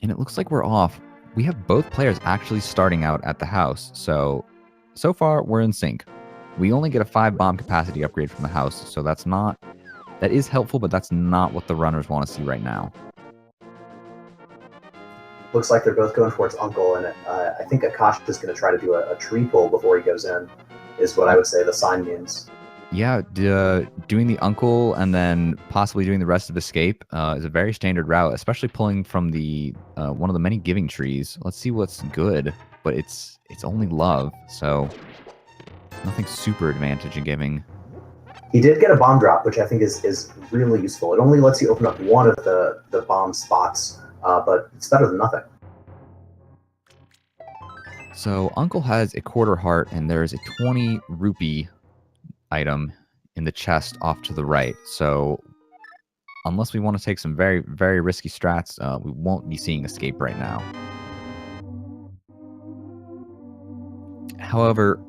And it looks like we're off. We have both players actually starting out at the house. So far, we're in sync. We only get a 5 bomb capacity upgrade from the house. So that is helpful, but that's not what the runners want to see right now. Looks like they're both going towards Uncle, and I think Akash is going to try to do a tree pull before he goes in, is what I would say the sign means. Yeah, doing the Uncle and then possibly doing the rest of Escape is a very standard route, especially pulling from the one of the many giving trees. Let's see what's good, but it's only love, so nothing super advantage in giving. He did get a bomb drop, which I think is really useful. It only lets you open up one of the bomb spots, but it's better than nothing. So Uncle has a quarter heart, and there's a 20 rupee item in the chest off to the right. So unless we want to take some very, very risky strats, we won't be seeing Escape right now. However,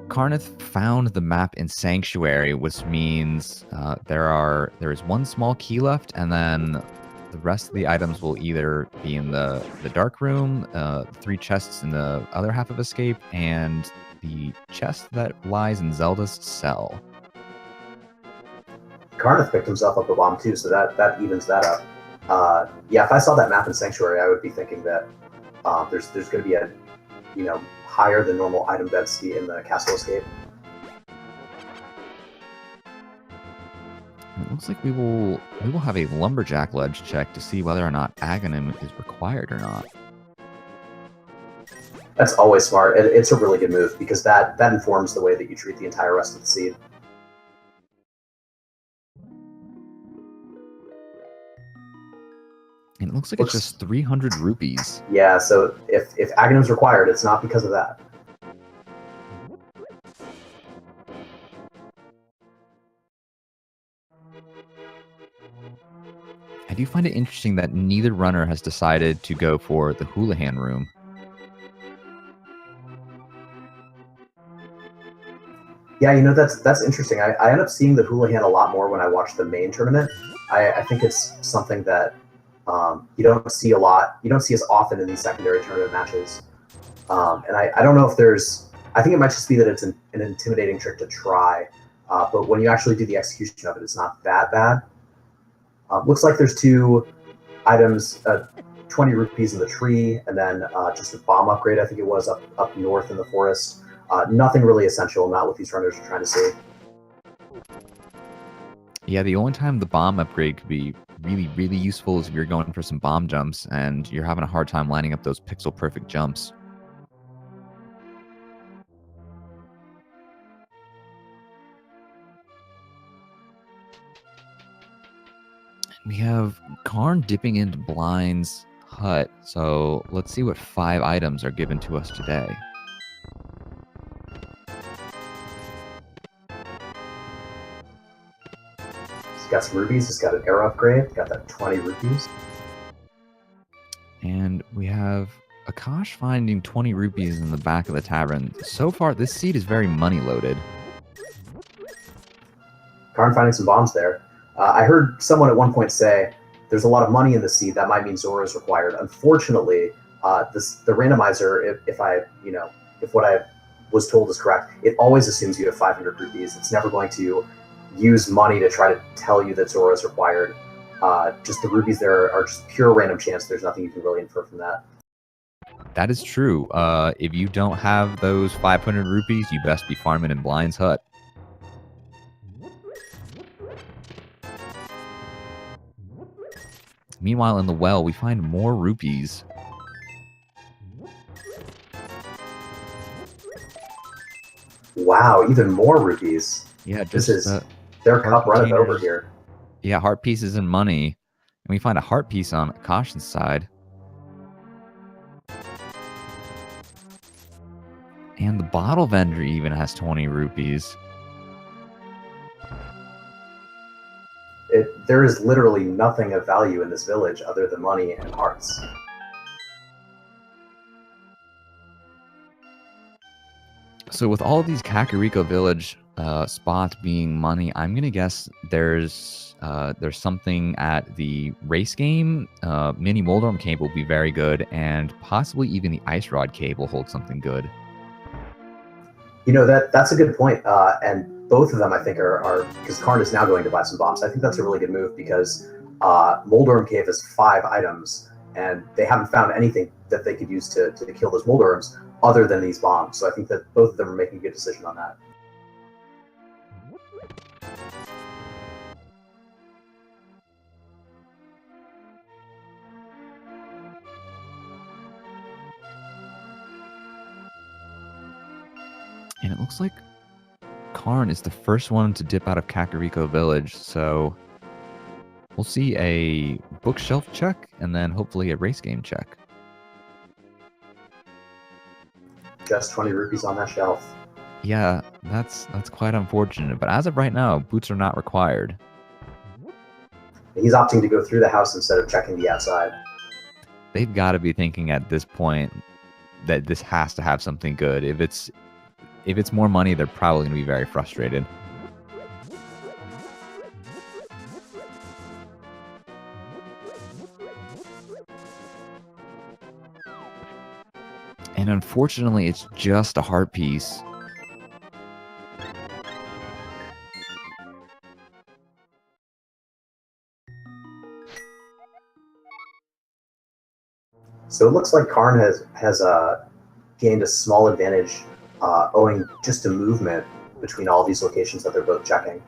Carnath found the map in Sanctuary, which means there is one small key left, and then the rest of the items will either be in the dark room, 3 chests in the other half of Escape, and the chest that lies in Zelda's cell. Carnath picked himself up a bomb too, so that evens that up. Yeah, if I saw that map in Sanctuary, I would be thinking that there's going to be a higher than normal item density in the Castle Escape. It looks like we will have a Lumberjack ledge check to see whether or not AkashN is required or not. That's always smart. It's a really good move because that informs the way that you treat the entire rest of the seed. And it looks like it's just 300 rupees. Yeah, so if AkashN is required, it's not because of that. I do find it interesting that neither runner has decided to go for the Houlihan room. Yeah, that's interesting. I end up seeing the Houlihan a lot more when I watch the main tournament. I think it's something that you don't see a lot. You don't see as often in these secondary tournament matches. And I don't know if there's... I think it might just be that it's an intimidating trick to try. But when you actually do the execution of it, it's not that bad. Looks like there's 2 items, 20 rupees in the tree, and then just a bomb upgrade, I think it was, up north in the forest. Nothing really essential, not what these runners are trying to see. Yeah, the only time the bomb upgrade could be really, really useful is if you're going for some bomb jumps and you're having a hard time lining up those pixel-perfect jumps. We have Karn dipping into Blind's hut, so let's see what 5 items are given to us today. He's got some rupees, he's got an arrow upgrade, got that 20 rupees. And we have Akash finding 20 rupees in the back of the tavern. So far, this seed is very money-loaded. Karn finding some bombs there. I heard someone at one point say, there's a lot of money in the seed, that might mean Zora is required. Unfortunately, the randomizer, if what I was told is correct, it always assumes you have 500 rupees. It's never going to use money to try to tell you that Zora is required. Just the rupees there are just pure random chance. There's nothing you can really infer from that. That is true. If you don't have those 500 rupees, you best be farming in Blind's hut. Meanwhile, in the well, we find more rupees. Wow, even more rupees. Yeah, this is their cup runneth over here. Yeah, heart pieces and money. And we find a heart piece on AkashN's side. And the bottle vendor even has 20 rupees. There is literally nothing of value in this village other than money and hearts. So with all of these Kakariko Village spots being money, I'm gonna guess there's something at the race game. Mini Moldorm Cave will be very good, and possibly even the Ice Rod Cave will hold something good. You know, that's a good point. And both of them, I think, are because Karn is now going to buy some bombs. I think that's a really good move because Moldorm Cave has 5 items, and they haven't found anything that they could use to kill those Moldorms other than these bombs. So I think that both of them are making a good decision on that. And it looks like Karn is the first one to dip out of Kakariko Village, so we'll see a bookshelf check and then hopefully a race game check. Just 20 rupees on that shelf. Yeah, that's quite unfortunate, but as of right now, boots are not required. He's opting to go through the house instead of checking the outside. They've got to be thinking at this point that this has to have something good. If it's more money, they're probably going to be very frustrated. And unfortunately, it's just a heart piece. So it looks like Karn has gained a small advantage owing just to movement between all these locations that they're both checking.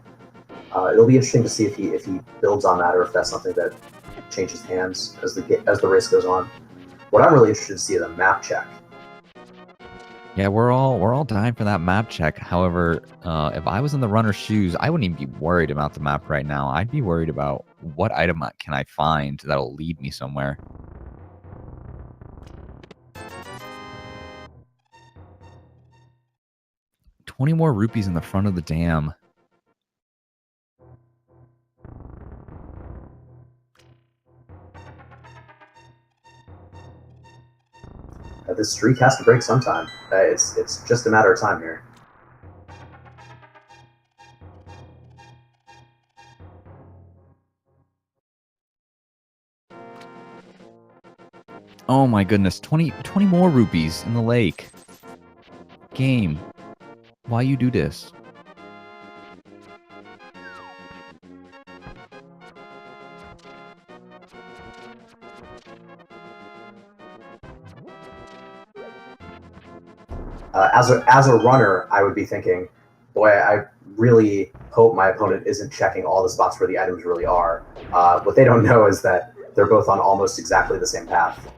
It'll be interesting to see if he builds on that or if that's something that changes hands as the race goes on. What I'm really interested to see is a map check. Yeah, we're all dying for that map check. However, if I was in the runner's shoes, I wouldn't even be worried about the map right now. I'd be worried about what item can I find that'll lead me somewhere. $20 more rupees in the front of the dam. This streak has to break sometime. It's just a matter of time here. Oh my goodness, 20 more rupees in the lake. Game, why you do this? As a runner, I would be thinking, boy, I really hope my opponent isn't checking all the spots where the items really are. What they don't know is that they're both on almost exactly the same path.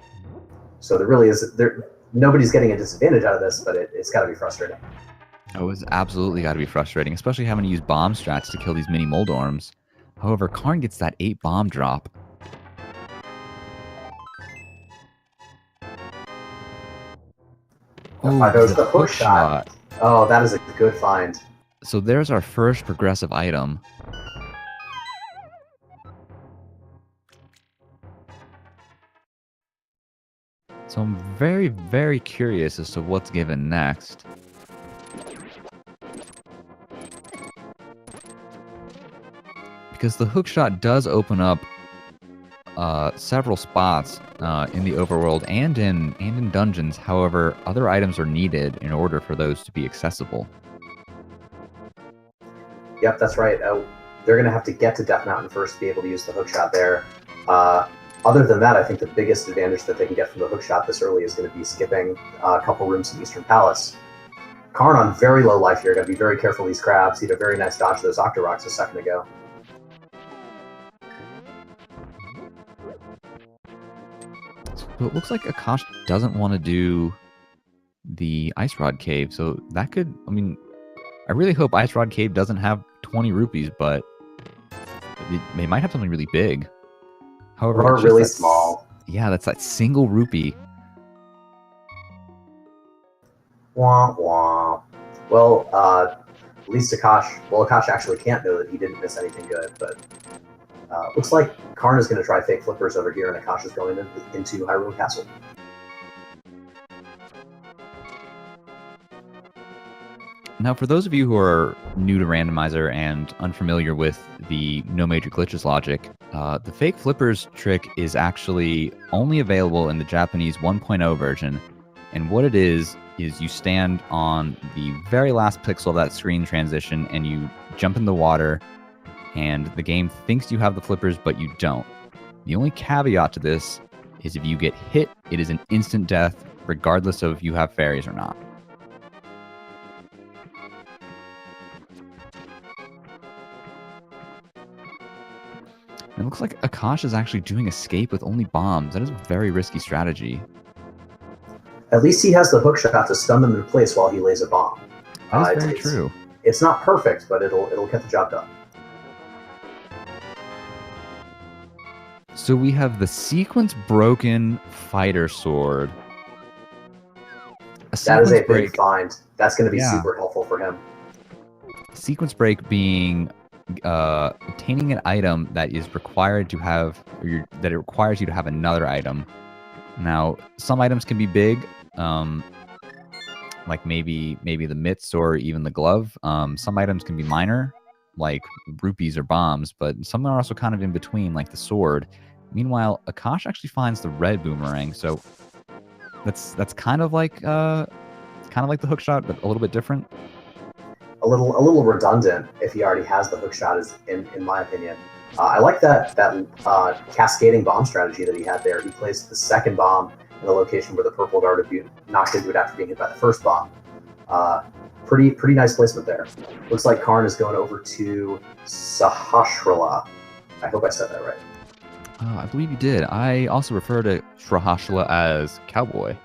So nobody's getting a disadvantage out of this, but it's got to be frustrating. Oh, it's absolutely got to be frustrating, especially having to use bomb strats to kill these mini Moldorms. However, Karn gets that 8 bomb drop. Oh, there's the hook shot. Oh, that is a good find. So there's our first progressive item. So I'm very, very curious as to what's given next. Because the hookshot does open up several spots in the overworld and in dungeons. However, other items are needed in order for those to be accessible. Yep, that's right. They're going to have to get to Death Mountain first to be able to use the hookshot there. Other than that, I think the biggest advantage that they can get from the hookshot this early is going to be skipping a couple rooms in Eastern Palace. Karn on very low life here. Got to be very careful of these crabs. He had a very nice dodge of those Octorocks a second ago. So it looks like Akash doesn't want to do the Ice Rod Cave. So that could, I mean, I really hope Ice Rod Cave doesn't have 20 rupees, but they might have something really big. However, or really small. Yeah, that's that single rupee. Wah, wah. Well, at least Akash actually can't know that he didn't miss anything good, but looks like Karn is going to try fake flippers over here, and Akash is going into Hyrule Castle. Now, for those of you who are new to Randomizer and unfamiliar with the no major glitches logic, the fake flippers trick is actually only available in the Japanese 1.0 version. And what it is you stand on the very last pixel of that screen transition and you jump in the water, and the game thinks you have the flippers, but you don't. The only caveat to this is if you get hit, it is an instant death, regardless of if you have fairies or not. It looks like Akash is actually doing escape with only bombs. That is a very risky strategy. At least he has the hook shot to stun them in place while he lays a bomb. That is very true. It's not perfect, but it'll get the job done. So we have the sequence broken fighter sword. That is a big find. That's going to be super helpful for him. Sequence break being obtaining an item that is required to have, that it requires you to have another item. Now, some items can be big, like maybe the mitts or even the glove. Some items can be minor, like rupees or bombs, but some are also kind of in between, like the sword. Meanwhile, Akash actually finds the red boomerang, so that's kind of like the hook shot, but a little bit different. A little redundant if he already has the hook shot, is in my opinion. I like that cascading bomb strategy that he had there. He placed the second bomb in the location where the purple guard would be knocked into it after being hit by the first bomb. Pretty nice placement there. Looks like Karn is going over to Sahasrara. I hope I said that right. I believe you did. I also refer to Sahasrara as cowboy.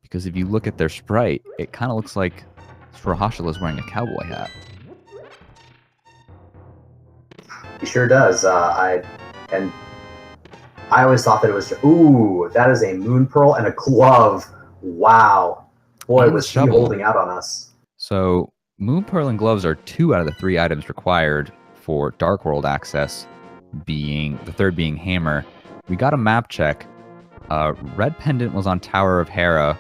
Because if you look at their sprite, it kind of looks like Sahasrara is wearing a cowboy hat. He sure does. I always thought that it was... Ooh, that is a moon pearl and a glove. Wow. Boy, and was he holding out on us. So, moon pearl and gloves are 2 out of the 3 items required for Dark World access, being the third being hammer. We got a map check. Red pendant was on Tower of Hera.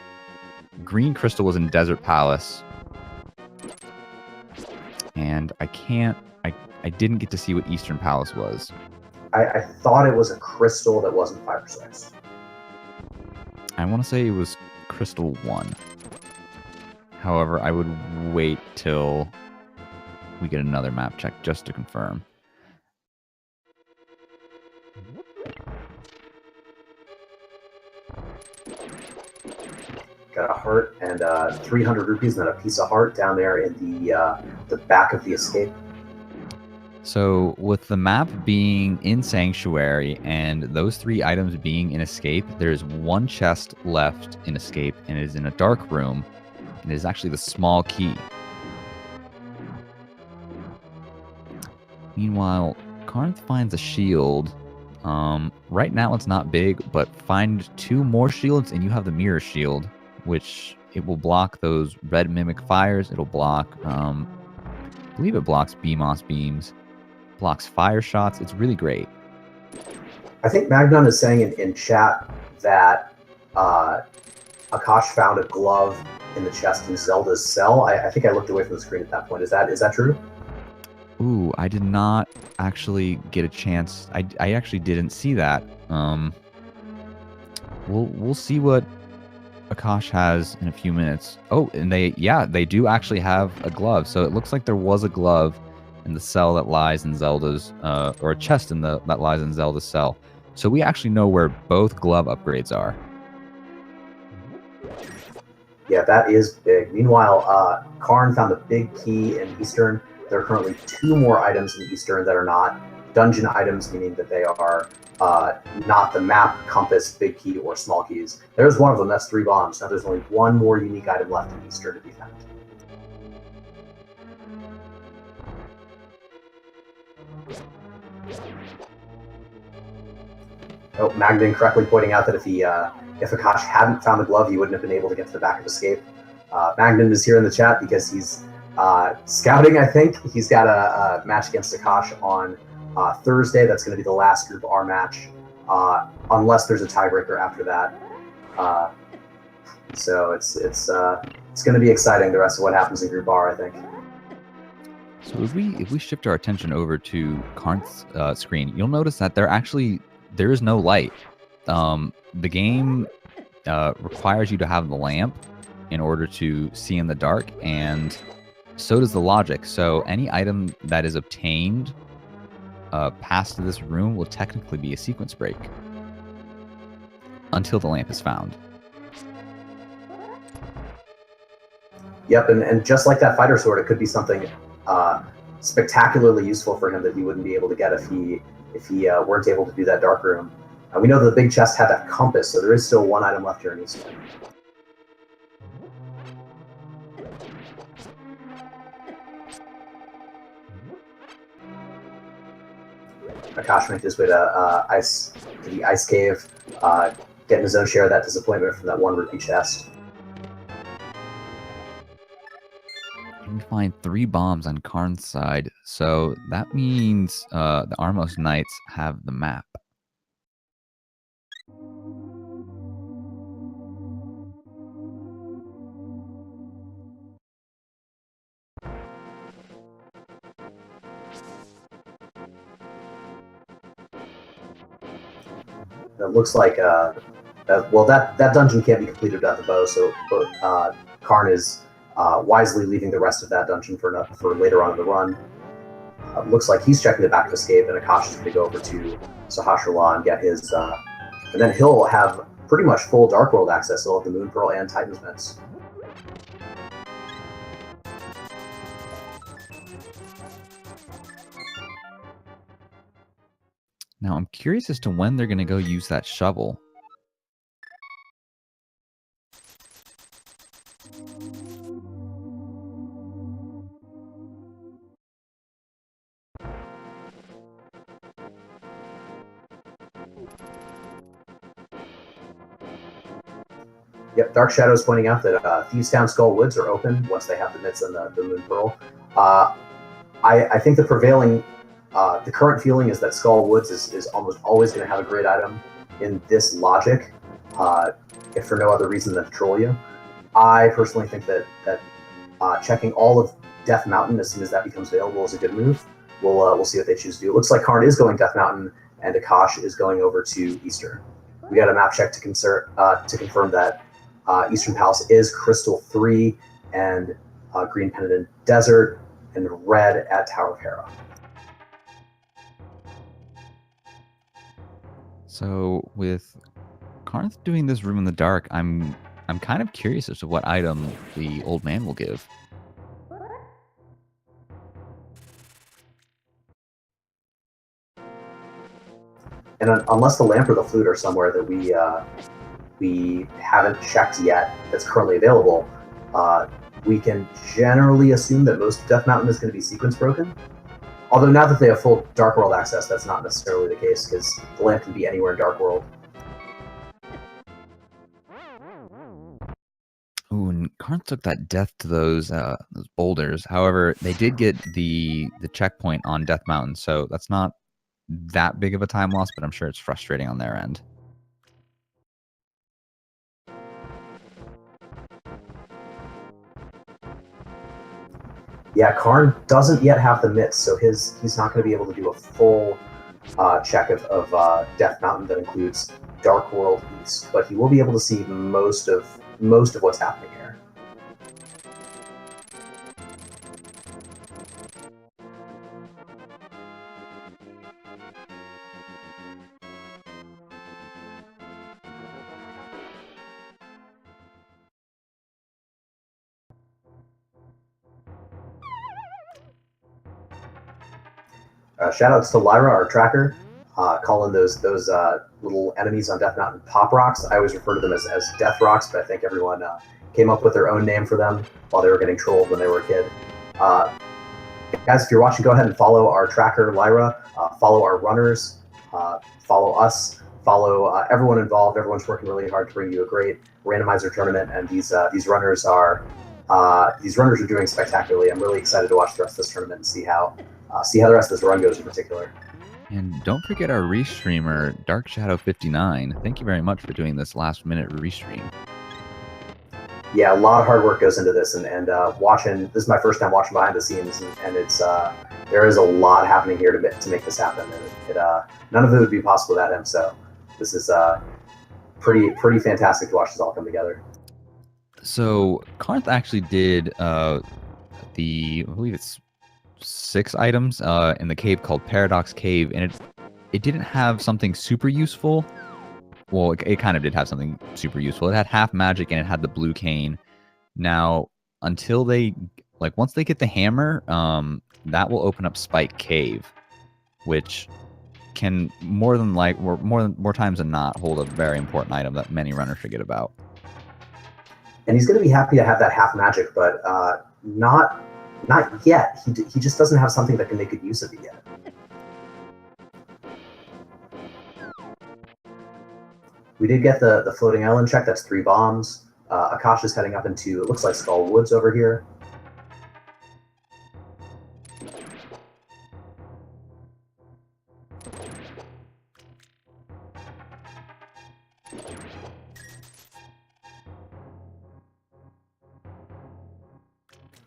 Green crystal was in Desert Palace. And I didn't get to see what Eastern Palace was. I thought it was a crystal that wasn't 5 or 6. I want to say it was Crystal 1. However, I would wait till we get another map check just to confirm. Got a heart and 300 rupees and then a piece of heart down there in the back of the escape. So with the map being in Sanctuary and those 3 items being in Escape, there's 1 chest left in Escape, and it is in a dark room, and it is actually the small key. Meanwhile, Carnathfd finds a shield. Right now it's not big, but find 2 more shields and you have the mirror shield, which it will block those red mimic fires. It'll block, I believe it blocks BMOS beams. Blocks fire shots. It's really great. I think Magnon is saying in chat that Akash found a glove in the chest in Zelda's cell. I think I looked away from the screen at that point. Is that true? Ooh, I did not actually get a chance. I actually didn't see that. We'll see what Akash has in a few minutes. Oh, and they do actually have a glove. So it looks like there was a glove in the cell that lies in Zelda's, or a chest that lies in Zelda's cell. So we actually know where both glove upgrades are. Yeah, that is big. Meanwhile, Karn found the big key in Eastern. There are currently 2 more items in Eastern that are not dungeon items, meaning that they are not the map, compass, big key, or small keys. There's one of them, that's 3 bombs. Now there's only 1 more unique item left in Eastern to be found. Oh, Magnan correctly pointing out that if Akash hadn't found the glove, he wouldn't have been able to get to the back of Escape. Magnan is here in the chat because he's scouting, I think. He's got a match against Akash on Thursday. That's going to be the last Group R match, unless there's a tiebreaker after that. So it's going to be exciting, the rest of what happens in Group R, I think. So if we shift our attention over to Karn's screen, you'll notice that there is no light. The game requires you to have the lamp in order to see in the dark, and so does the logic. So any item that is obtained past this room will technically be a sequence break until the lamp is found. Yep, and just like that fighter sword, it could be something spectacularly useful for him that he wouldn't be able to get if he weren't able to do that dark room. We know the big chest had that compass, so there is still one item left here in Eastern. Akash makes his way to the ice cave, getting his own share of that disappointment from that one rupee chest. We find 3 bombs on Karn's side, so that means the Armos Knights have the map. It looks like that dungeon can't be completed without the bow, so Karn is wisely leaving the rest of that dungeon for later on in the run. Looks like he's checking the back of escape, and Akash is going to go over to Sahasrahla and get his, and then he'll have pretty much full Dark World access. He'll have the Moon Pearl and Titan's Mitts. Now, I'm curious as to when they're going to go use that shovel. Yep, Dark Shadow's pointing out that Thieves Town Skull Woods are open once they have the Mitts and the Moon Pearl. I think the prevailing, the current feeling is that Skull Woods is almost always going to have a great item in this logic, if for no other reason than to troll you. I personally think that checking all of Death Mountain as soon as that becomes available is a good move. We'll see what they choose to do. It looks like Karn is going Death Mountain, and Akash is going over to Eastern. We got a map check to confirm that Eastern Palace is Crystal 3 and Green Penitent Desert, and red at Tower of Hera. So with Carnath doing this room in the dark, I'm kind of curious as to what item the old man will give. And unless the lamp or the flute are somewhere that we haven't checked yet that's currently available, we can generally assume that most of Death Mountain is going to be sequence broken. Although now that they have full Dark World access, that's not necessarily the case, because the lamp can be anywhere in Dark World. Ooh, and Karn took that death to those boulders. However, they did get the checkpoint on Death Mountain, so that's not that big of a time loss, but I'm sure it's frustrating on their end. Yeah, Karn doesn't yet have the mitts, so he's not going to be able to do a full check of Death Mountain that includes Dark World East, but he will be able to see most of what's happening here. Shoutouts to Lyra, our tracker, calling those little enemies on Death Mountain Pop Rocks. I always refer to them as Death Rocks, but I think everyone came up with their own name for them while they were getting trolled when they were a kid. Guys, if you're watching, go ahead and follow our tracker, Lyra. Follow our runners. Follow us. Follow everyone involved. Everyone's working really hard to bring you a great randomizer tournament, and these runners are doing spectacularly. I'm really excited to watch the rest of this tournament and see how the rest of this run goes in particular. And don't forget our restreamer, Dark Shadow 59. Thank you very much for doing this last minute restream. Yeah, a lot of hard work goes into this, and watching. This is my first time watching behind the scenes, and it's there is a lot happening here to make this happen, and none of it would be possible without him. So this is pretty fantastic to watch this all come together. So Carnath actually did I believe it's 6 items in the cave called Paradox Cave, and it didn't have something super useful. Well, it kind of did have something super useful. It had half magic and it had the blue cane. Now, until once they get the hammer, that will open up Spike Cave, which can more times than not hold a very important item that many runners forget about. And he's going to be happy to have that half magic, but not yet. He just doesn't have something that can make good use of it yet. We did get the floating island check. That's 3 bombs. Akash is heading up into, it looks like Skull Woods over here.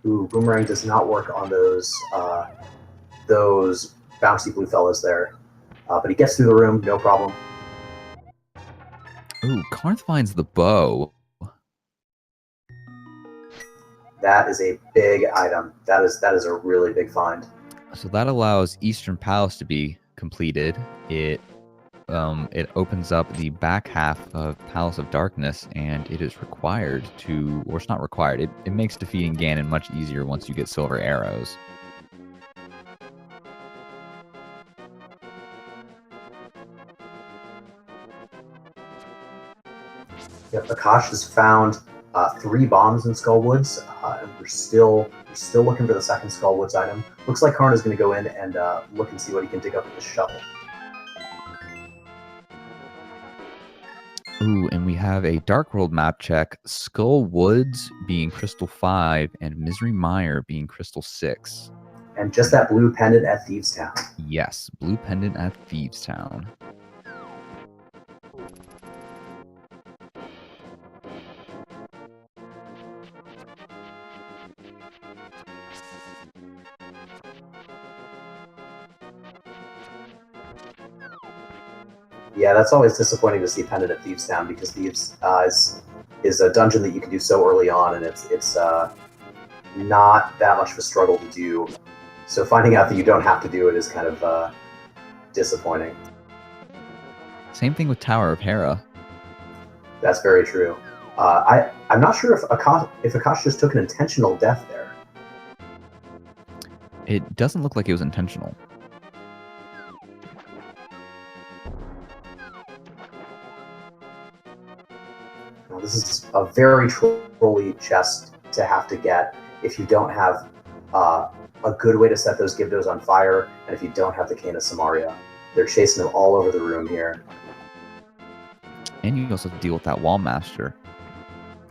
Ooh, Boomerang does not work on those bouncy blue fellas there. But he gets through the room, no problem. Ooh, Carnath finds the bow. That is a big item. That is a really big find. So that allows Eastern Palace to be completed. It opens up the back half of Palace of Darkness, and it is required to, or it's not required. It makes defeating Ganon much easier once you get silver arrows. Yep, Akash has found 3 bombs in Skull Woods, and we're still looking for the second Skull Woods item. Looks like Karn is going to go in and look and see what he can dig up with the shovel. Ooh, and we have a Dark World map check. Skull Woods being Crystal 5 and Misery Mire being Crystal 6. And just that blue pendant at Thieves Town. Yes, blue pendant at Thieves Town. Yeah, that's always disappointing to see pendant at Thieves Town, because Thieves is a dungeon that you can do so early on, and it's not that much of a struggle to do. So finding out that you don't have to do it is kind of disappointing. Same thing with Tower of Hera. That's very true. I'm not sure if Akash just took an intentional death there. It doesn't look like it was intentional. Now, this is a very trolly chest to have to get if you don't have a good way to set those Gibdos on fire, and if you don't have the Cane of Samaria. They're chasing them all over the room here. And you also have to deal with that Wall Master.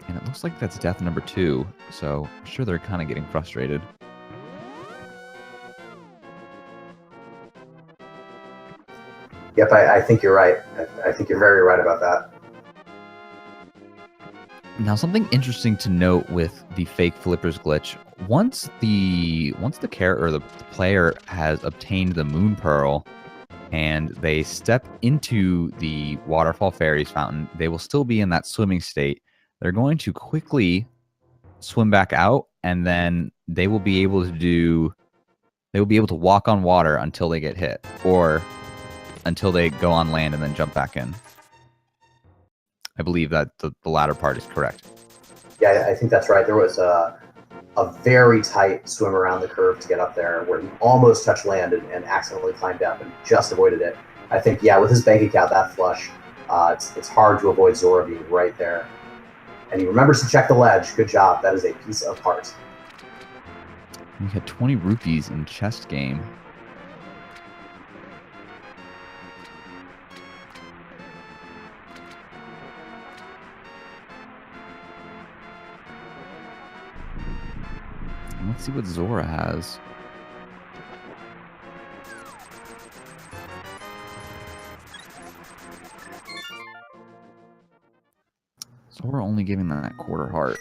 And it looks like that's death number 2, so I'm sure they're kind of getting frustrated. Yep, I think you're right. I think you're very right about that. Now, something interesting to note with the fake flippers glitch, once the character or the player has obtained the Moon Pearl and they step into the Waterfall Fairies fountain, they will still be in that swimming state. They're going to quickly swim back out, and then they will be able to walk on water until they get hit, or until they go on land and then jump back in. I believe that the latter part is correct. Yeah, I think that's right. There was a very tight swim around the curve to get up there where he almost touched land and accidentally climbed up and just avoided it. I think, yeah, with his bank account that flush, it's hard to avoid Zora being right there. And he remembers to check the ledge. Good job. That is a piece of heart. We had 20 rupees in chest game. Let's see what Zora has. Zora only giving that quarter heart.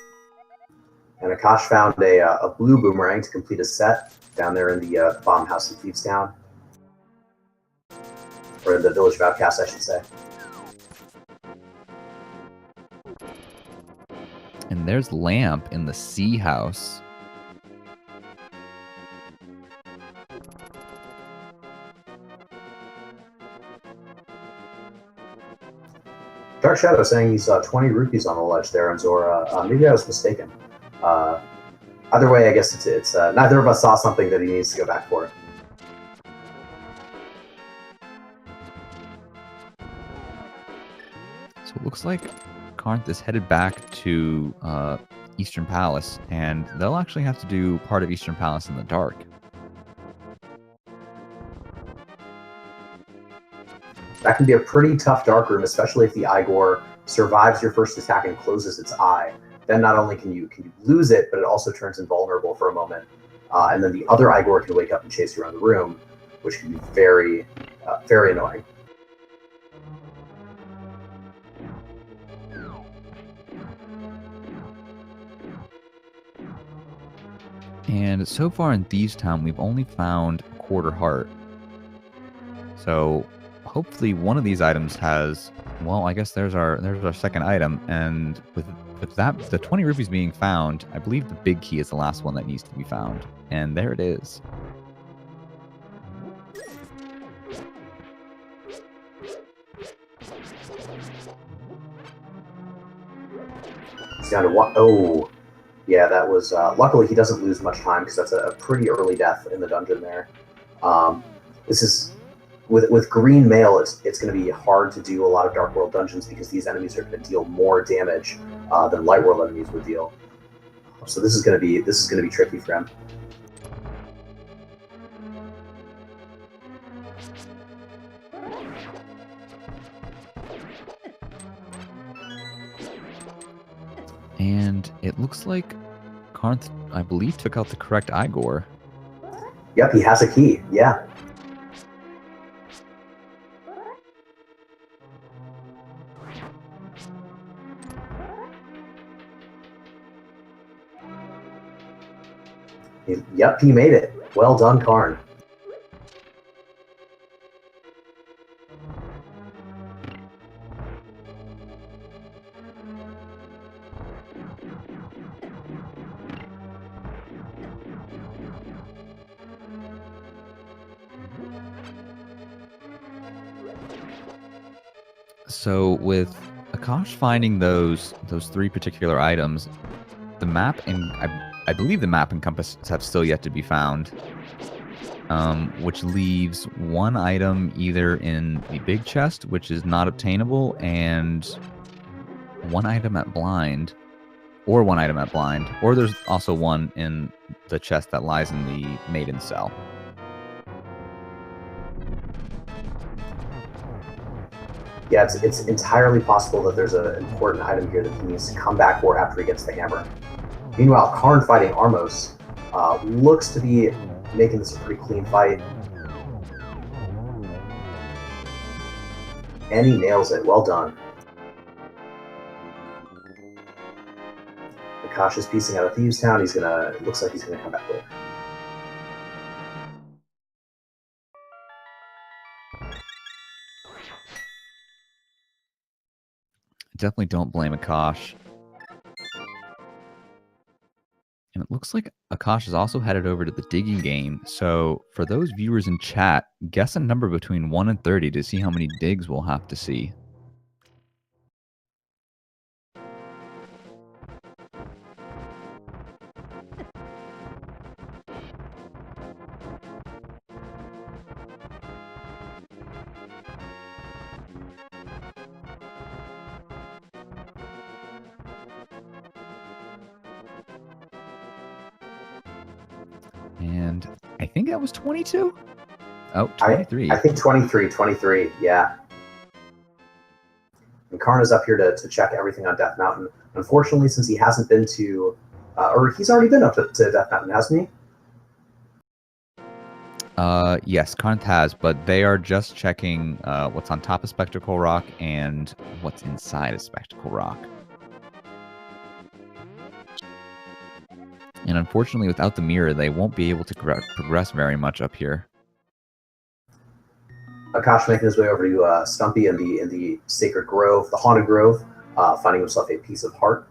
And Akash found a blue boomerang to complete a set down there in the bomb house in Thieves Town. Or in the Village of Outcasts, I should say. And there's Lamp in the Sea House. Dark Shadow saying he's 20 rupees on the ledge there, and Zora. Maybe I was mistaken. Either way, I guess it's neither of us saw something that he needs to go back for. So it looks like Carnath is headed back to Eastern Palace, and they'll actually have to do part of Eastern Palace in the dark. That can be a pretty tough dark room, especially if the Igor survives your first attack and closes its eye. Then not only can you lose it, but it also turns invulnerable for a moment. And then the other Igor can wake up and chase you around the room, which can be very, very annoying. And so far in Thieves Town, we've only found a quarter heart. So hopefully one of these items has, well, I guess there's our second item, and with that, the 20 rupees being found, I believe the big key is the last one that needs to be found. And there it is. It's down to one. Oh, yeah, that was... luckily, he doesn't lose much time, because that's a pretty early death in the dungeon there. This is... With green mail, it's going to be hard to do a lot of Dark World dungeons because these enemies are going to deal more damage than Light World enemies would deal. So this is going to be tricky for him. And it looks like Carnath, I believe, took out the correct Igor. Yep, he has a key. Yeah. Yep, he made it. Well done, Karn. So with Akash finding those three particular items, the map and I believe the map and compass have still yet to be found, which leaves one item either in the big chest, which is not obtainable, and one item at blind, or there's also one in the chest that lies in the maiden cell. Yeah, it's entirely possible that there's an important item here that he needs to come back for after he gets the hammer. Meanwhile, Karn fighting Armos looks to be making this a pretty clean fight. And he nails it. Well done. Akash is piecing out of Thieves Town. It looks like he's gonna come back later. Definitely don't blame Akash. And it looks like Akash is also headed over to the digging game. So for those viewers in chat, guess a number between 1 and 30 to see how many digs we'll have to see. And I think that was 22? Oh, 23. I think 23, yeah. And Karn is up here to check everything on Death Mountain. Unfortunately, since he hasn't been to... or he's already been up to Death Mountain, hasn't he? Yes, Carnath has, but they are just checking what's on top of Spectacle Rock and what's inside of Spectacle Rock. And unfortunately, without the mirror, they won't be able to progress very much up here. Akash making his way over to Stumpy in the Sacred Grove, the Haunted Grove, finding himself a piece of heart.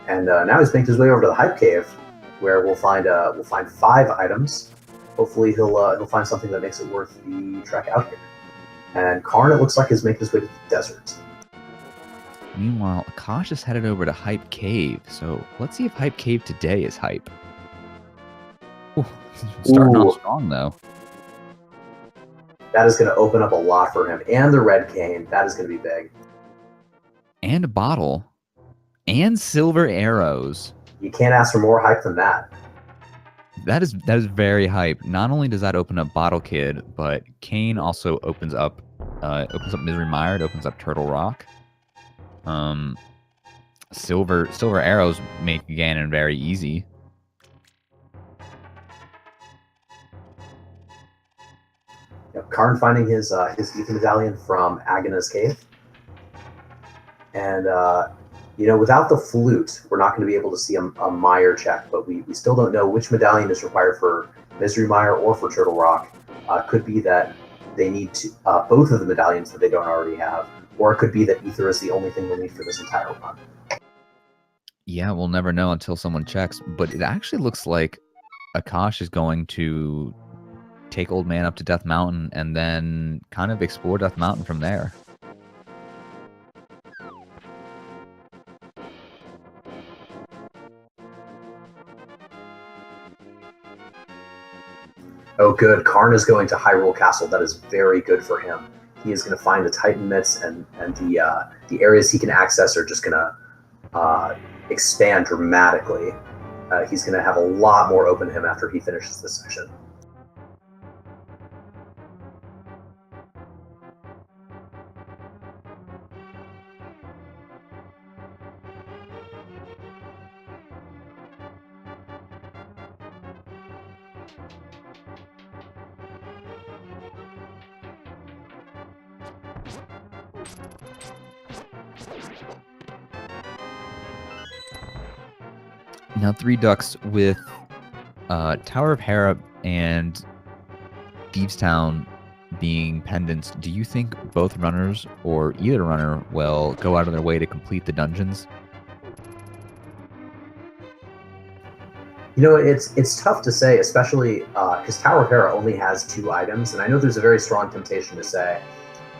And now he's making his way over to the Hype Cave, where we'll find 5 items. Hopefully he'll find something that makes it worth the trek out here. And Karn, it looks like, is making his way to the desert. Meanwhile, Akash is headed over to Hype Cave. So let's see if Hype Cave today is hype. Ooh, starting off strong, though. That is going to open up a lot for him. And the red cane. That is going to be big. And a bottle. And silver arrows. You can't ask for more hype than that. That is very hype. Not only does that open up Bottle Kid, but Kane also opens up Misery Mire. It opens up Turtle Rock. Silver arrows make Ganon very easy. Yep, Karn finding his Ether Medallion from Agana's Cave. And without the flute, we're not going to be able to see a Mire check, but we still don't know which medallion is required for Misery Mire or for Turtle Rock. Could be that they need to both of the medallions that they don't already have, or it could be that Ether is the only thing they'll need for this entire run. Yeah, we'll never know until someone checks, but it actually looks like Akash is going to take Old Man up to Death Mountain and then kind of explore Death Mountain from there. Oh, good. Karn is going to Hyrule Castle. That is very good for him. He is going to find the Titan Mitts, and the areas he can access are just going to expand dramatically. He's going to have a lot more open to him after he finishes this section. Now, Three Ducks with Tower of Hera and Thieves Town being pendants. Do you think both runners or either runner will go out of their way to complete the dungeons? It's tough to say, especially because Tower of Hera only has 2 items, and I know there's a very strong temptation to say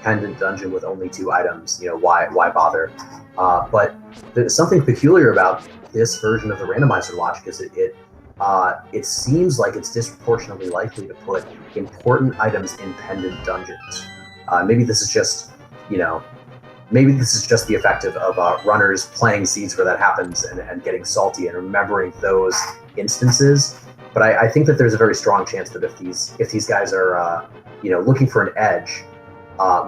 pendant dungeon with only 2 items. Why bother? But there's something peculiar about this version of the randomizer logic is it seems like it's disproportionately likely to put important items in pendant dungeons. Maybe this is just the effect of runners playing seeds where that happens and getting salty and remembering those instances. But I think that there's a very strong chance that if these guys are looking for an edge,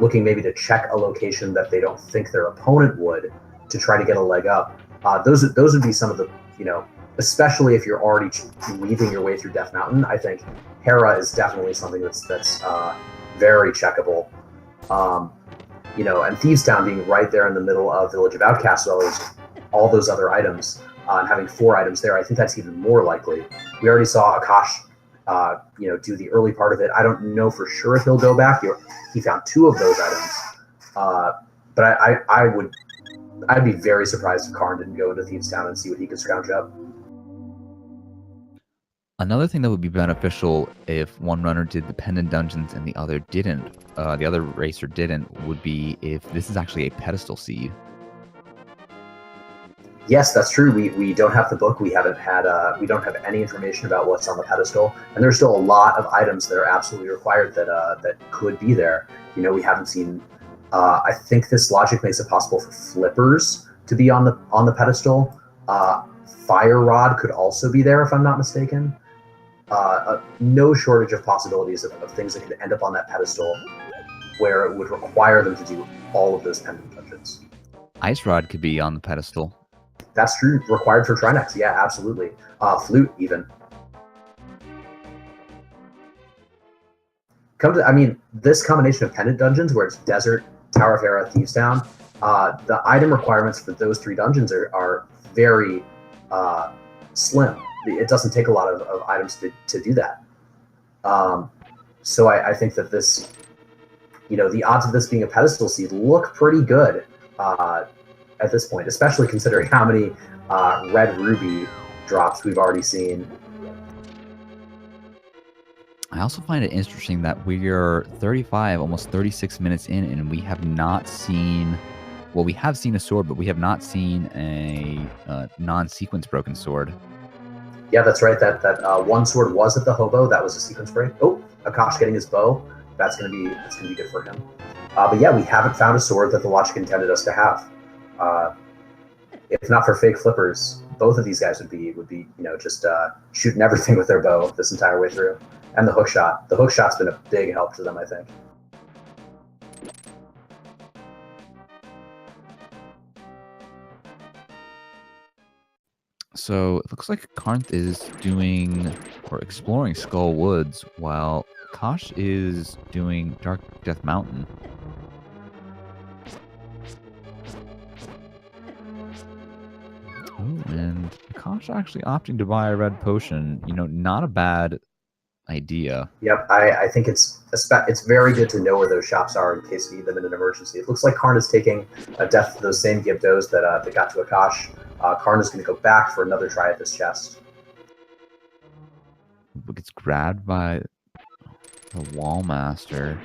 looking maybe to check a location that they don't think their opponent would to try to get a leg up, those would be some of the, especially if you're already weaving your way through Death Mountain. I think Hera is definitely something that's very checkable. And Thieves Town being right there in the middle of Village of Outcast Dwellers, all those other items, and having 4 items there, I think that's even more likely. We already saw Akash, do the early part of it. I don't know for sure if he'll go back. He found 2 of those items, but I'd be very surprised if Karn didn't go into Thieves Town and see what he could scrounge up. Another thing that would be beneficial if one runner did the pendant dungeons and the other didn't, the other racer didn't, would be if this is actually a pedestal seed. Yes, that's true. We don't have the book. We don't have any information about what's on the pedestal, and there's still a lot of items that are absolutely required that could be there. We haven't seen. I think this logic makes it possible for flippers to be on the pedestal. Fire Rod could also be there, if I'm not mistaken. No shortage of possibilities of things that could end up on that pedestal where it would require them to do all of those pendant dungeons. Ice Rod could be on the pedestal. That's true. Required for Trinex. Yeah, absolutely. Flute even. I mean, this combination of pendant dungeons where it's Desert, Tower of Hera, Thieves Town, the item requirements for those 3 dungeons are very slim. It doesn't take a lot of items to do that. So I think that this, the odds of this being a pedestal seed look pretty good at this point, especially considering how many red ruby drops we've already seen. I also find it interesting that we're 35, almost 36 minutes in, and we have not seen... Well, we have seen a sword, but we have not seen a non-sequence broken sword. Yeah, that's right. That one sword was at the hobo. That was a sequence break. Oh, Akash getting his bow. That's gonna be good for him. But yeah, we haven't found a sword that the logic intended us to have. If not for fake flippers, both of these guys would be just shooting everything with their bow this entire way through. And the hook shot. The hook shot's been a big help to them, I think. So it looks like Carnath is doing or exploring Skull Woods, while Akash is doing Dark Death Mountain. Oh, and Akash actually opting to buy a red potion. Not a bad idea. Yep, I think it's very good to know where those shops are in case you need them in an emergency. It looks like Karn is taking a death to those same Gibdos that got to Akash. Karn is going to go back for another try at this chest. Gets grabbed by the Wallmaster.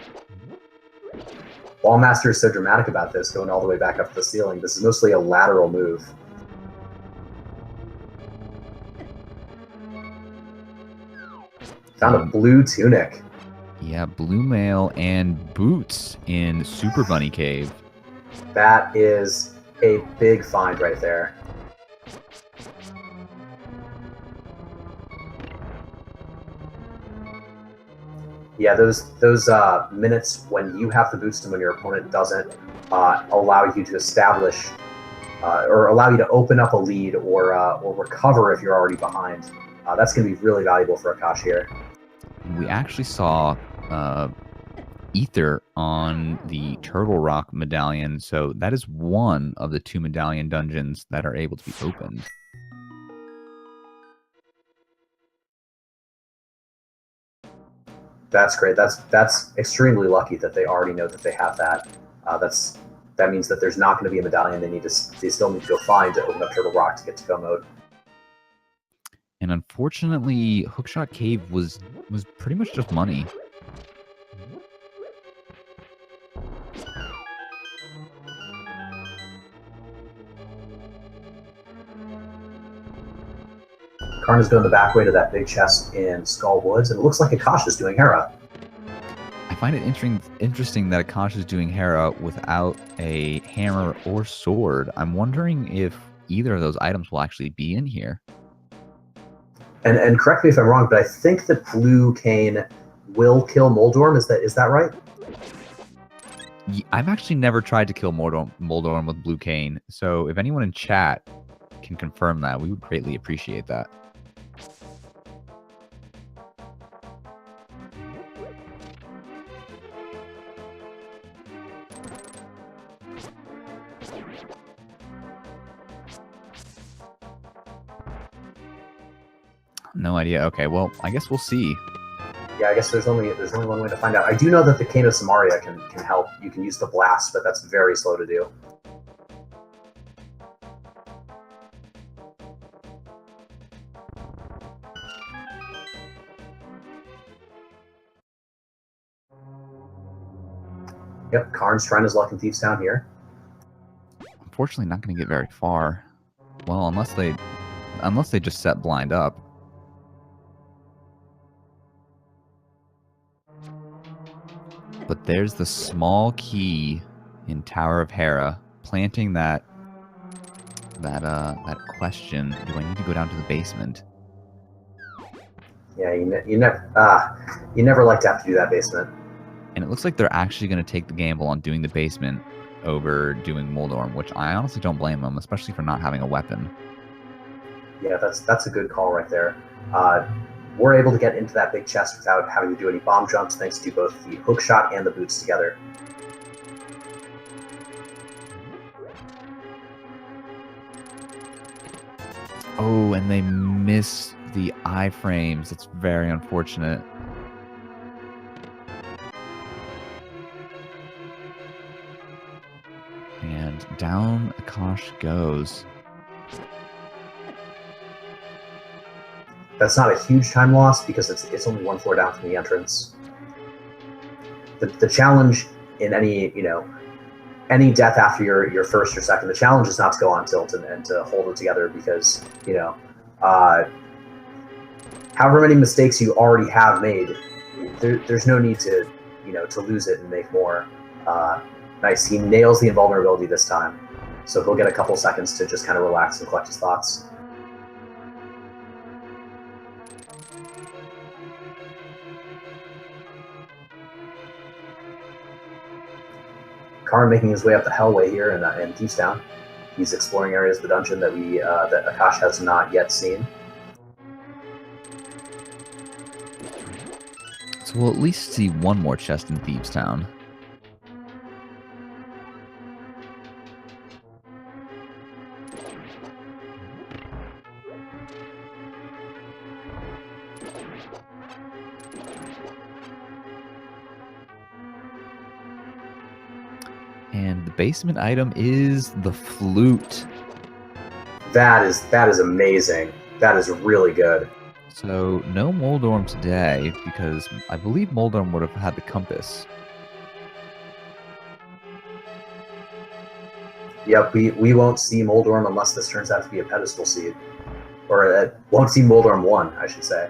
Wallmaster is so dramatic about this, going all the way back up to the ceiling. This is mostly a lateral move. Found a blue tunic. Yeah, blue mail and boots in Super Bunny Cave. That is a big find right there. Yeah, those minutes when you have the boost and when your opponent doesn't allow you to establish or allow you to open up a lead or recover if you're already behind. That's going to be really valuable for Akash here. We actually saw Ether on the Turtle Rock medallion, so that is one of the 2 medallion dungeons that are able to be opened. That's great. That's extremely lucky that they already know that they have that. That means that there's not going to be a medallion they still need to go find to open up Turtle Rock to get to go mode. And unfortunately, Hookshot Cave was pretty much just money. Karn is going the back way to that big chest in Skull Woods, and it looks like Akash is doing Hera. I find it interesting that Akash is doing Hera without a hammer or sword. I'm wondering if either of those items will actually be in here. And correct me if I'm wrong, but I think that Blue Cane will kill Moldorm. Is that right? I've actually never tried to kill Moldorm with Blue Cane, so if anyone in chat can confirm that, we would greatly appreciate that. No idea. Okay, well, I guess we'll see. Yeah, I guess there's only one way to find out. I do know that the Cane of Samaria can help. You can use the blast, but that's very slow to do. Yep, Karn's trying his luck in Thieves Town here. Unfortunately, not going to get very far. Well, unless they just set blind up. But there's the small key in Tower of Hera, planting that question: do I need to go down to the basement? Yeah, you never like to have to do that basement. And it looks like they're actually going to take the gamble on doing the basement. over doing Moldorm, which I honestly don't blame him, especially for not having a weapon. Yeah, that's a good call right there. We're able to get into that big chest without having to do any bomb jumps, thanks to both the hook shot and the boots together. Oh, and they miss the iframes. That's very unfortunate. And down Akash goes. That's not a huge time loss because it's only one floor down from the entrance. The challenge in any death after your first or second, the challenge is not to go on tilt and to hold it together because however many mistakes you already have made, there's no need to to lose it and make more. Nice, he nails the invulnerability this time, so he'll get a couple seconds to just kind of relax and collect his thoughts. Karn making his way up the Hellway here in Thieves Town. He's exploring areas of the dungeon that that Akash has not yet seen. So we'll at least see one more chest in Thieves Town. And the basement item is the flute. That is amazing. That is really good. So no Moldorm today because I believe Moldorm would have had the compass. Yep, we won't see Moldorm unless this turns out to be a pedestal seed. Or won't see Moldorm 1, I should say.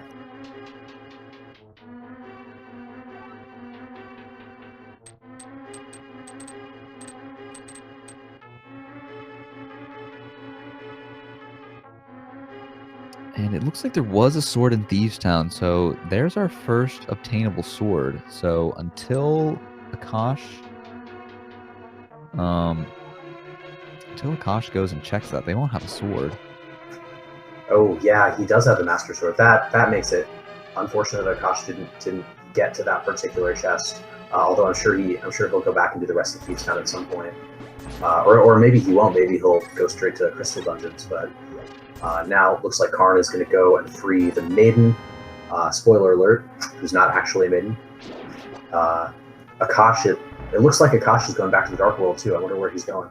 And it looks like there was a sword in Thieves Town, so there's our first obtainable sword. So until Akash goes and checks that, they won't have a sword. Oh yeah, he does have the Master Sword. That makes it unfortunate that Akash didn't get to that particular chest. Although I'm sure he'll go back and do the rest of Thieves Town at some point. Or maybe he won't. Maybe he'll go straight to Crystal Dungeons. But now it looks like Karn is going to go and free the Maiden. Spoiler alert, who's not actually a Maiden. Akash, it looks like Akash is going back to the Dark World too. I wonder where he's going.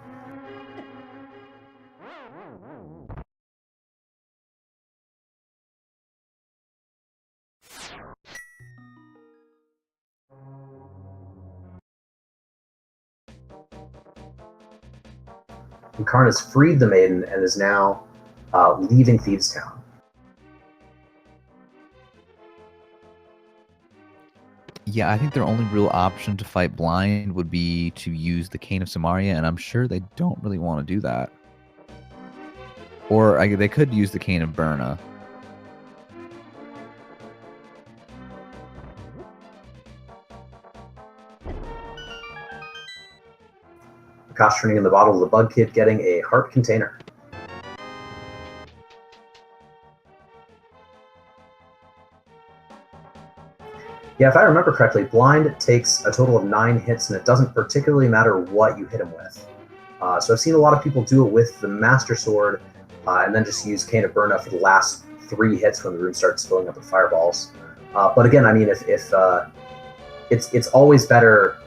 And Karn has freed the Maiden and is now leaving Thieves Town. Yeah, I think their only real option to fight blind would be to use the Cane of Samaria, and I'm sure they don't really want to do that. Or they could use the Cane of Burna. Akash turning in the bottle of the Bug Kid, getting a heart container. Yeah, if I remember correctly, Blind takes a total of 9 hits, and it doesn't particularly matter what you hit him with. So I've seen a lot of people do it with the Master Sword, and then just use Cane of Burna for the last 3 hits when the room starts filling up with fireballs. But again, I mean, if it's always better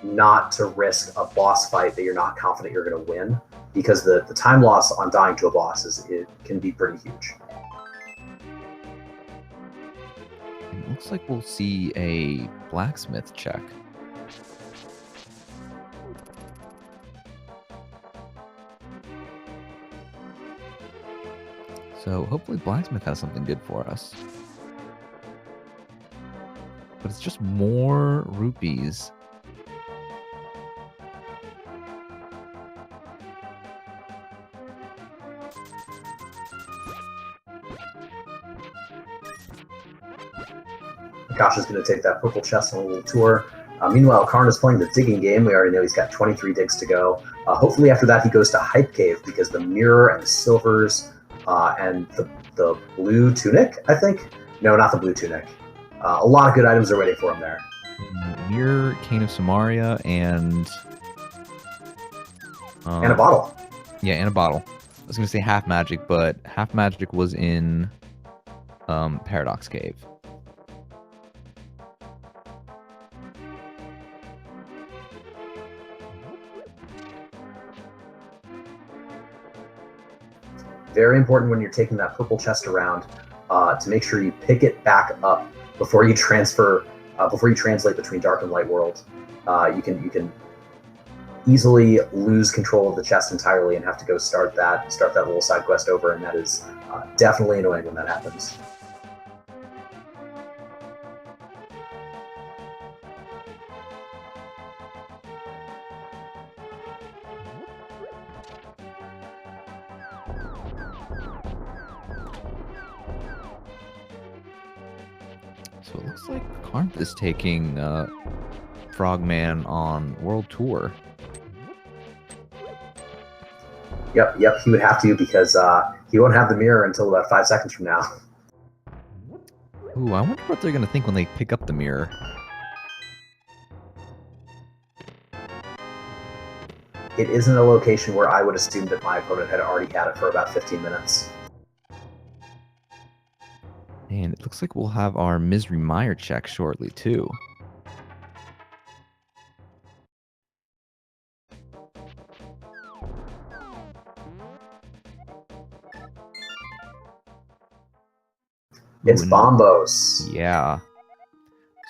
not to risk a boss fight that you're not confident you're going to win, because the time loss on dying to a boss can be pretty huge. It looks like we'll see a blacksmith check. So hopefully blacksmith has something good for us. But it's just more rupees. Akash is going to take that purple chest on a little tour. Meanwhile, Karn is playing the digging game. We already know he's got 23 digs to go. Hopefully after that he goes to Hype Cave because the mirror and the silvers and the blue tunic, I think? No, not the blue tunic. A lot of good items are waiting for him there. Mirror, Cane of Samaria, and a bottle. Yeah, and a bottle. I was going to say half magic, but half magic was in Paradox Cave. Very important when you're taking that purple chest around to make sure you pick it back up before you transfer, before you translate between Dark and Light World. You can easily lose control of the chest entirely and have to go start that little side quest over, and that is definitely annoying when that happens. So it looks like Carnathfd is taking Frogman on world tour. Yep, he would have to because he won't have the mirror until about 5 seconds from now. Ooh, I wonder what they're going to think when they pick up the mirror. It isn't a location where I would assume that my opponent had already had it for about 15 minutes. And it looks like we'll have our Misery Mire check shortly, too. It's Bombos. Yeah.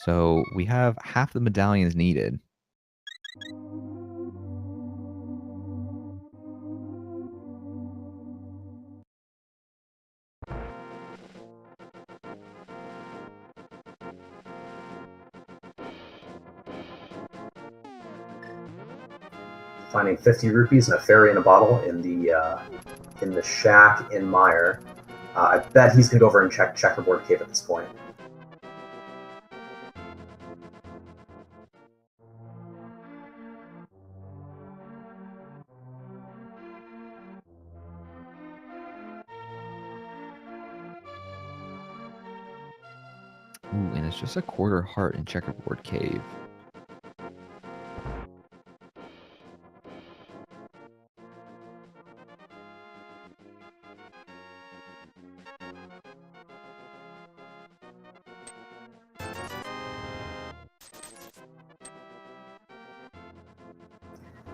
So we have half the medallions needed. Finding 50 rupees and a fairy in a bottle in the shack in Mire. I bet he's gonna go over and check Checkerboard Cave at this point. Ooh, and it's just a quarter heart in Checkerboard Cave.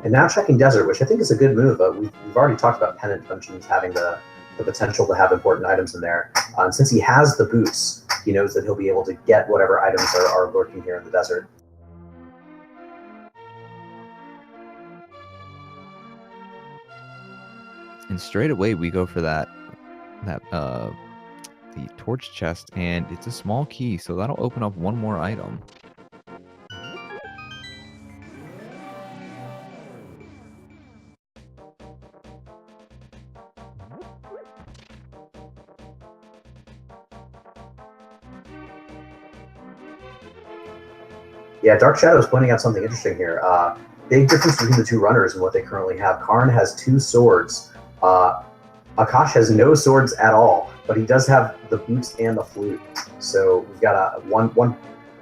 And now checking Desert, which I think is a good move. We've already talked about Pennant Dungeons having the potential to have important items in there. And since he has the boots, he knows that he'll be able to get whatever items are lurking here in the desert. And straight away we go for the torch chest, and it's a small key, so that'll open up one more item. Yeah, Dark Shadow is pointing out something interesting here. Big difference between the two runners and what they currently have. Karn has 2 swords. Akash has no swords at all, but he does have the boots and the flute. So we've got one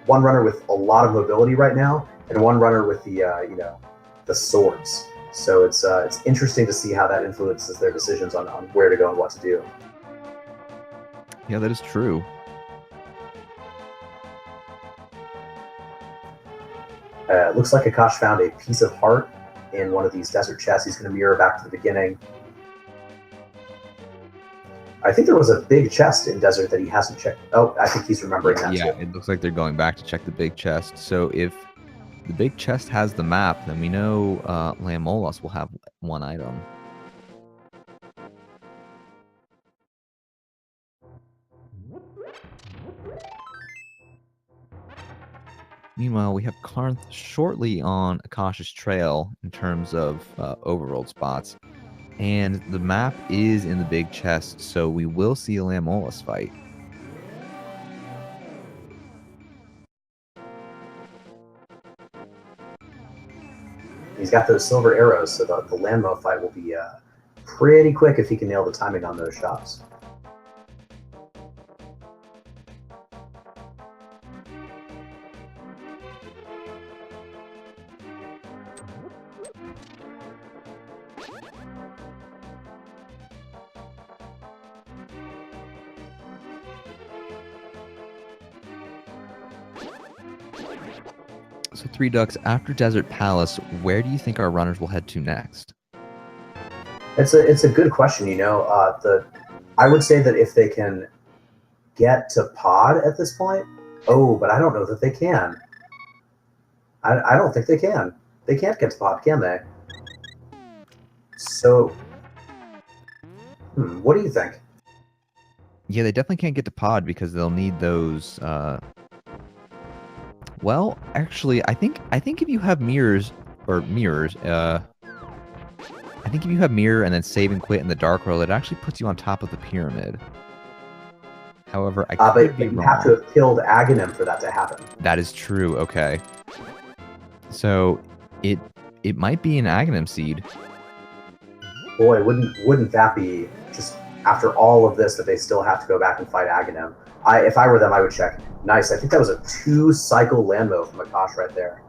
runner with a lot of mobility right now, and one runner with the swords. So it's interesting to see how that influences their decisions on where to go and what to do. Yeah, that is true. Looks like Akash found a piece of heart in one of these desert chests. He's going to mirror back to the beginning. I think there was a big chest in desert that he hasn't checked. Oh, I think he's remembering that Yeah, too. it looks like they're going back to check the big chest. So if the big chest has the map, then we know Lamolas will have one item. Meanwhile, we have Carnathfd shortly on Akash's trail in terms of overworld spots. And the map is in the big chest, so we will see a Lamolas fight. He's got those silver arrows, so the Landmo fight will be pretty quick if he can nail the timing on those shots. So Three Ducks, after Desert Palace, where do you think our runners will head to next? It's a good question. You know, I would say that if they can get to Pod at this point, but I don't know that they can. I don't think they can. They can't get to Pod, can they? So, what do you think? Yeah, they definitely can't get to Pod because they'll need those. Well, actually, I think if you have mirrors, I think if you have mirror and then save and quit in the dark world, it actually puts you on top of the pyramid. However, I could be wrong. You have to have killed Aghanim for that to happen. That is true. Okay. So it might be an Aghanim seed. Boy, wouldn't that be just after all of this that they still have to go back and fight Aghanim? If I were them, I would check. Nice. I think that was a 2-cycle Landmo from Akash right there.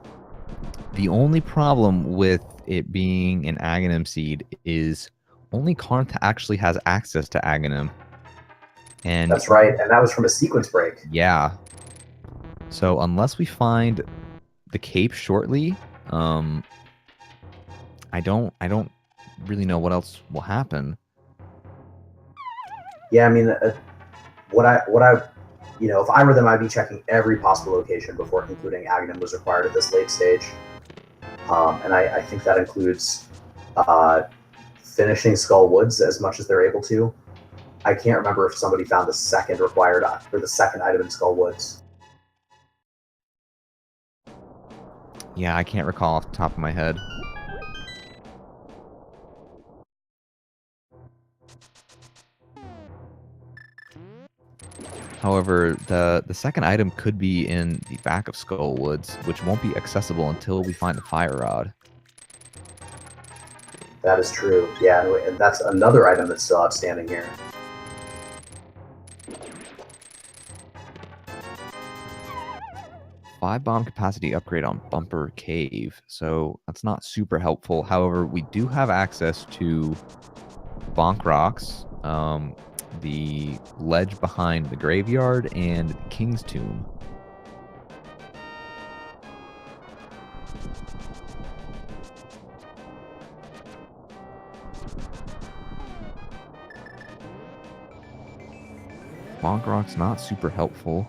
The only problem with it being an Aghanim seed is only Carnathfd actually has access to Aghanim. And that's right, and that was from a sequence break. Yeah. So unless we find the cape shortly, I don't really know what else will happen. Yeah, I mean, what I if I were them, I'd be checking every possible location before concluding Aghanim was required at this late stage. And I think that includes finishing Skull Woods as much as they're able to. I can't remember if somebody found the second required or the second item in Skull Woods. Yeah, I can't recall off the top of my head. However, the second item could be in the back of Skull Woods, which won't be accessible until we find the Fire Rod. That is true. Yeah, and that's another item that's still outstanding here. Five bomb capacity upgrade on Bumper Cave, so that's not super helpful. However, we do have access to Bonk Rocks, the ledge behind the graveyard, and the King's Tomb. Bonk Rock's not super helpful.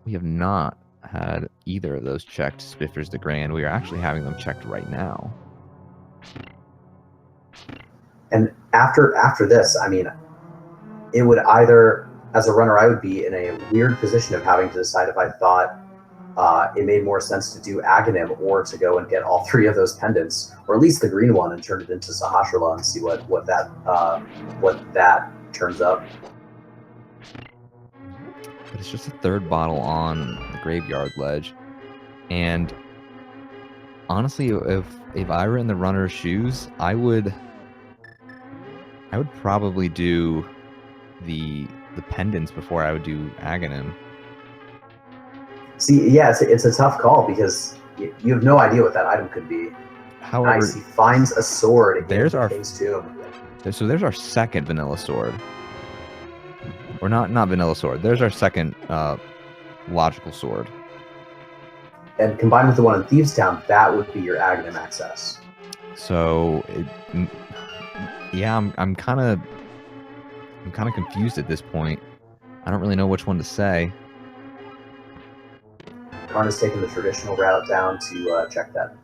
We have not had either of those checked, Spiffers the Grand. We are actually having them checked right now. And after this, I mean, it would either, as a runner, I would be in a weird position of having to decide if I thought it made more sense to do Aghanim or to go and get all three of those pendants, or at least the green one, and turn it into Sahasrahla and see what that turns up. But it's just a third bottle on the graveyard ledge, and honestly, if I were in the runner's shoes, I would probably do the pendants before I would do Aghanim. See, yeah, it's a tough call because you have no idea what that item could be. However, nice, he finds a sword. There's our King's Tomb. So there's our second vanilla sword. Or not vanilla sword. There's our second logical sword. And combined with the one in Thieves Town, that would be your Aghanim access. So, yeah, I'm kind of confused at this point. I don't really know which one to say. Karna's taking the traditional route down to check that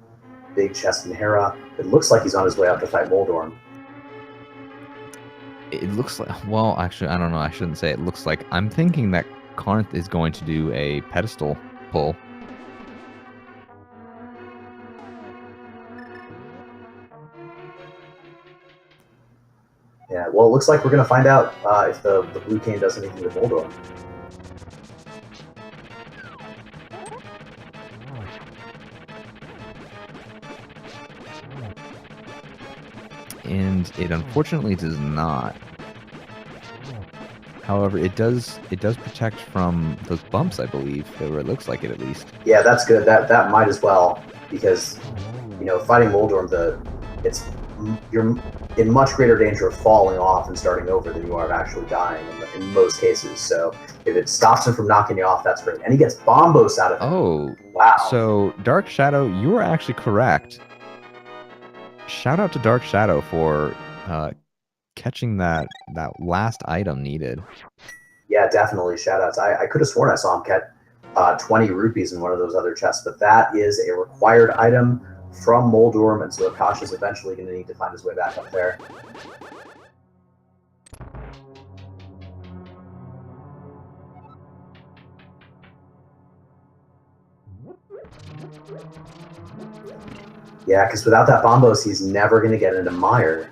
big chest in Hera. It looks like he's on his way out to fight Moldorm. It looks like, well, actually, I don't know. I shouldn't say it looks like. I'm thinking that Carnathfd is going to do a pedestal pull. right, well, it looks like we're going to find out if the blue cane does anything to Moldor. And it unfortunately does not. However, it does protect from those bumps, I believe, or it looks like it at least. Yeah, that's good. That might as well, because fighting Moldorm, you're in much greater danger of falling off and starting over than you are of actually dying in most cases. So if it stops him from knocking you off, that's great. And he gets Bombos out of it. Oh, wow! So Dark Shadow, you were actually correct. Shout out to Dark Shadow for catching that last item needed. Yeah, definitely. Shoutouts. I could have sworn I saw him catch 20 rupees in one of those other chests, but that is a required item from Moldorm, and so Akash is eventually going to need to find his way back up there. Yeah, because without that Bombos, he's never going to get into Mire.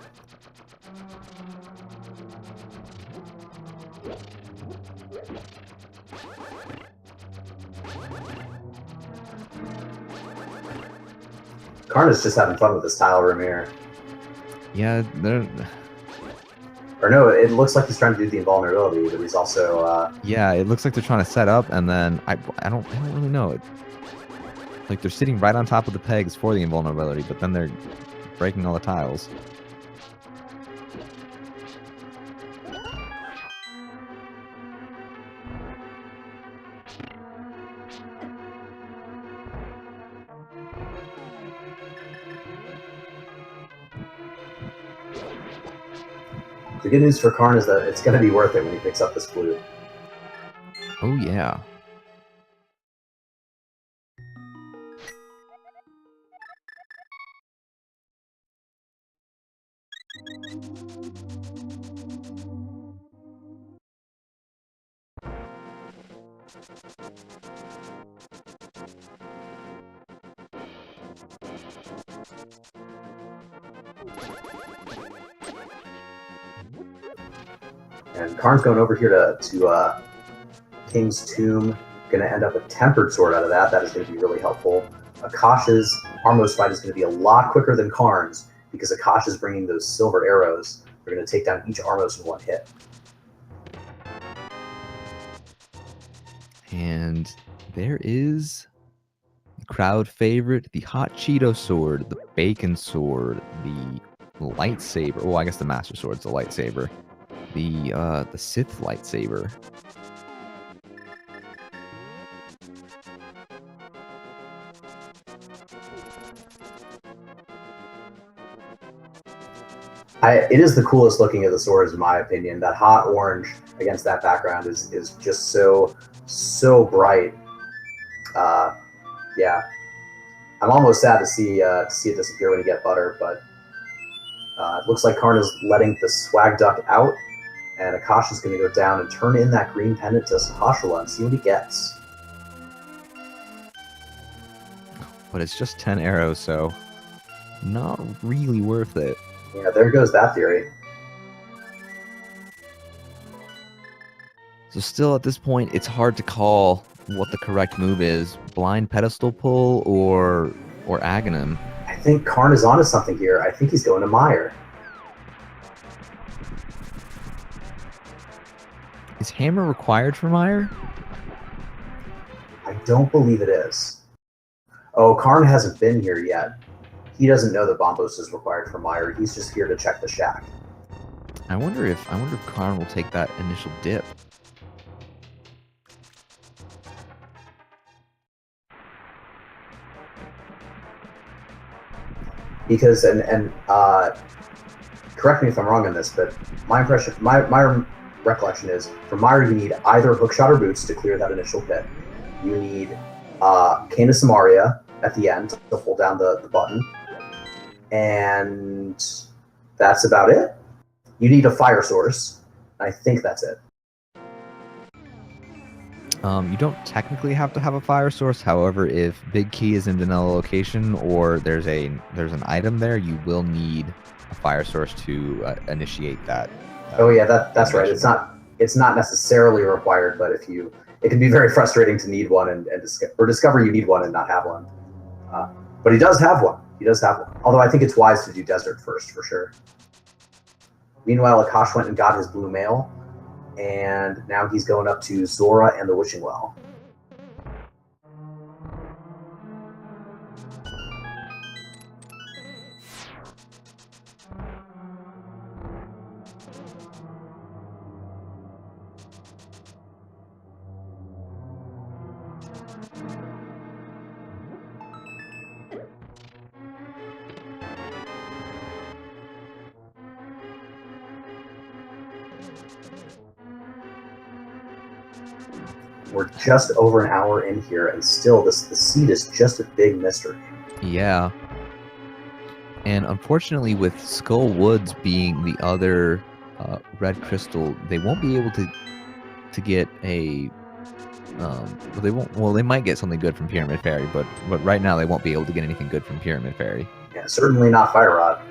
Karna's just having fun with this tile room here. Yeah, or no, it looks like he's trying to do the invulnerability, but he's also yeah, it looks like they're trying to set up, and then I don't really know. Like they're sitting right on top of the pegs for the invulnerability, but then they're breaking all the tiles. The good news for Karn is that it's going to be worth it when he picks up this flute. Oh, yeah. And Karn's going over here to King's Tomb. Going to end up a Tempered Sword out of that. That is going to be really helpful. Akash's Armos fight is going to be a lot quicker than Karn's because Akash is bringing those silver arrows. They're going to take down each Armos in one hit. And there is the crowd favorite, the Hot Cheeto Sword, the Bacon Sword, the lightsaber. Well, I guess the Master Sword's the lightsaber. The Sith lightsaber. It is the coolest looking of the swords, in my opinion. That hot orange against that background is just so bright. Yeah, I'm almost sad to see it disappear when you get butter, but it looks like Karn is letting the swag duck out, and Akash is going to go down and turn in that green pendant to Sahashala and see what he gets. But it's just 10 arrows, so not really worth it. Yeah, there goes that theory. So still at this point, it's hard to call what the correct move is. Blind pedestal pull or Aghanim. I think Karn is onto something here. I think he's going to Mire. Is Hammer required for Mire? I don't believe it is. Oh, Karn hasn't been here yet. He doesn't know that Bombos is required for Mire. He's just here to check the shack. I wonder if Karn will take that initial dip. Because correct me if I'm wrong on this, but my recollection is for Mire you need either Hookshot or Boots to clear that initial pit. You need Cane of Samaria at the end to hold down the button. And that's about it. You need a fire source. I think that's it. You don't technically have to have a fire source. However, if Big Key is in vanilla location or there's an item there, you will need a fire source to initiate that. Oh yeah, that's right. It's not necessarily required, but it can be very frustrating to need one and discover you need one and not have one. But he does have one. He does have one. Although I think it's wise to do desert first for sure. Meanwhile, Akash went and got his blue mail, and now he's going up to Zora and the Wishing Well. We're just over an hour in here, and still the seed is just a big mystery. Yeah. And unfortunately, with Skull Woods being the other red crystal, they won't be able to get a. They won't. Well, they might get something good from Pyramid Fairy, but right now they won't be able to get anything good from Pyramid Fairy. Yeah, certainly not Fire Rod.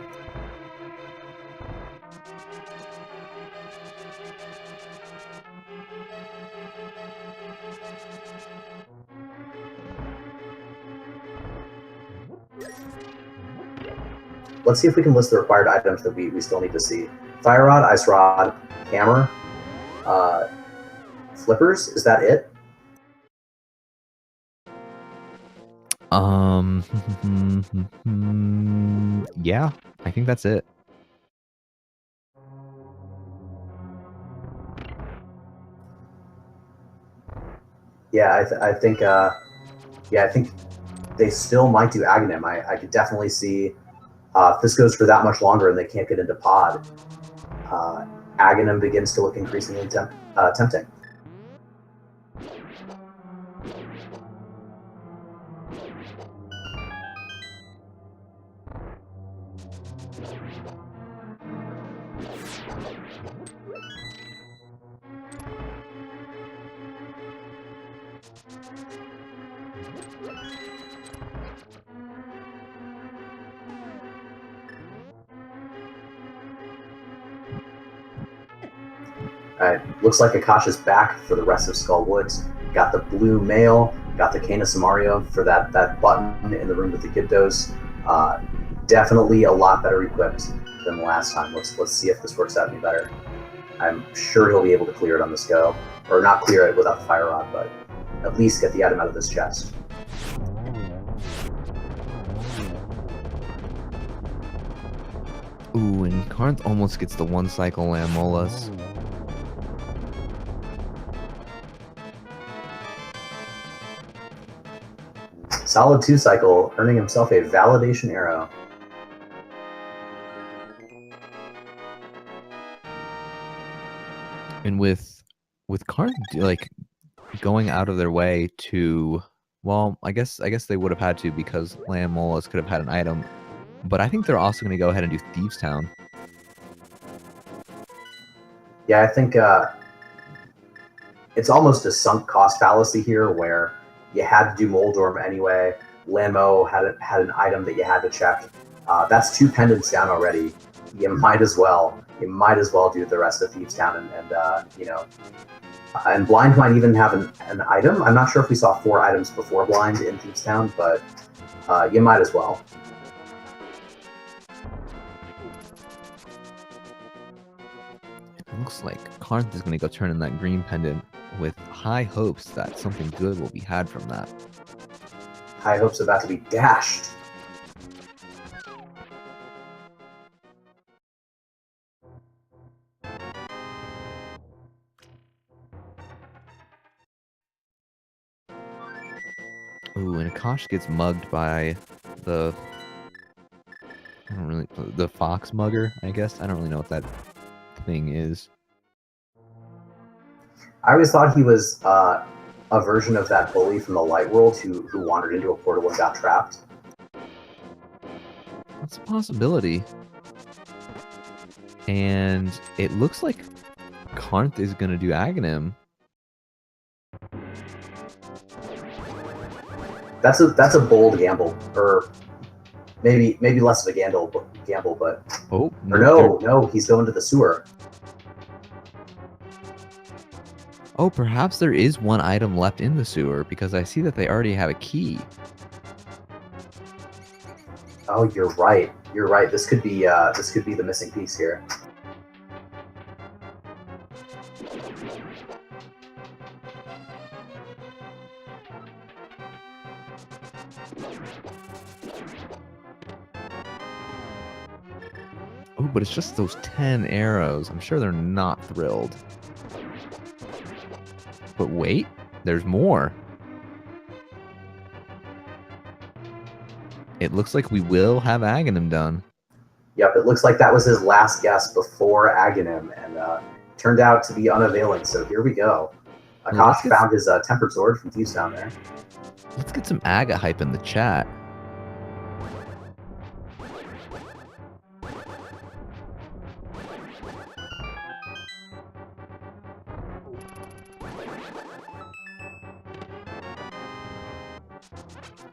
Let's see if we can list the required items that we still need to see. Fire Rod, Ice Rod, Hammer, Flippers. Is that it? Yeah, I think that's it. Yeah, I think they still might do Aghanim. I could definitely see if this goes for that much longer and they can't get into Pod, Aghanim begins to look increasingly tempting. Alright, looks like Akash is back for the rest of Skull Woods. Got the blue mail, got the Cane of Samario for that button in the room with the Gyptos. Definitely a lot better equipped than the last time. Let's see if this works out any better. I'm sure he'll be able to clear it on this go. Or not clear it without the Fire Rod, but at least get the item out of this chest. Ooh, and Karnth almost gets the one cycle Lammolas. Solid 2 cycle, earning himself a validation arrow. And with Karnth like going out of their way to, well, I guess they would have had to because Lammolas could have had an item, but I think they're also going to go ahead and do Thieves Town. Yeah, I think it's almost a sunk cost fallacy here where you had to do Moldorm anyway. Lammo had an item that you had to check. That's 2 pendants down already. You might as well do the rest of Thieves Town and Blind might even have an item. I'm not sure if we saw 4 items before Blind in Thieves Town, but you might as well. It looks like Karnth is going to go turn in that green pendant with high hopes that something good will be had from that. High hopes about to be dashed. Ooh, and Akash gets mugged by the fox mugger, I guess. I don't really know what that thing is. I always thought he was a version of that bully from the Light World who wandered into a portal and got trapped. That's a possibility. And it looks like Karnth is going to do Aghanim. That's a bold gamble, or maybe less of a gamble, but Oh, no, he's going to the sewer. Oh, perhaps there is one item left in the sewer because I see that they already have a key. Oh, you're right. You're right. This could be the missing piece here. Oh, but it's just those 10 arrows. I'm sure they're not thrilled. But wait, there's more. It looks like we will have Aghanim done. Yep, it looks like that was his last guess before Aghanim, and turned out to be unavailing. So here we go. Akash found his tempered sword from Thieves down there. Let's get some Aga hype in the chat.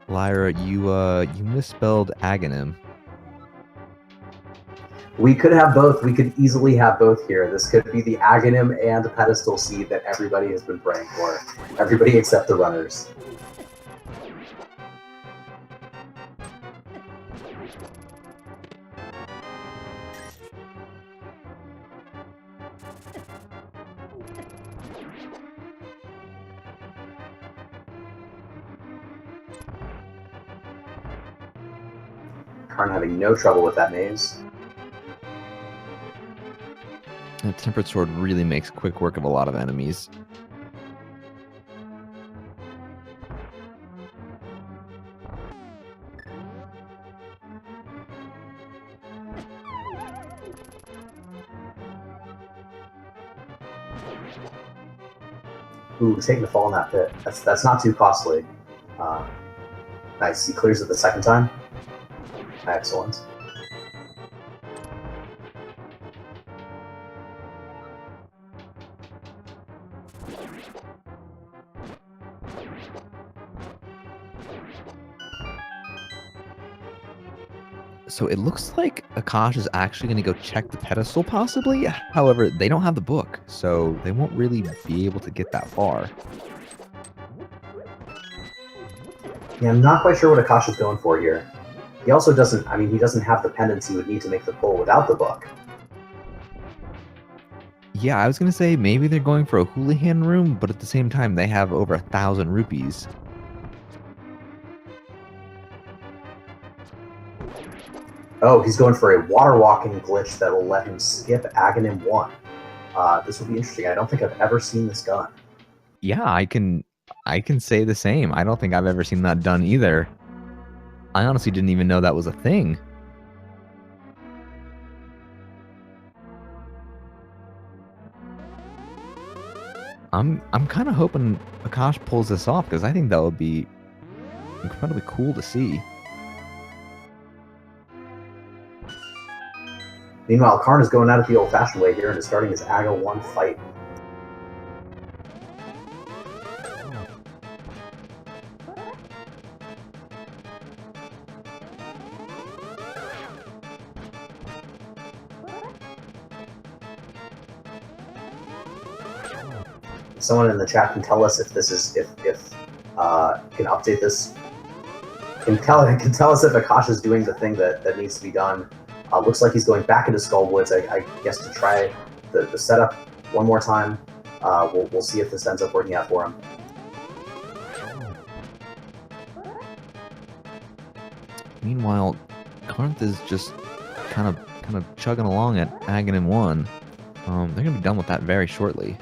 Lyra, you misspelled Aghanim. We could have both. We could easily have both here. This could be the Aghanim and pedestal seed that everybody has been praying for. Everybody except the runners. Karn having no trouble with that maze. The tempered sword really makes quick work of a lot of enemies. Ooh, taking the fall in that pit. That's not too costly. Nice. He clears it the second time. Excellent. So it looks like Akash is actually going to go check the pedestal, possibly. However, they don't have the book, so they won't really be able to get that far. Yeah, I'm not quite sure what Akash is going for here. He also doesn't, I mean, he doesn't have the pendants he would need to make the pull without the book. Yeah, I was going to say maybe they're going for a Houlihan room, but at the same time, they have over 1,000 rupees. Oh, he's going for a water walking glitch that will let him skip Aghanim 1. This will be interesting. I don't think I've ever seen this done. Yeah, I can say the same. I don't think I've ever seen that done either. I honestly didn't even know that was a thing. I'm kind of hoping Akash pulls this off because I think that would be incredibly cool to see. Meanwhile, Karn is going out it the old-fashioned way here and is starting his Aga 1 fight. Someone in the chat can tell us if this is can update this. Can tell us if Akash is doing the thing that needs to be done. Looks like he's going back into Skullwoods, I guess, to try the setup one more time. We'll see if this ends up working out for him. Meanwhile, Carnath is just kind of chugging along at Aghanim 1. They're gonna be done with that very shortly.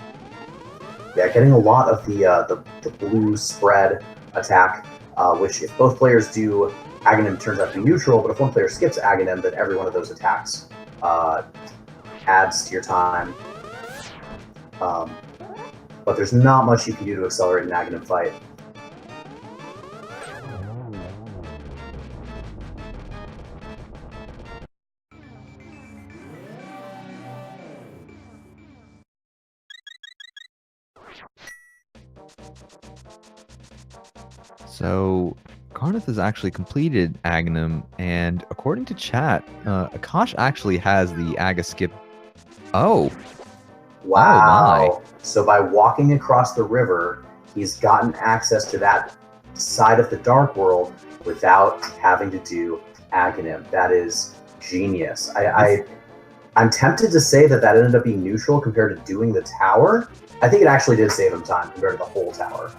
Yeah, getting a lot of the blue spread attack, which if both players do, Aghanim turns out to be neutral, but if one player skips Aghanim, then every one of those attacks adds to your time. But there's not much you can do to accelerate an Aghanim fight. So Carnath has actually completed Aghanim, and according to chat, Akash actually has the Aga skip. Oh, Wow. oh my. So by walking across the river, he's gotten access to that side of the Dark World without having to do Aghanim. That is genius. I'm tempted to say that ended up being neutral compared to doing the tower. I think it actually did save him time compared to the whole tower.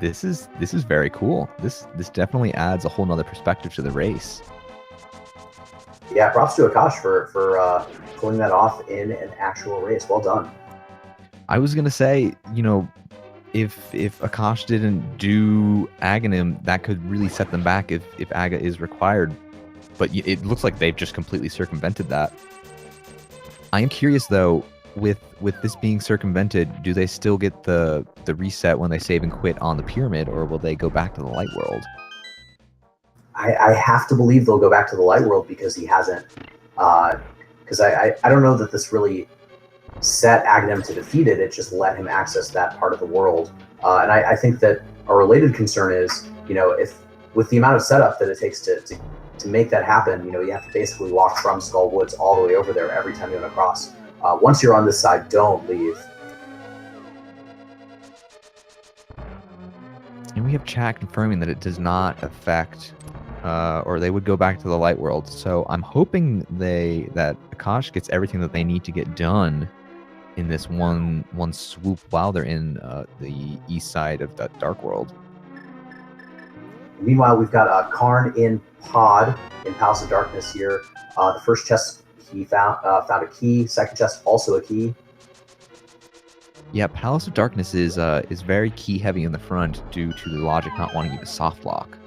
This is very cool. This definitely adds a whole nother perspective to the race. Yeah, props to Akash for pulling that off in an actual race. Well done. I was gonna say, you know, if Akash didn't do Aghanim, that could really set them back if Aga is required. But it looks like they've just completely circumvented that. I am curious though, with this being circumvented, do they still get the reset when they save and quit on the pyramid, or will they go back to the light world? I have to believe they'll go back to the light world because he hasn't. Because I don't know that this really set Aghanim to defeat it. It just let him access that part of the world. And I think that a related concern is, you know, if with the amount of setup that it takes to make that happen, you know, you have to basically walk from Skull Woods all the way over there every time you want to cross. Once you're on this side, don't leave. And we have chat confirming that it does not affect, or they would go back to the light world. So I'm hoping that Akash gets everything that they need to get done in this one swoop while they're in the east side of that dark world. Meanwhile, we've got Karn in Pod in Palace of Darkness here. The first chest he found a key. Second chest also a key. Yeah, Palace of Darkness is very key heavy in the front due to the logic not wanting you to soft lock.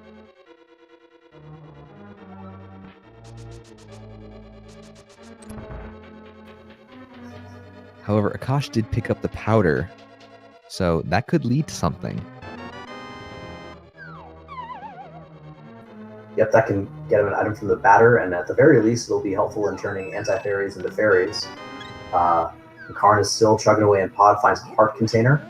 However, Akash did pick up the powder, so that could lead to something. Yep, that can get him an item from the batter, and at the very least, it'll be helpful in turning anti-fairies into fairies. Karn is still chugging away in Pod, finds a heart container.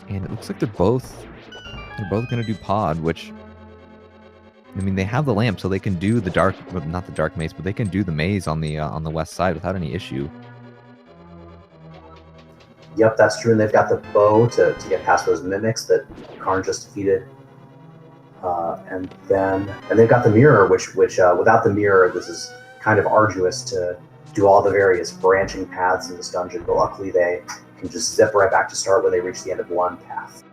And it looks like they're both going to do Pod, which, I mean, they have the lamp, so they can do the dark, well, not the dark maze, but they can do the maze on the west side without any issue. Yep, that's true, and they've got the bow to get past those mimics that Karn just defeated. And they've got the mirror, which without the mirror, this is kind of arduous to do all the various branching paths in this dungeon, but luckily they can just zip right back to start when they reach the end of one path.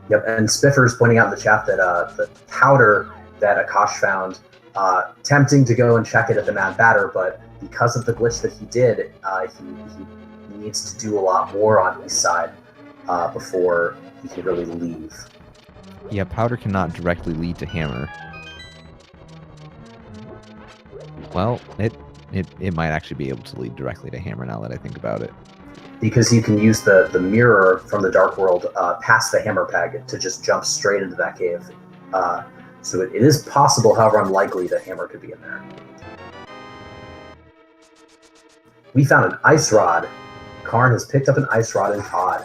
Yep, and Spiffer's pointing out in the chat that the powder that Akash found, tempting to go and check it at the Mad Batter, but because of the glitch that he did, he needs to do a lot more on east side before he can really leave. Yeah, powder cannot directly lead to hammer. Well, it might actually be able to lead directly to hammer now that I think about it. Because you can use the mirror from the Dark World past the hammer peg to just jump straight into that cave. So it is possible, however unlikely, that hammer could be in there. We found an ice rod. Karn has picked up an ice rod in Pod.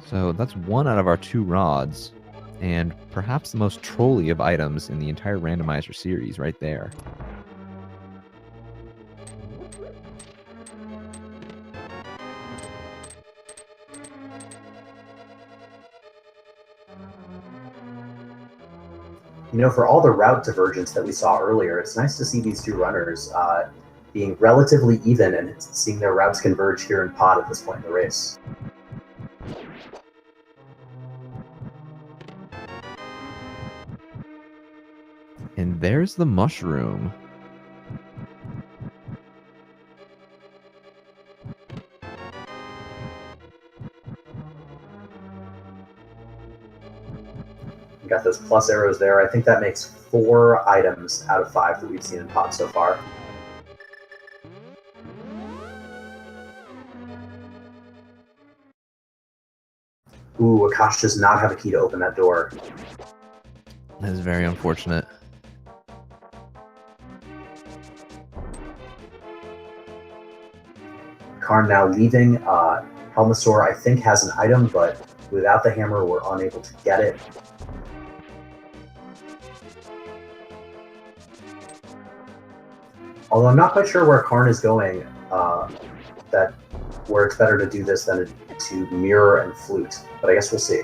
So that's one out of our 2 rods, and perhaps the most trolly of items in the entire Randomizer series right there. You know, for all the route divergence that we saw earlier, it's nice to see these 2 runners being relatively even and seeing their routes converge here in Pod at this point in the race. And there's the mushroom. We got got those plus arrows there. I think that makes 4 items out of 5 that we've seen in pod so far. Ooh, Akash does not have a key to open that door. That is very unfortunate. Karn now leaving. Helmasaur, I think, has an item, but without the hammer, we're unable to get it. Although I'm not quite sure where Karn is going, where it's better to do this than to mirror and flute, but I guess we'll see.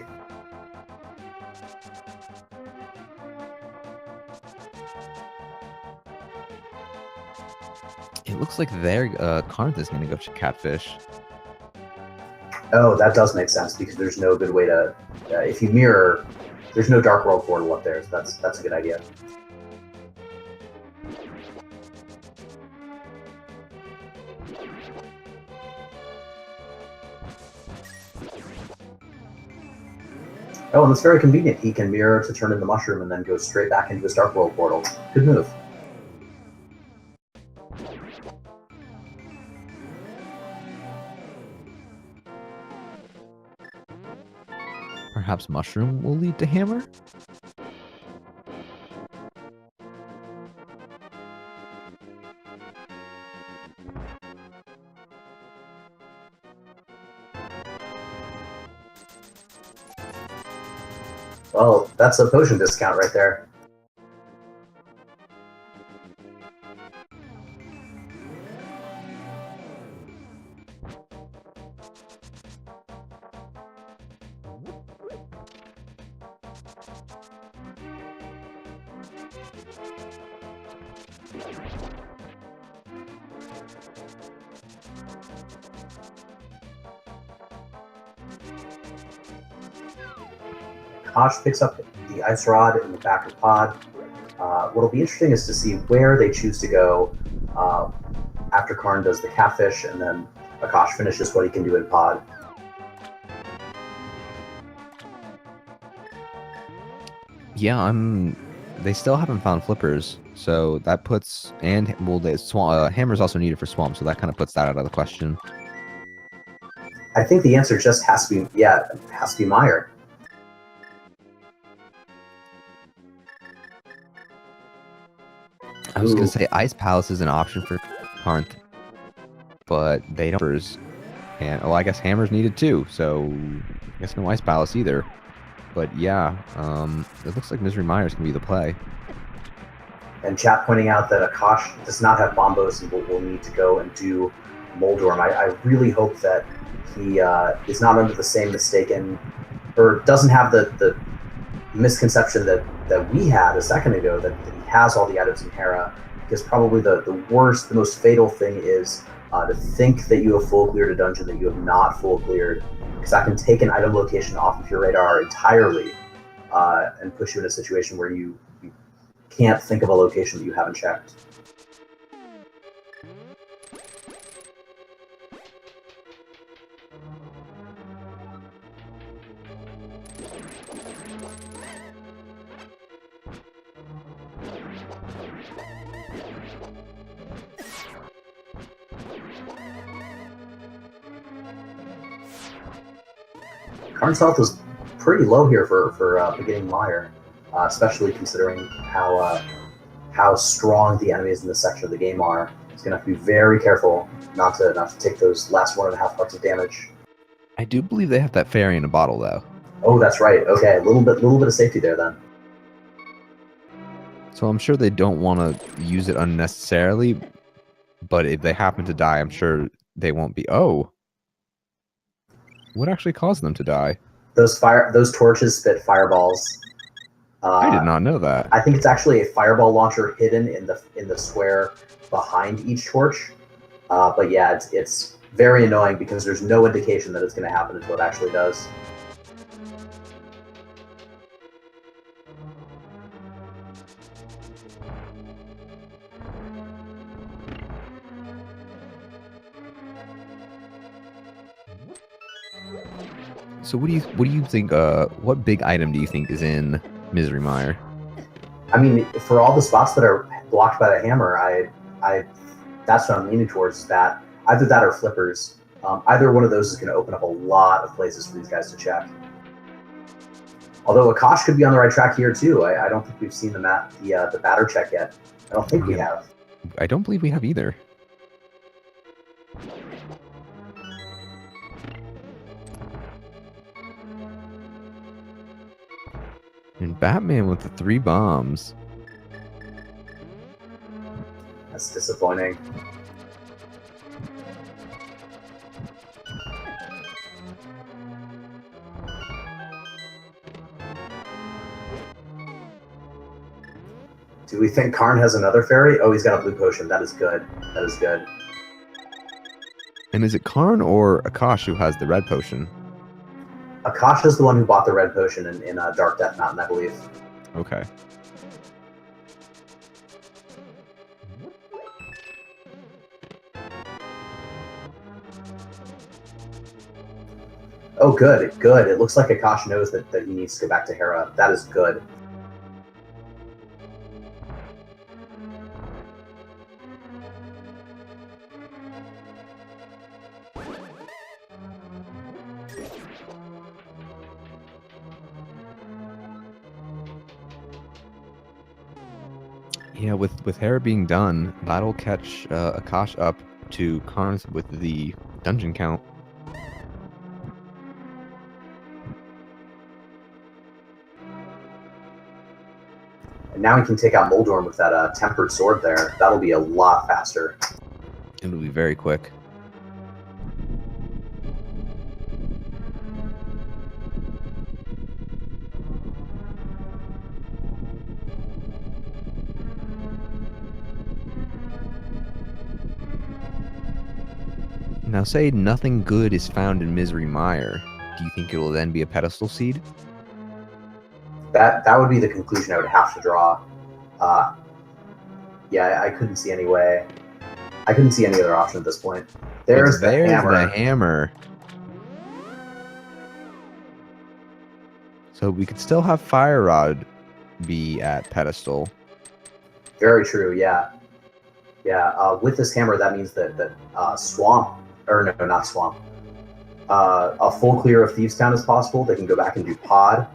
It looks like their Carnath is going to go to Catfish. Oh, that does make sense, because there's no good way to... if you mirror, there's no Dark World portal up there, so that's a good idea. Oh, and it's very convenient. He can mirror to turn into Mushroom and then go straight back into his Dark World portal. Good move. Perhaps Mushroom will lead to Hammer? Well, that's a potion discount right there. Akash picks up the Ice Rod in the back of pod. What'll be interesting is to see where they choose to go after Karn does the Catfish, and then Akash finishes what he can do in pod. Yeah, they still haven't found flippers, so that puts... And, well, Hammer's also needed for Swamp, so that kind of puts that out of the question. I think the answer just has to be, yeah, it has to be Meyer. I was going to say Ice Palace is an option for Carnath, but they don't. And, I guess Hammer's needed too, so I guess no Ice Palace either. But yeah, it looks like Misery Mire's going to be the play. And chat pointing out that Akash does not have Bombos and will need to go and do Moldorm. I really hope that he is not under the same mistaken, or doesn't have the misconception that we had a second ago, that he has all the items in Hera, because probably the worst, the most fatal thing is to think that you have full cleared a dungeon that you have not full cleared, because that can take an item location off of your radar entirely and push you in a situation where you can't think of a location that you haven't checked. Karn's health is pretty low here for beginning Meyer, especially considering how strong the enemies in this section of the game are. He's going to have to be very careful not to take those last 1.5 hearts of damage. I do believe they have that fairy in a bottle, though. Oh, that's right. Okay, a little bit of safety there then. So I'm sure they don't want to use it unnecessarily, but if they happen to die, I'm sure they won't be. Oh. What actually caused them to die? Those torches spit fireballs. I did not know that. I think it's actually a fireball launcher hidden in the square behind each torch. But yeah, it's very annoying because there's no indication that it's going to happen until it actually does. So what do you think? What big item do you think is in Misery Mire. I mean, for all the spots that are blocked by the hammer, that's what I'm leaning towards. That either that or flippers. Either one of those is going to open up a lot of places for these guys to check. Although Akash could be on the right track here too. I don't think we've seen the batter check yet. I don't think we have. I don't believe we have either. And Batman with the 3 bombs. That's disappointing. Do we think Karn has another fairy? Oh, he's got a blue potion. That is good. That is good. And is it Karn or Akash who has the red potion? Akash is the one who bought the red potion in Dark Death Mountain, I believe. Okay. Oh, good, good. It looks like Akash knows that he needs to go back to Hera. That is good. Yeah, with Hera being done, that'll catch Akash up to Karn's with the dungeon count. And now he can take out Moldorm with that tempered sword there. That'll be a lot faster. It'll be very quick. Now, say nothing good is found in Misery Mire. Do you think it will then be a pedestal seed? That would be the conclusion I would have to draw. Yeah, I couldn't see any way. I couldn't see any other option at this point. There's the hammer. So we could still have Fire Rod be at pedestal. Very true, yeah. Yeah, with this hammer, that means that Swamp, or no, not Swamp, a full clear of Thieves Town is possible. They can go back and do Pod.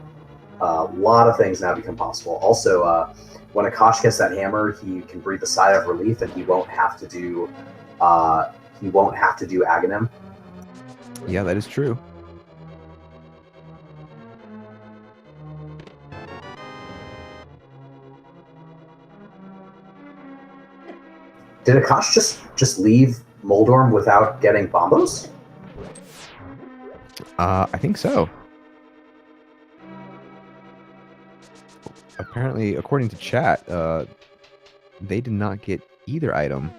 A lot of things now become possible. Also, when Akash gets that hammer, he can breathe a sigh of relief, and he won't have to do Aghanim. Yeah, that is true. Did Akash just leave Moldorm without getting Bombos? I think so. Apparently, according to chat, they did not get either item.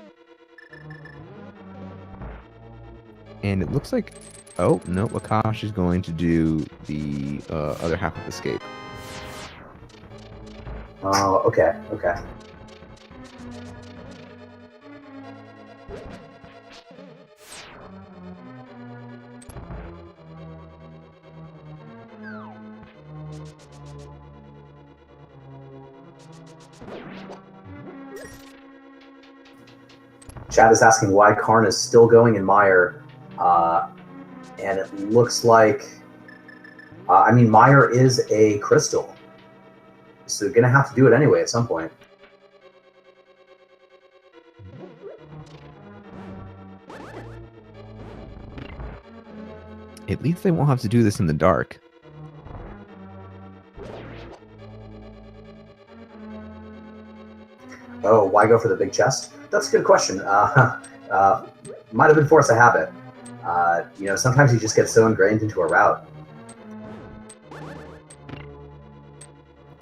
And it looks like... Oh, no, Akash is going to do the other half of Escape. Oh, okay, okay. Chad is asking why Karn is still going in Mire, and it looks like, I mean, Mire is a crystal, so you're gonna have to do it anyway at some point. At least they won't have to do this in the dark. Oh, why go for the big chest? That's a good question. Might have been force of habit. You know, sometimes you just get so ingrained into a route.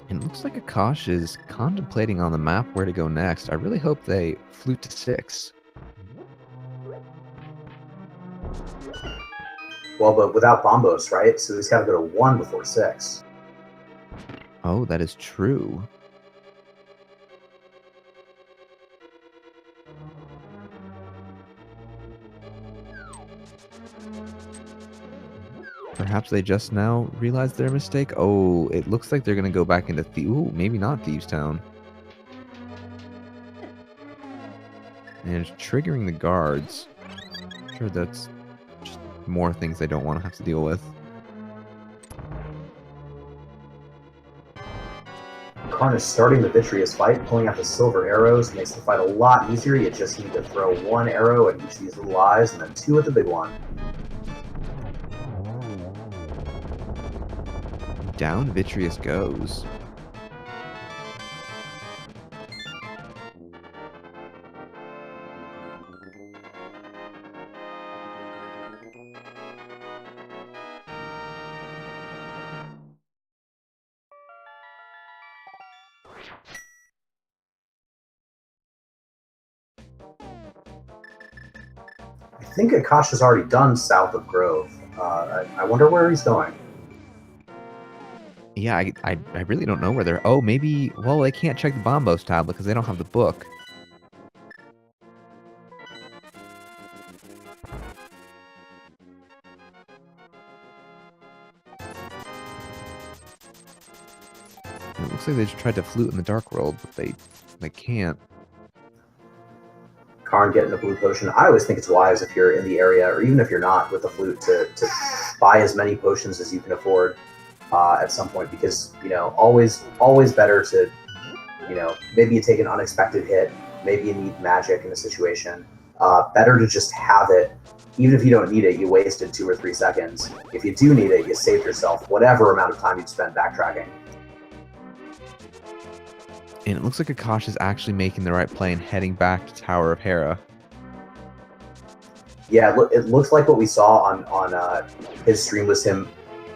It looks like Akash is contemplating on the map where to go next. I really hope they flute to 6. Well, but without Bombos, right? So he's got to go to 1 before 6. Oh, that is true. Perhaps they just now realized their mistake. Oh, it looks like they're going to go back into Ooh, maybe not Thieves Town. And it's triggering the guards. I'm sure that's just more things they don't want to have to deal with. Karn is starting the Vitreous fight, pulling out the silver arrows, makes the fight a lot easier. You just need to throw one arrow at each of these little eyes, and then two at the big one. Down Vitreous goes. I think Akash has already done south of Grove. I wonder where he's going. Yeah, I really don't know where they're... Oh, maybe... Well, they can't check the Bombos tablet because they don't have the book. It looks like they just tried to flute in the Dark World, but they can't. Karn getting a blue potion. I always think it's wise if you're in the area, or even if you're not with the flute, to buy as many potions as you can afford at some point, because always better to maybe you take an unexpected hit, maybe you need magic in a situation. Better to just have it, even if you don't need it. You wasted 2 or 3 seconds. If you do need it, you saved yourself whatever amount of time you'd spend backtracking. And it looks like Akash is actually making the right play and heading back to Tower of Hera. Yeah, it looks like what we saw on his stream was him,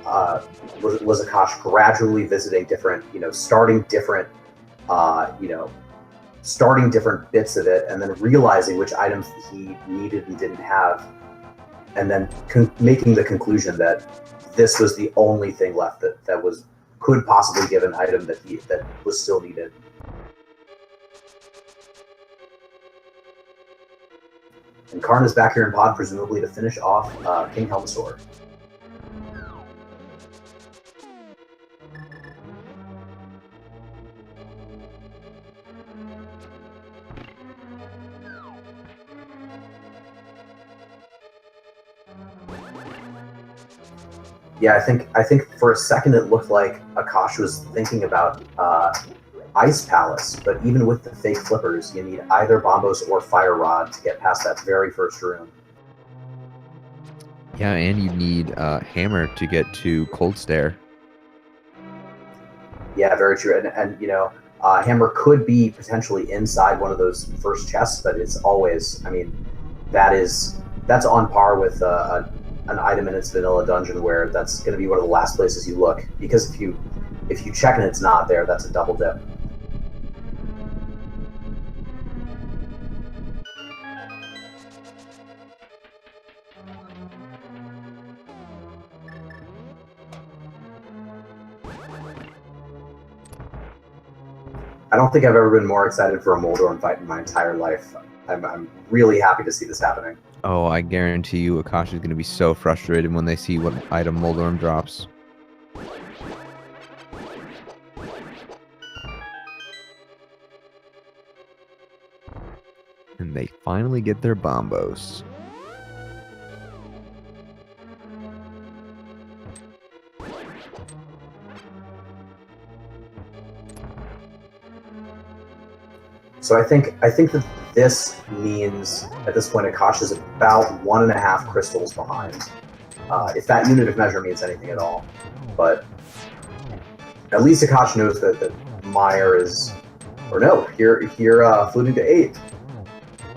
was Akash gradually visiting different, starting different bits of it, and then realizing which items he needed and didn't have, and then making the conclusion that this was the only thing left that could possibly give an item that was still needed. And Karn is back here in pod, presumably to finish off King Helmasaur. Yeah, I think for a second it looked like Akash was thinking about Ice Palace, but even with the fake flippers, you need either Bombos or Fire Rod to get past that very first room. Yeah, and you need Hammer to get to Cold Stare. Yeah, very true. And Hammer could be potentially inside one of those first chests, but it's always, that's on par with an item in its vanilla dungeon, where that's going to be one of the last places you look, because if you check and it's not there, that's a double dip. I don't think I've ever been more excited for a Moldorm fight in my entire life. I'm really happy to see this happening. Oh, I guarantee you Akash is going to be so frustrated when they see what item Moldorm drops. And they finally get their Bombos. So I think that this means at this point Akash is about 1.5 crystals behind, if that unit of measure means anything at all. But at least Akash knows that Meyer is, or no, here fluting to 8.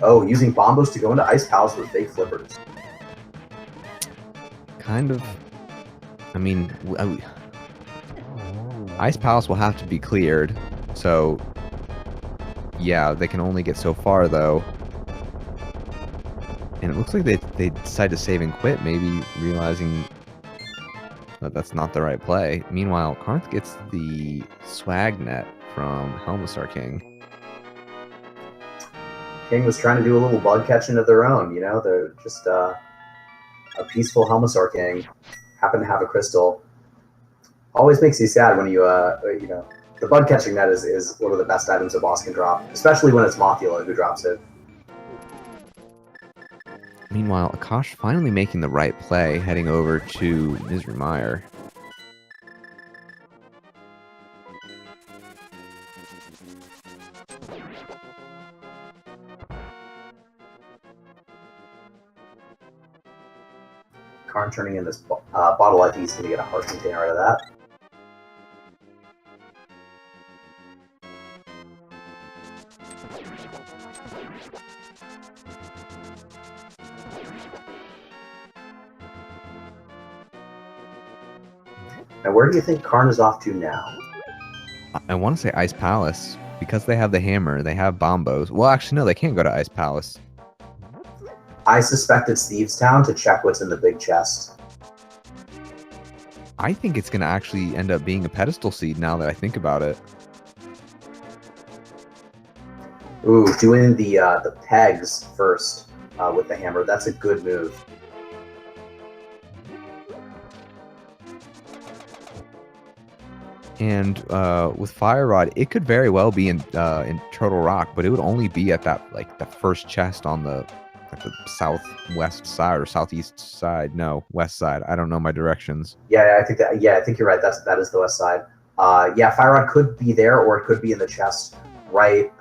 Oh, using Bombos to go into Ice Palace with fake flippers. Kind of. I mean, Ice Palace will have to be cleared, so yeah, they can only get so far, though. And it looks like they decide to save and quit, maybe realizing that that's not the right play. Meanwhile, Carnath gets the swag net from Helmasaur King. King was trying to do a little bug catching of their own, they're just a peaceful Helmasaur King. happen to have a crystal. Always makes you sad when you know, the bug catching net is one of the best items a boss can drop, especially when it's Mothula who drops it. Meanwhile, Akash finally making the right play, heading over to Misery Mire. Karn turning in this bottle, I think he's going to get a heart container out of that. And where do you think Karn is off to now? I want to say Ice Palace. Because they have the hammer, they have bombos. Well, actually, no, they can't go to Ice Palace. I suspect it's Thieves Town to check what's in the big chest. I think it's going to actually end up being a pedestal seed now that I think about it. Ooh, doing the pegs first with the hammer. That's a good move. And with Fire Rod, it could very well be in Turtle Rock, but it would only be at that the first chest on the southwest side or southeast side. No, west side. I don't know my directions. Yeah, I think that. Yeah, I think you're right. That is the west side. Yeah, Fire Rod could be there, or it could be in the chest right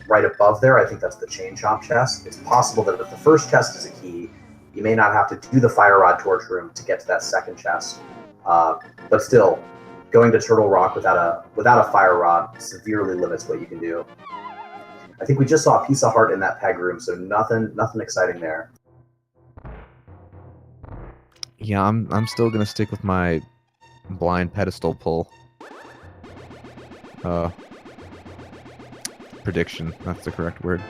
above there. I think that's the Chain Chomp chest. It's possible that if the first chest is a key, you may not have to do the Fire Rod torch room to get to that second chest. But still, going to Turtle Rock without a Fire Rod severely limits what you can do. I think we just saw a piece of heart in that peg room, so nothing exciting there. Yeah, I'm still gonna stick with my blind pedestal pull. Prediction. That's the correct word.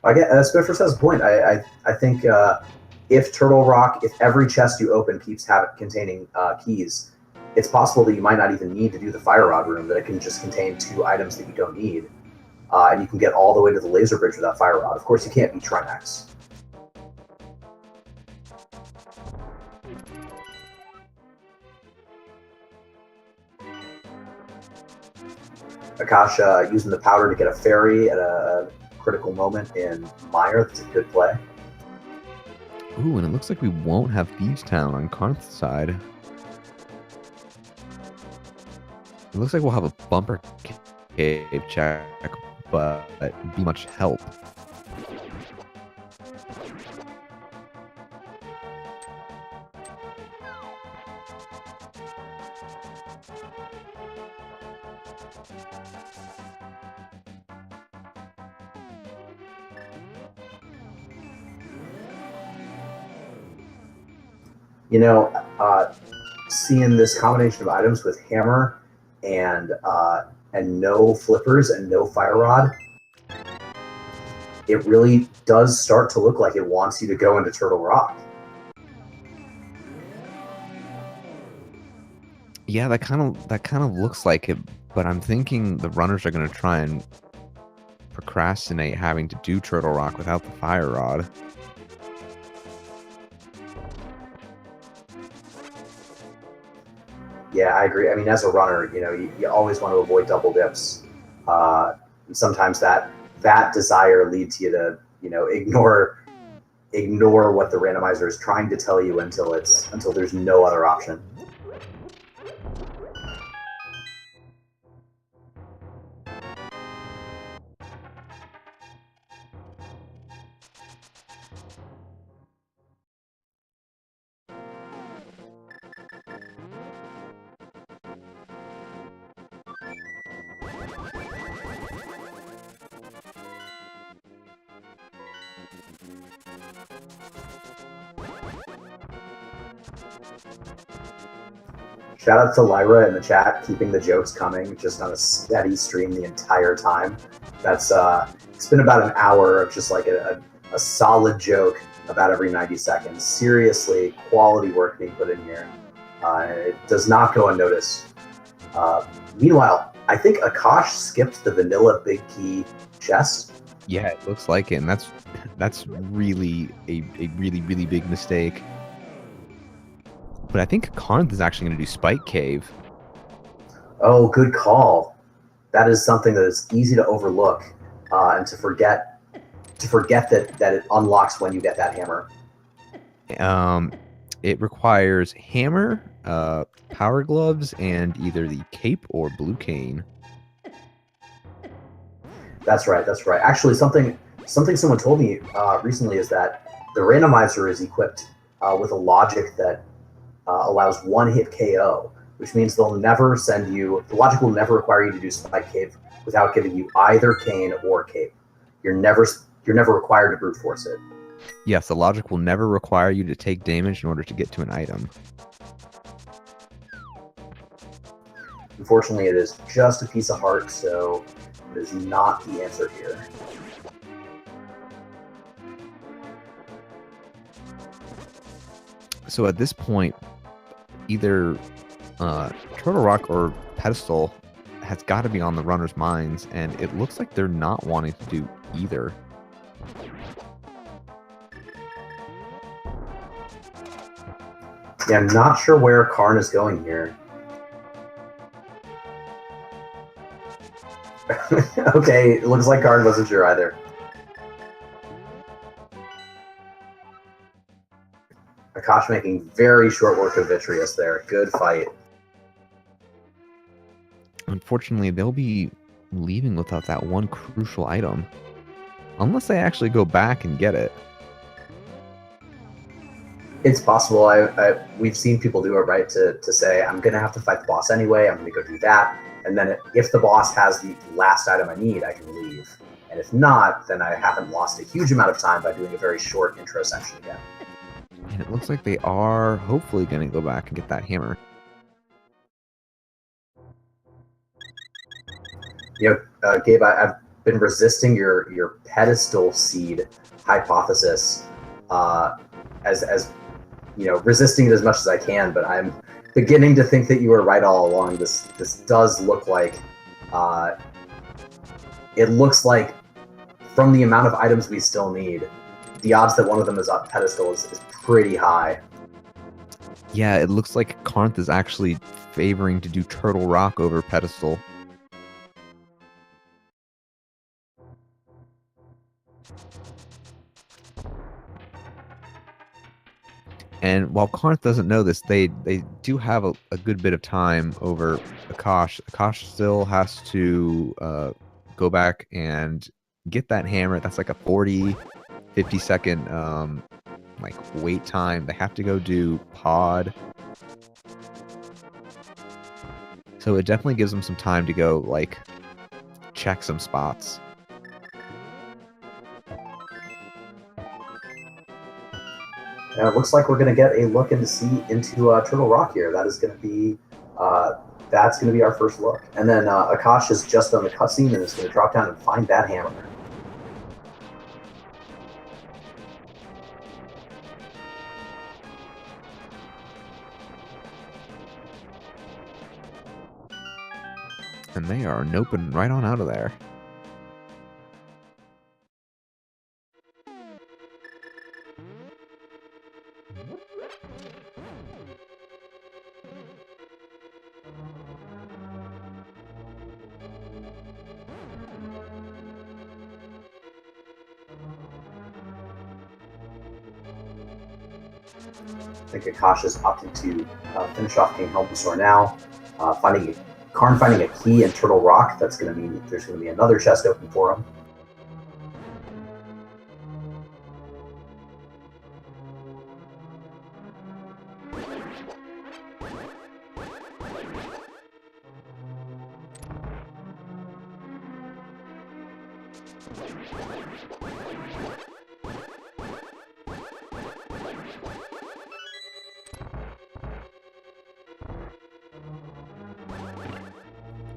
I get Spiffer says point. I think if Turtle Rock, if every chest you open keeps containing keys, it's possible that you might not even need to do the Fire Rod room, that it can just contain 2 items that you don't need. And you can get all the way to the Laser Bridge without Fire Rod. Of course, you can't beat Trimax. Akash using the powder to get a fairy at a critical moment in Mire. That's a good play. Ooh, and it looks like we won't have Thieves Town on Carnath's side. It looks like we'll have a bumper cave check, but be much help. You know, seeing this combination of items with hammer and no flippers and no Fire Rod, it really does start to look like it wants you to go into Turtle Rock. Yeah, that kind of looks like it, but I'm thinking the runners are going to try and procrastinate having to do Turtle Rock without the Fire Rod. Yeah, I agree. I mean, as a runner, you know, you always want to avoid double dips. Sometimes that desire leads you to, you know, ignore what the randomizer is trying to tell you until there's no other option. Shout out to Lyra in the chat, keeping the jokes coming, just on a steady stream the entire time. That's it's been about an hour of just like a solid joke about every 90 seconds. Seriously, quality work being put in here. It does not go unnoticed. Meanwhile, I think Akash skipped the vanilla big key chest. Yeah, it looks like it, and that's really a really big mistake. But I think Carnath is actually going to do Spike Cave. Oh, good call. That is something that is easy to overlook and to forget that it unlocks when you get that hammer. It requires hammer, power gloves, and either the cape or blue cane. That's right. That's right. Actually, something someone told me recently is that the randomizer is equipped with a logic that allows one-hit KO, which means they'll never send you. The logic will never require you to do Spike Cave without giving you either cane or cape. You're never required to brute force it. Yes, the logic will never require you to take damage in order to get to an item. Unfortunately, it is just a piece of heart, so it is not the answer here. So at this point, either Turtle Rock or Pedestal has got to be on the runner's minds, and it looks like they're not wanting to do either. Yeah, I'm not sure where Karn is going here. Okay, it looks like Karn wasn't sure either. Akash making very short work of Vitreous there. Good fight. Unfortunately, they'll be leaving without that one crucial item. Unless they actually go back and get it. It's possible. We've seen people do it, right? To say, I'm going to have to fight the boss anyway. I'm going to go do that. And then if the boss has the last item I need, I can leave. And if not, then I haven't lost a huge amount of time by doing a very short intro section again. And it looks like they are hopefully going to go back and get that hammer. You know, Gabe, I've been resisting your pedestal seed hypothesis as you know, resisting it as much as I can, but I'm beginning to think that you were right all along. This does look like it looks like from the amount of items we still need, the odds that one of them is on pedestal is pretty high. Yeah, it looks like Carnath is actually favoring to do Turtle Rock over Pedestal. And while Carnath doesn't know this, they do have a good bit of time over Akash. Akash still has to go back and get that hammer. That's like a 40, 50 second like wait time. They have to go do pod. So it definitely gives them some time to go like check some spots. And it looks like we're going to get a look into Turtle Rock here. That is going to be that's going to be our first look. And then Akash has just done the cutscene and is going to drop down and find that hammer. And they are noping right on out of there. I think Akash is opting to finish off King Helmsor now. Karn finding a key in Turtle Rock. That's going to mean there's going to be another chest open for him.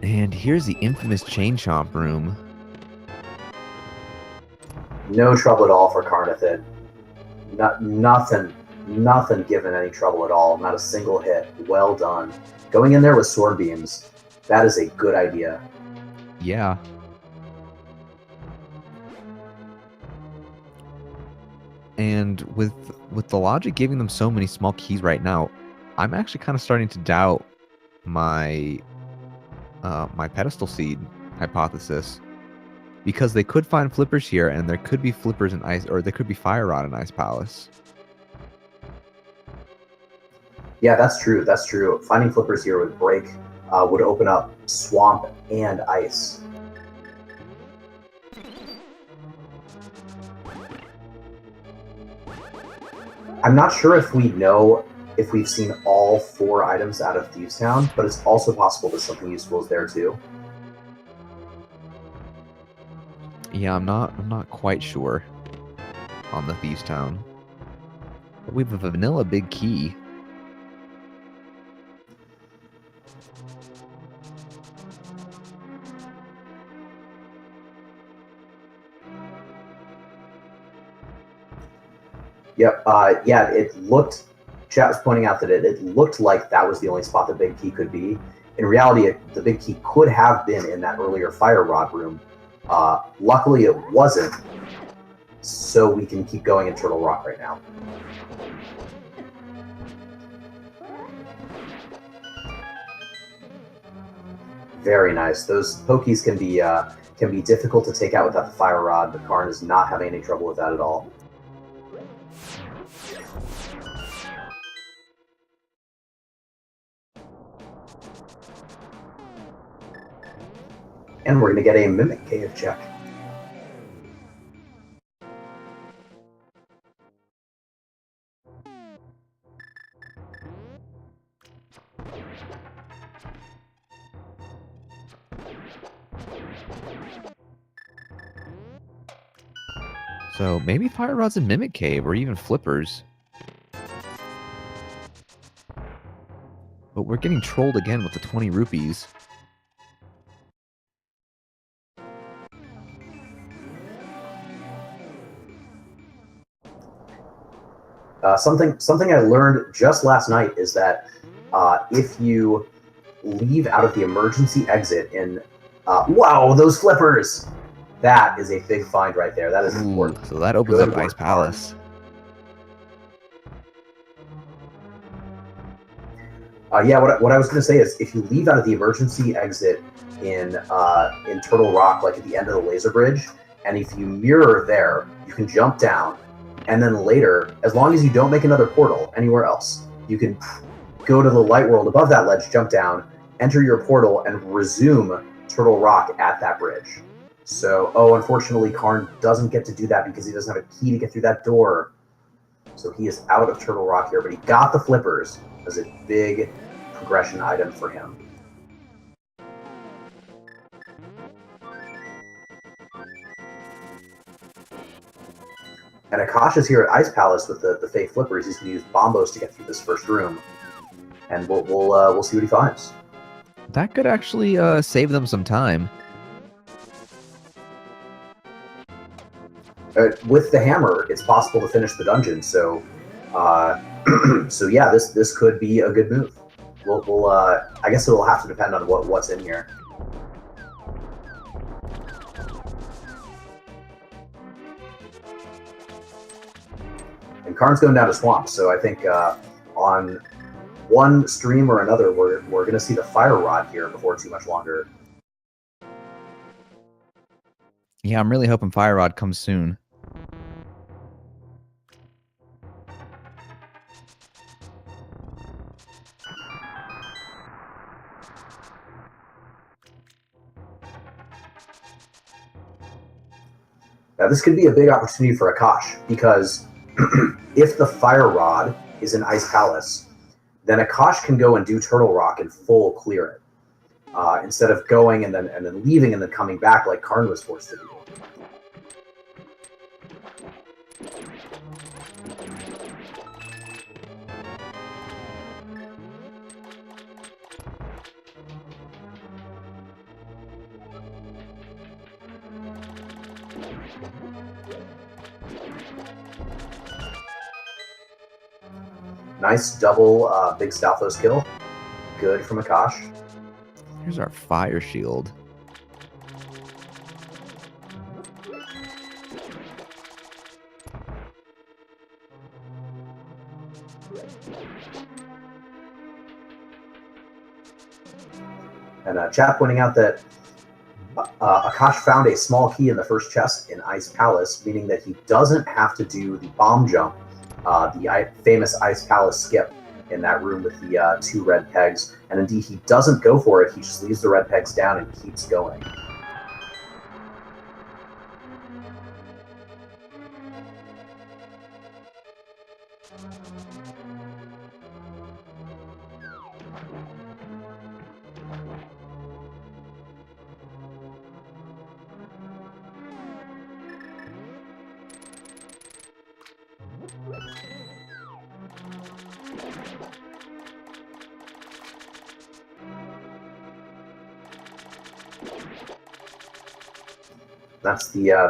And here's the infamous Chain Chomp room. No trouble at all for Carnathfd. Nothing given any trouble at all. Not a single hit. Well done. Going in there with sword beams. That is a good idea. Yeah. And with the logic giving them so many small keys right now, I'm actually kind of starting to doubt my my pedestal seed hypothesis, because they could find flippers here, and there could be flippers in ice, or there could be fire rod in Ice Palace. Yeah, that's true. That's true. Finding flippers here would would open up swamp and ice. I'm not sure if we know if we've seen all 4 items out of Thieves Town, but it's also possible that something useful is there too. Yeah, I'm not quite sure on the Thieves Town. But we have a vanilla big key. Yep. Yeah, it looked. Chat was pointing out that it looked like that was the only spot the big key could be. In reality, the big key could have been in that earlier fire rod room. Luckily, it wasn't. So we can keep going in Turtle Rock right now. Very nice. Those pokies can be difficult to take out without the fire rod, but Karn is not having any trouble with that at all. And we're going to get a Mimic Cave check. So maybe fire rods in Mimic Cave, or even flippers. But we're getting trolled again with the 20 rupees. Something I learned just last night is that if you leave out of the emergency exit in... wow, those flippers! That is a big find right there. That is important. So that opens up Ice Palace. Yeah, what I was going to say is, if you leave out of the emergency exit in Turtle Rock, like at the end of the laser bridge, and if you mirror there, you can jump down, and then later, as long as you don't make another portal anywhere else, you can go to the light world above that ledge, jump down, enter your portal, and resume Turtle Rock at that bridge. So, unfortunately, Karn doesn't get to do that because he doesn't have a key to get through that door. So he is out of Turtle Rock here, but he got the flippers as a big progression item for him. And Akash is here at Ice Palace with the fake flippers. He's going to use bombos to get through this first room, and we'll see what he finds. That could actually save them some time. With the hammer, it's possible to finish the dungeon. So, so yeah, this could be a good move. We'll I guess it'll have to depend on what's in here. And Karn's going down to Swamp, so I think on one stream or another, we're going to see the fire rod here before too much longer. Yeah, I'm really hoping fire rod comes soon. Now, this could be a big opportunity for Akash, because if the fire rod is in Ice Palace, then Akash can go and do Turtle Rock and full clear it, instead of going and then leaving and then coming back like Karn was forced to do. Nice double big Stalfos kill. Good from Akash. Here's our fire shield. And chat pointing out that Akash found a small key in the first chest in Ice Palace, meaning that he doesn't have to do the bomb jump, the famous Ice Palace skip in that room with the 2 red pegs. And indeed, he doesn't go for it. He just leaves the red pegs down and keeps going.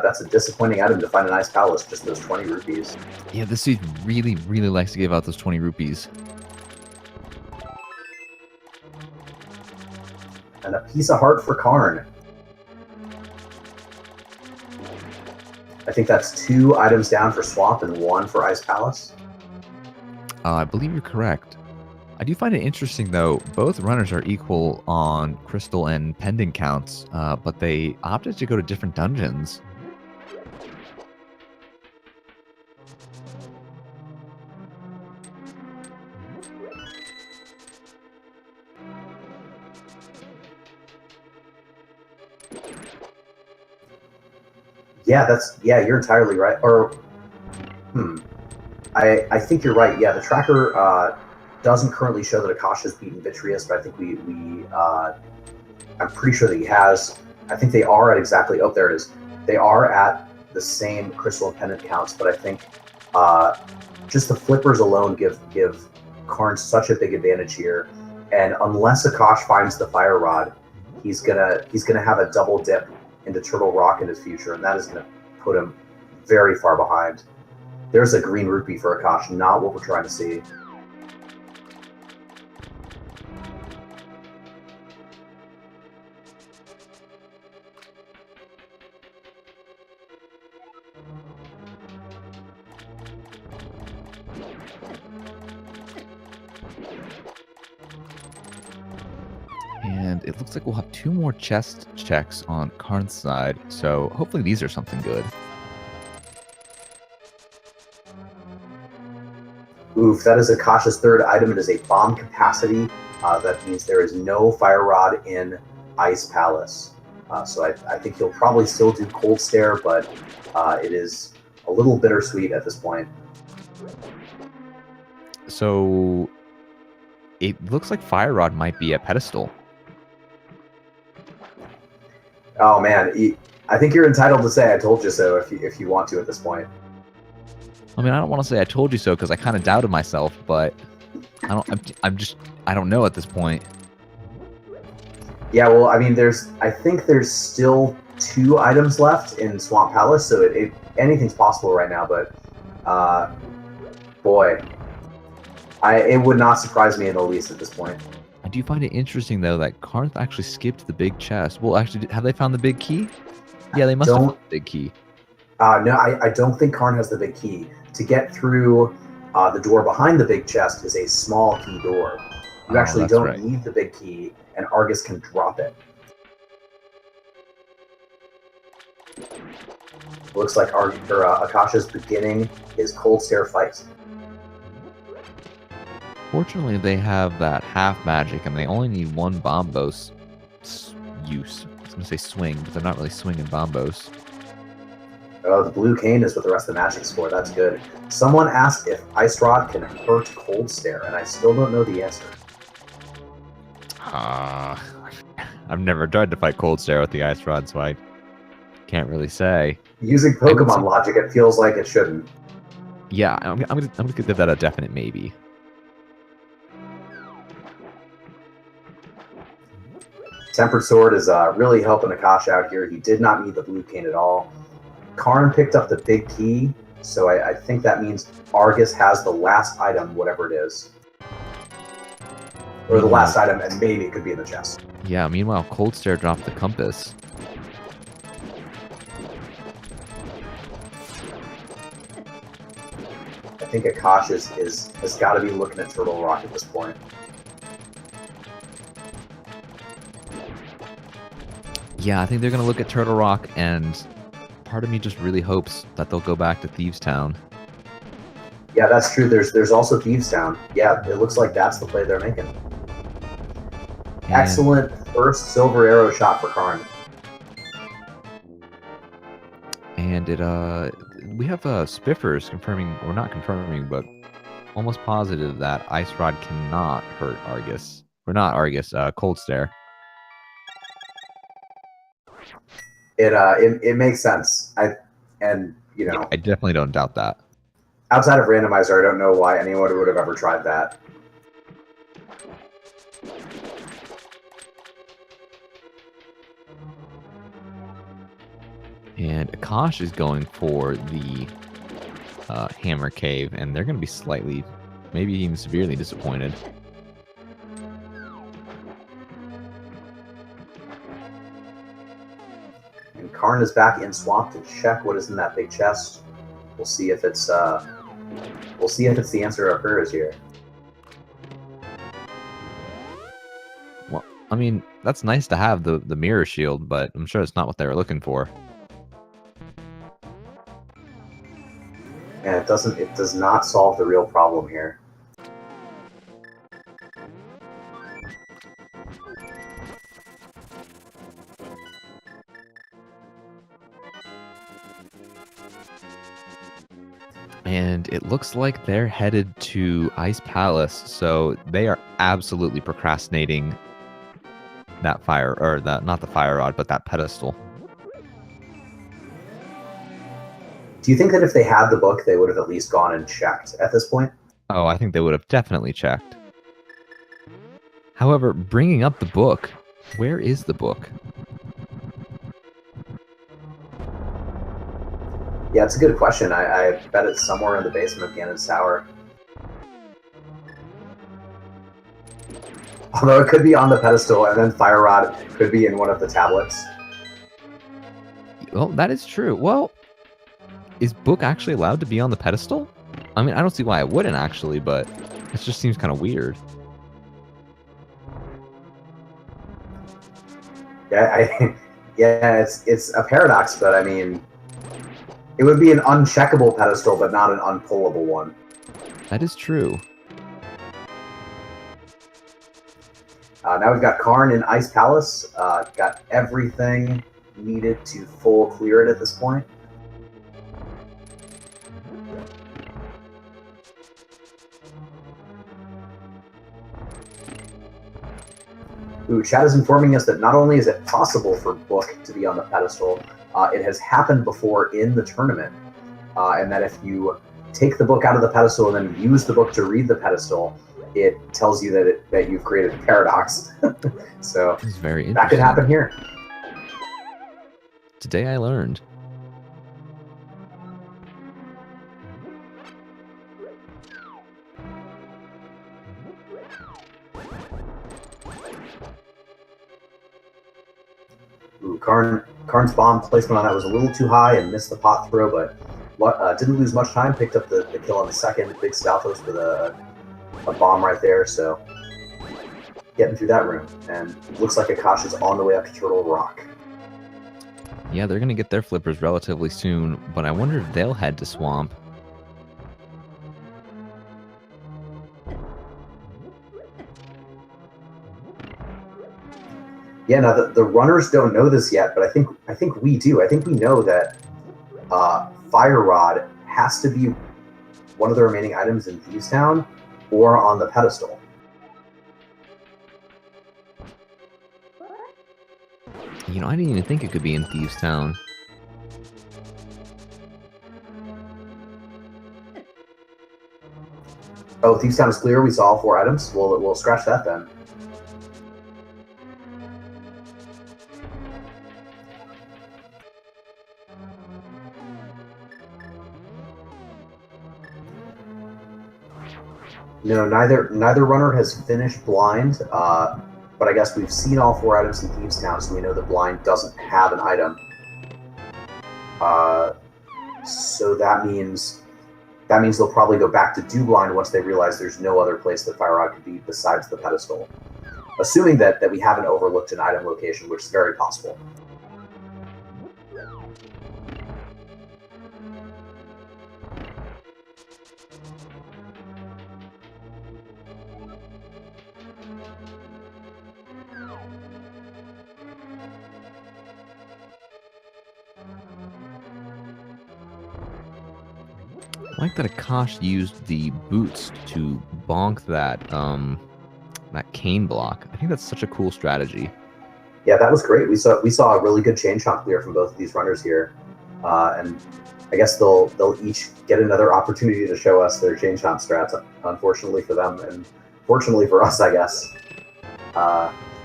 That's a disappointing item to find an Ice Palace, just those 20 rupees. Yeah, this dude really, really likes to give out those 20 rupees. And a piece of heart for Karn. I think that's 2 items down for Swamp and 1 for Ice Palace. I believe you're correct. I do find it interesting, though. Both runners are equal on crystal and pendant counts, but they opted to go to different dungeons. Yeah, you're entirely right. Or, I think you're right. Yeah, the tracker doesn't currently show that Akash has beaten Vitreous, but I think I'm pretty sure that he has. I think they are at exactly, oh, there it is. They are at the same crystal and pendant counts, but I think just the flippers alone give Karn such a big advantage here. And unless Akash finds the Fire Rod, he's gonna have a double dip into Turtle Rock in his future, and that is gonna put him very far behind. There's a green rupee for Akash, not what we're trying to see. And it looks like we'll have 2 more chest checks on Karn's side, so hopefully these are something good. Oof, that is Akash's 3rd item. It is a bomb capacity. That means there is no Fire Rod in Ice Palace. So I think he'll probably still do Cold Stare, but it is a little bittersweet at this point. So it looks like Fire Rod might be a pedestal. Oh man, I think you're entitled to say "I told you so" if you want to at this point. I mean, I don't want to say I told you so because I kind of doubted myself, but I don't know at this point. Yeah, well, I mean, I think there's still 2 items left in Swamp Palace, so anything's possible right now. But boy, it would not surprise me in the least at this point. I do find it interesting though that Carnath actually skipped the big chest. Well, actually, have they found the big key? Yeah, they must have found the big key. No, I don't think Karn has the big key. To get through the door behind the big chest is a small key door. You actually don't need the big key, and Argus can drop it. Looks like Akash is beginning his Cold Stare fight. Fortunately, they have that half magic, and they only need 1 Bombos use. I was going to say swing, but they're not really swinging Bombos. Oh, the blue cane is what the rest of the magic's for. That's good. Someone asked if Ice Rod can hurt Cold Stare, and I still don't know the answer. I've never tried to fight Cold Stare with the Ice Rod, so I can't really say. Using Pokemon logic, it feels like it shouldn't. Yeah, I'm gonna give that a definite maybe. Tempered Sword is really helping Akash out here. He did not need the blue cane at all. Karn picked up the big key, so I think that means Argus has the last item, whatever it is. Or the last item, and maybe it could be in the chest. Yeah, meanwhile, Cold Stare dropped the compass. I think Akash has got to be looking at Turtle Rock at this point. Yeah, I think they're going to look at Turtle Rock, and part of me just really hopes that they'll go back to Thieves Town. Yeah, that's true. There's also Thieves Town. Yeah, it looks like that's the play they're making. And Excellent first silver arrow shot for Karn. And we have Spiffers confirming, or not confirming, but almost positive that Ice Rod cannot hurt Argus. Or not Argus, Cold Stare. It makes sense. I definitely don't doubt that. Outside of Randomizer, I don't know why anyone would have ever tried that. And Akash is going for the Hammer Cave, and they're going to be slightly, maybe even severely disappointed. And Karn is back in Swamp to check what is in that big chest. We'll see if it's the answer to our prayers here. Well, I mean, that's nice to have the mirror shield, but I'm sure it's not what they were looking for. And it does not solve the real problem here. And it looks like they're headed to Ice Palace, so they are absolutely procrastinating that fire, or that, not the fire rod, but that pedestal. Do you think that if they had the book, they would have at least gone and checked at this point? Oh, I think they would have definitely checked. However, bringing up the book, where is the book? Yeah, it's a good question. I bet it's somewhere in the basement of Ganon's Tower. Although it could be on the pedestal, and then Fire Rod could be in one of the tablets. Well, that is true. Well, is book actually allowed to be on the pedestal? I mean, I don't see why it wouldn't actually, but it just seems kind of weird. Yeah, it's a paradox, but I mean, it would be an uncheckable pedestal, but not an unpullable one. That is true. Now we've got Karn in Ice Palace. Got everything needed to full clear it at this point. Ooh, chat is informing us that not only is it possible for Book to be on the pedestal, it has happened before in the tournament, and that if you take the book out of the pedestal and then use the book to read the pedestal, it tells you that you've created a paradox. So This is very interesting. that could happen here. Today I learned. Ooh, Karn's bomb placement on that was a little too high and missed the pot throw, but didn't lose much time. Picked up the kill on the second. Big Stalfos with a bomb right there, so getting through that room. And looks like Akash is on the way up to Turtle Rock. Yeah, they're going to get their flippers relatively soon, but I wonder if they'll head to Swamp. Yeah, now the runners don't know this yet, but I think we do. I think we know that Fire Rod has to be one of the remaining items in Thieves Town or on the pedestal. You know, I didn't even think it could be in Thieves Town. Oh, Thieves Town is clear. We saw all 4 items. We'll scratch that then. No, neither runner has finished blind, but I guess we've seen all 4 items in Thieves Town, so we know that blind doesn't have an item. So that means they'll probably go back to do blind once they realize there's no other place that Fire Rod could be besides the pedestal. Assuming that we haven't overlooked an item location, which is very possible. I like that Akash used the boots to bonk that that cane block. I think that's such a cool strategy. Yeah, that was great. We saw a really good chain chomp clear from both of these runners here, and I guess they'll each get another opportunity to show us their chain chomp strats. Unfortunately for them, and fortunately for us, I guess.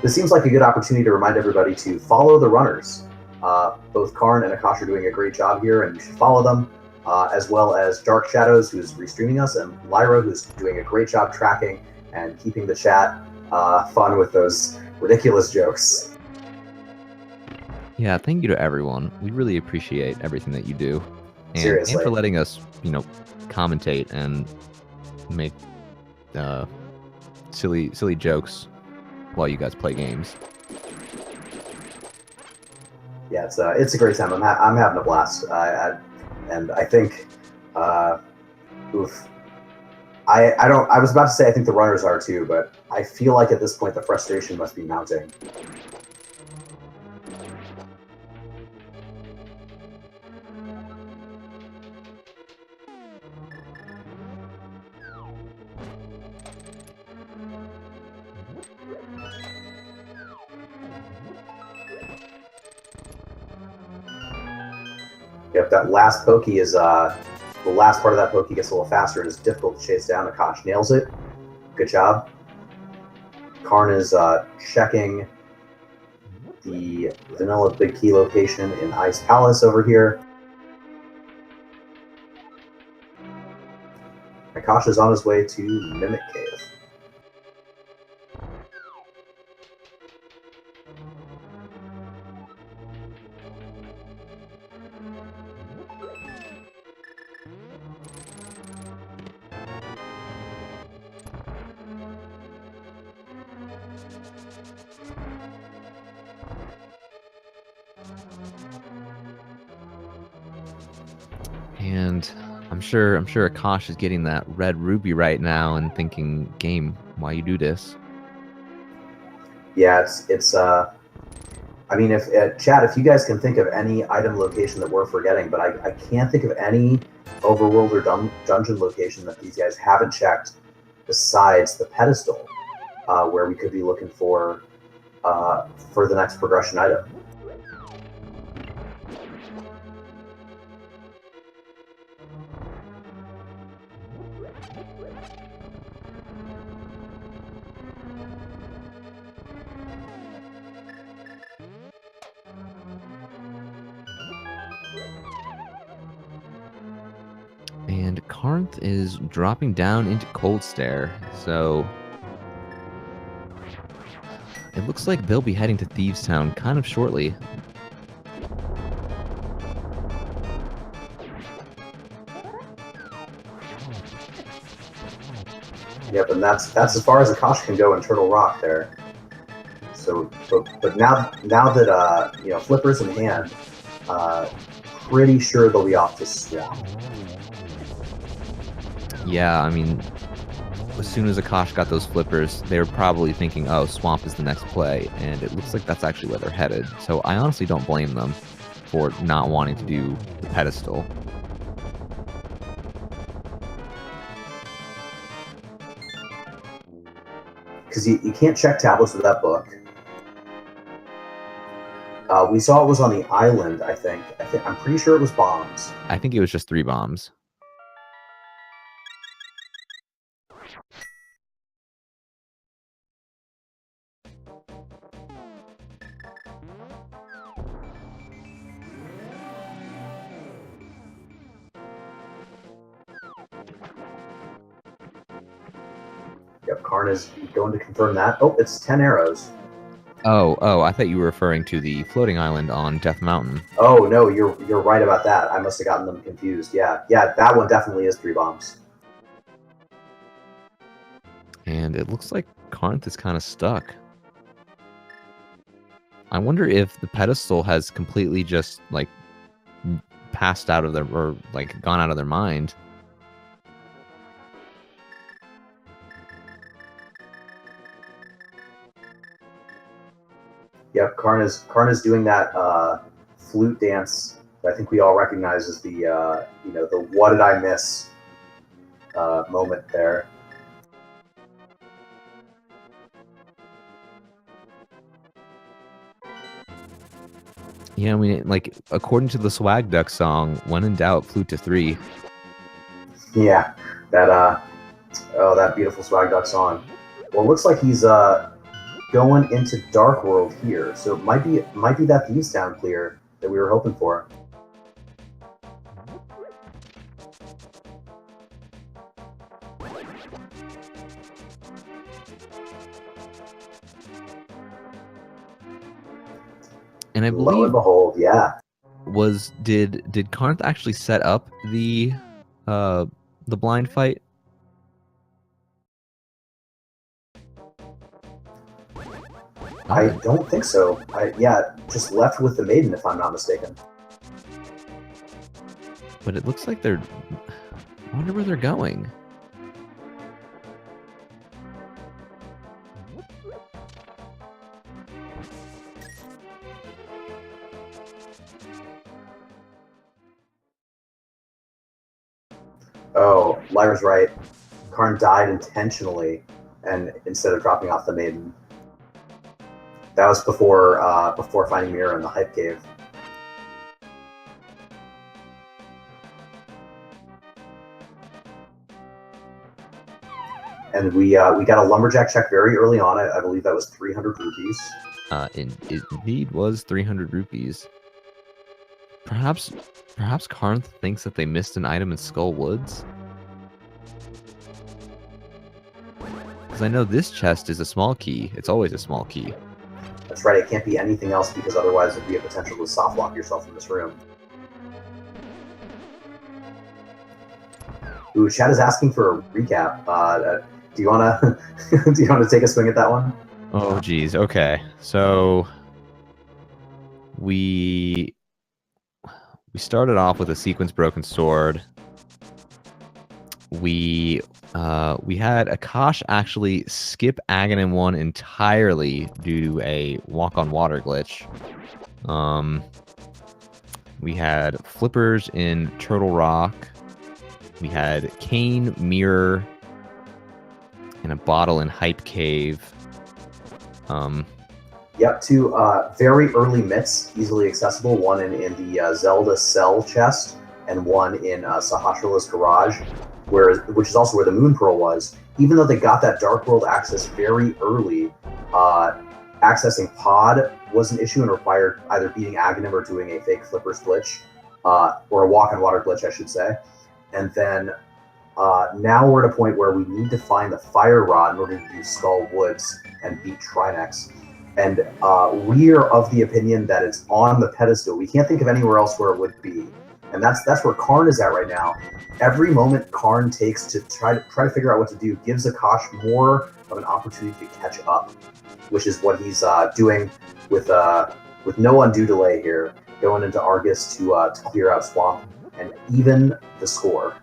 This seems like a good opportunity to remind everybody to follow the runners. Both Karn and Akash are doing a great job here, and you should follow them, as well as Dark Shadows, who's restreaming us, and Lyra, who's doing a great job tracking and keeping the chat fun with those ridiculous jokes. Yeah, thank you to everyone. We really appreciate everything that you do. Seriously. And for letting us, commentate and make silly jokes while you guys play games. Yeah, it's a great time. I'm having a blast. And I think, oof. I was about to say I think the runners are too, but I feel like at this point the frustration must be mounting. Yep, that last pokey is the last part of that pokey gets a little faster and is difficult to chase down. Akash nails it. Good job. Karn is checking the vanilla big key location in Ice Palace over here. Akash is on his way to Mimic Cave. And I'm sure Akash is getting that red ruby right now and thinking, game, why you do this? Yeah, it's I mean, if chat, if you guys can think of any item location that we're forgetting, but I can't think of any overworld or dungeon location that these guys haven't checked besides the pedestal, where we could be looking for the next progression item. And Carnth is dropping down into Cold Stare, so it looks like they'll be heading to Thieves Town kind of shortly. Yep, and that's as far as Akash can go in Turtle Rock there. So, but now that Flipper's in hand, pretty sure they'll be off to Swamp. Yeah, I mean, as soon as Akash got those flippers, they were probably thinking, oh, Swamp is the next play, and it looks like that's actually where they're headed. So I honestly don't blame them for not wanting to do the pedestal. Because you can't check tablets with that book. We saw it was on the island, I think. I'm pretty sure it was bombs. I think it was just 3 bombs. Yep, Karn is going to confirm that. Oh, it's 10 arrows. Oh, I thought you were referring to the floating island on Death Mountain. Oh, no, you're right about that. I must have gotten them confused. Yeah, that one definitely is 3 bombs. And it looks like Carnth is kind of stuck. I wonder if the pedestal has completely just, like, passed out of their, or, like, gone out of their mind. Yep, Karn is doing that flute dance that I think we all recognize as the the "What did I miss?" moment there. Yeah, I mean, like, according to the Swag Duck song, when in doubt, flute to 3. Yeah, that that beautiful Swag Duck song. Well, it looks like he's going into Dark World here, so it might be that Thieves Town clear that we were hoping for. And I Lo believe and behold, yeah. did Carnath actually set up the blind fight? I don't think so. Yeah, just left with the maiden, if I'm not mistaken. But it looks like they're... I wonder where they're going. Oh, Lyra's right. Karn died intentionally, and instead of dropping off the maiden. That was before finding Mira in the hype cave. And we got a lumberjack check very early on. I believe that was 300 rupees. It indeed was 300 rupees. Perhaps Carnath thinks that they missed an item in Skull Woods? Because I know this chest is a small key. It's always a small key. That's right, it can't be anything else because otherwise there'd be a potential to soft lock yourself in this room. Ooh, Chad is asking for a recap. Do you wanna do you wanna take a swing at that one? Oh geez, okay. So we started off with a sequence broken sword. We had Akash actually skip Aghanim 1 entirely due to a walk on water glitch. We had flippers in Turtle Rock. We had Cane, Mirror, and a bottle in Hype Cave. Yep, two very early myths, easily accessible. One in the Zelda cell chest, and one in Sahasrah's garage, which is also where the Moon Pearl was. Even though they got that Dark World access very early, accessing Pod was an issue and required either beating Aghanim or doing a fake Flippers glitch, or a walk on water glitch, I should say. And then now we're at a point where we need to find the Fire Rod in order to do Skull Woods and beat Trinex. And we are of the opinion that it's on the pedestal. We can't think of anywhere else where it would be. And that's where Karn is at right now. Every moment Karn takes to try to figure out what to do gives Akash more of an opportunity to catch up, which is what he's doing with no undue delay here, going into Argus to clear out Swamp and even the score.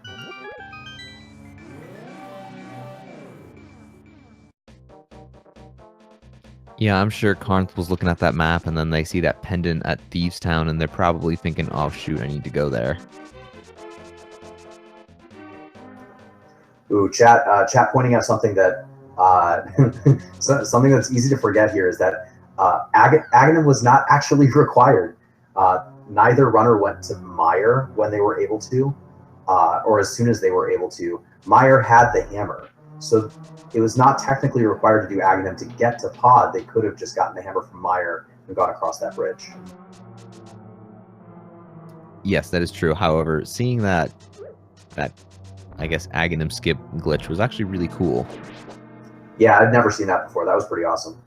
Yeah, I'm sure Carnath was looking at that map, and then they see that pendant at Thieves Town, and they're probably thinking, oh shoot, I need to go there. Ooh, chat pointing out something that something that's easy to forget here is that Aghanim was not actually required. Neither runner went to Meyer when they were able to, or as soon as they were able to. Meyer had the hammer, so it was not technically required to do Aghanim to get to Pod. They could have just gotten the hammer from Meyer and gone across that bridge. Yes, that is true. However, seeing that I guess Aghanim skip glitch was actually really cool. Yeah, I'd never seen that before. That was pretty awesome.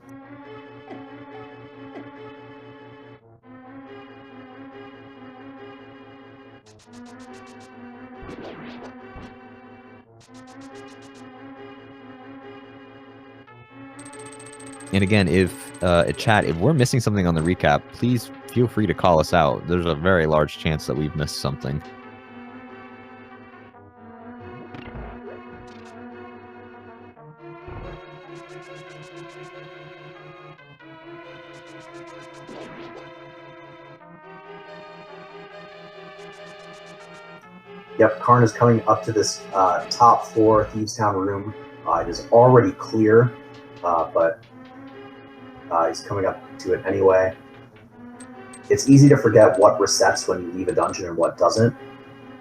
And again, if chat, if we're missing something on the recap, please feel free to call us out. There's a very large chance that we've missed something. Yep, Karn is coming up to this top floor Thieves Town room. It is already clear, but he's coming up to it anyway. It's easy to forget what resets when you leave a dungeon and what doesn't.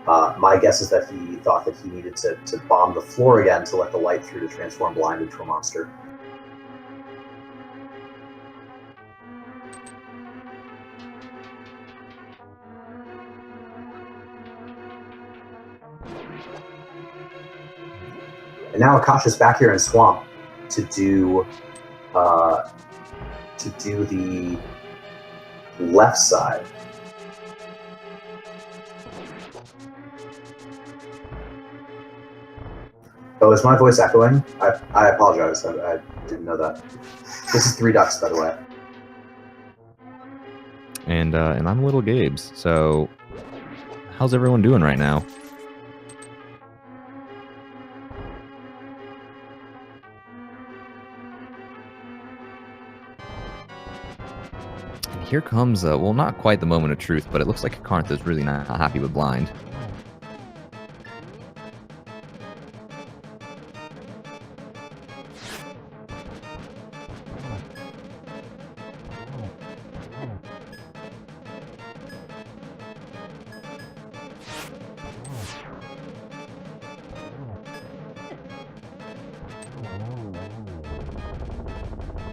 My guess is that he thought that he needed to bomb the floor again to let the light through to transform Blind into a monster. And now Akash is back here in Swamp to do the left side. Oh, is my voice echoing? I apologize. I didn't know that. This is Three Ducks, by the way. And I'm Little Gabe's. So, how's everyone doing right now? Here comes, well, not quite the moment of truth, but it looks like Carnathfd is really not happy with Blind.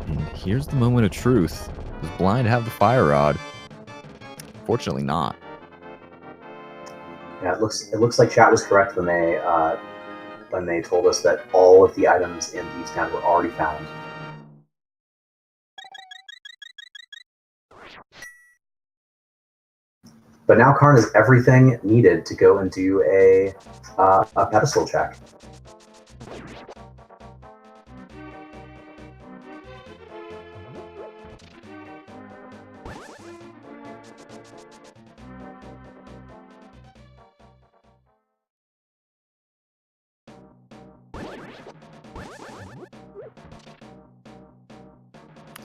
And here's the moment of truth. Does Blind have the fire rod? Fortunately not. Yeah, it looks like chat was correct when they told us that all of the items in Thieves Town were already found. But now Karn has everything needed to go and do a pedestal check.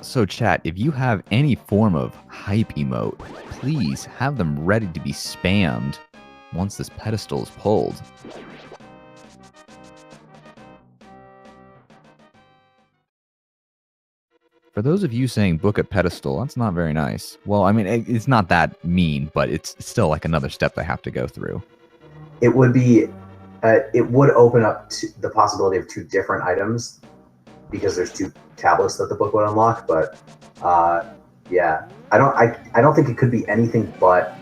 So chat, if you have any form of hype emote, please have them ready to be spammed once this pedestal is pulled. For those of you saying book a pedestal, that's not very nice. Well, I mean, it's not that mean, but it's still like another step they have to go through. It would be, it would open up to the possibility of two different items, because there's two tablets that the book would unlock, but yeah, I don't think it could be anything but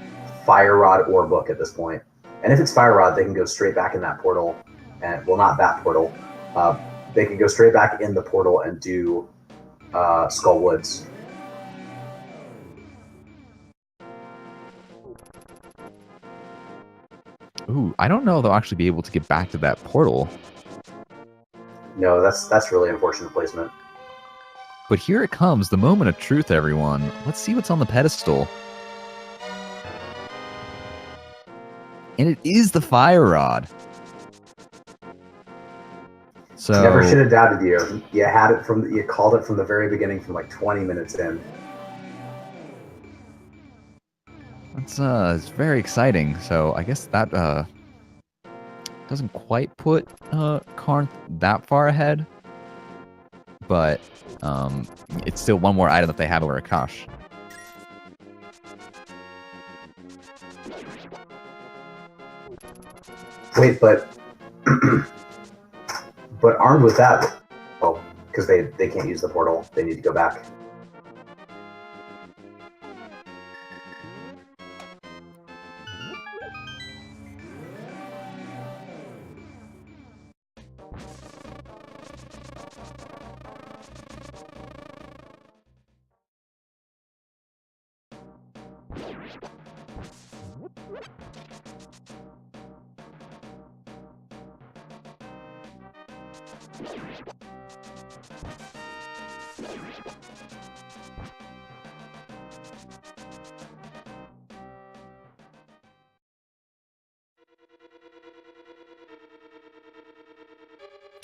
Fire Rod or book at this point. And if it's Fire Rod, they can go straight back in that portal, and well, not that portal. They can go straight back in the portal and do Skull Woods. Ooh, I don't know if they'll actually be able to get back to that portal. No, that's really unfortunate placement. But here it comes, the moment of truth, everyone. Let's see what's on the pedestal. And it is the fire rod. So Never should have doubted you. You called it from the very beginning, from like 20 minutes in. It's very exciting. So I guess that doesn't quite put Karn that far ahead, but it's still one more item that they have over Akash. Wait, but but armed with that, oh, because they can't use the portal, they need to go back.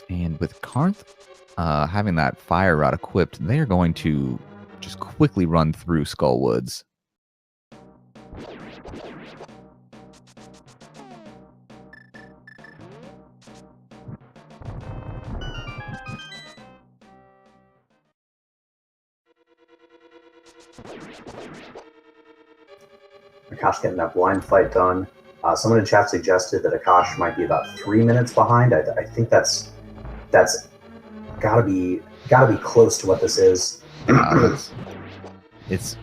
And with Carnathfd having that fire rod equipped, they are going to just quickly run through Skull Woods. Akash getting that blind fight done. Someone in chat suggested that Akash might be about 3 minutes behind. I think that's gotta be close to what this is. It's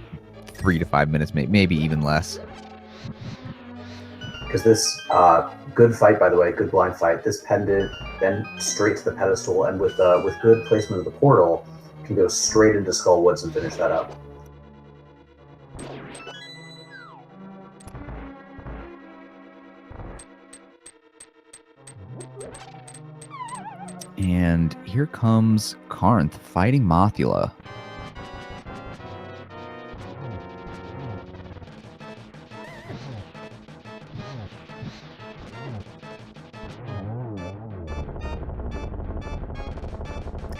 3 to 5 minutes, maybe even less. Because this good fight, by the way, good blind fight. This pendant, then straight to the pedestal, and with good placement of the portal, can go straight into Skull Woods and finish that up. And here comes Carnth fighting Mothula.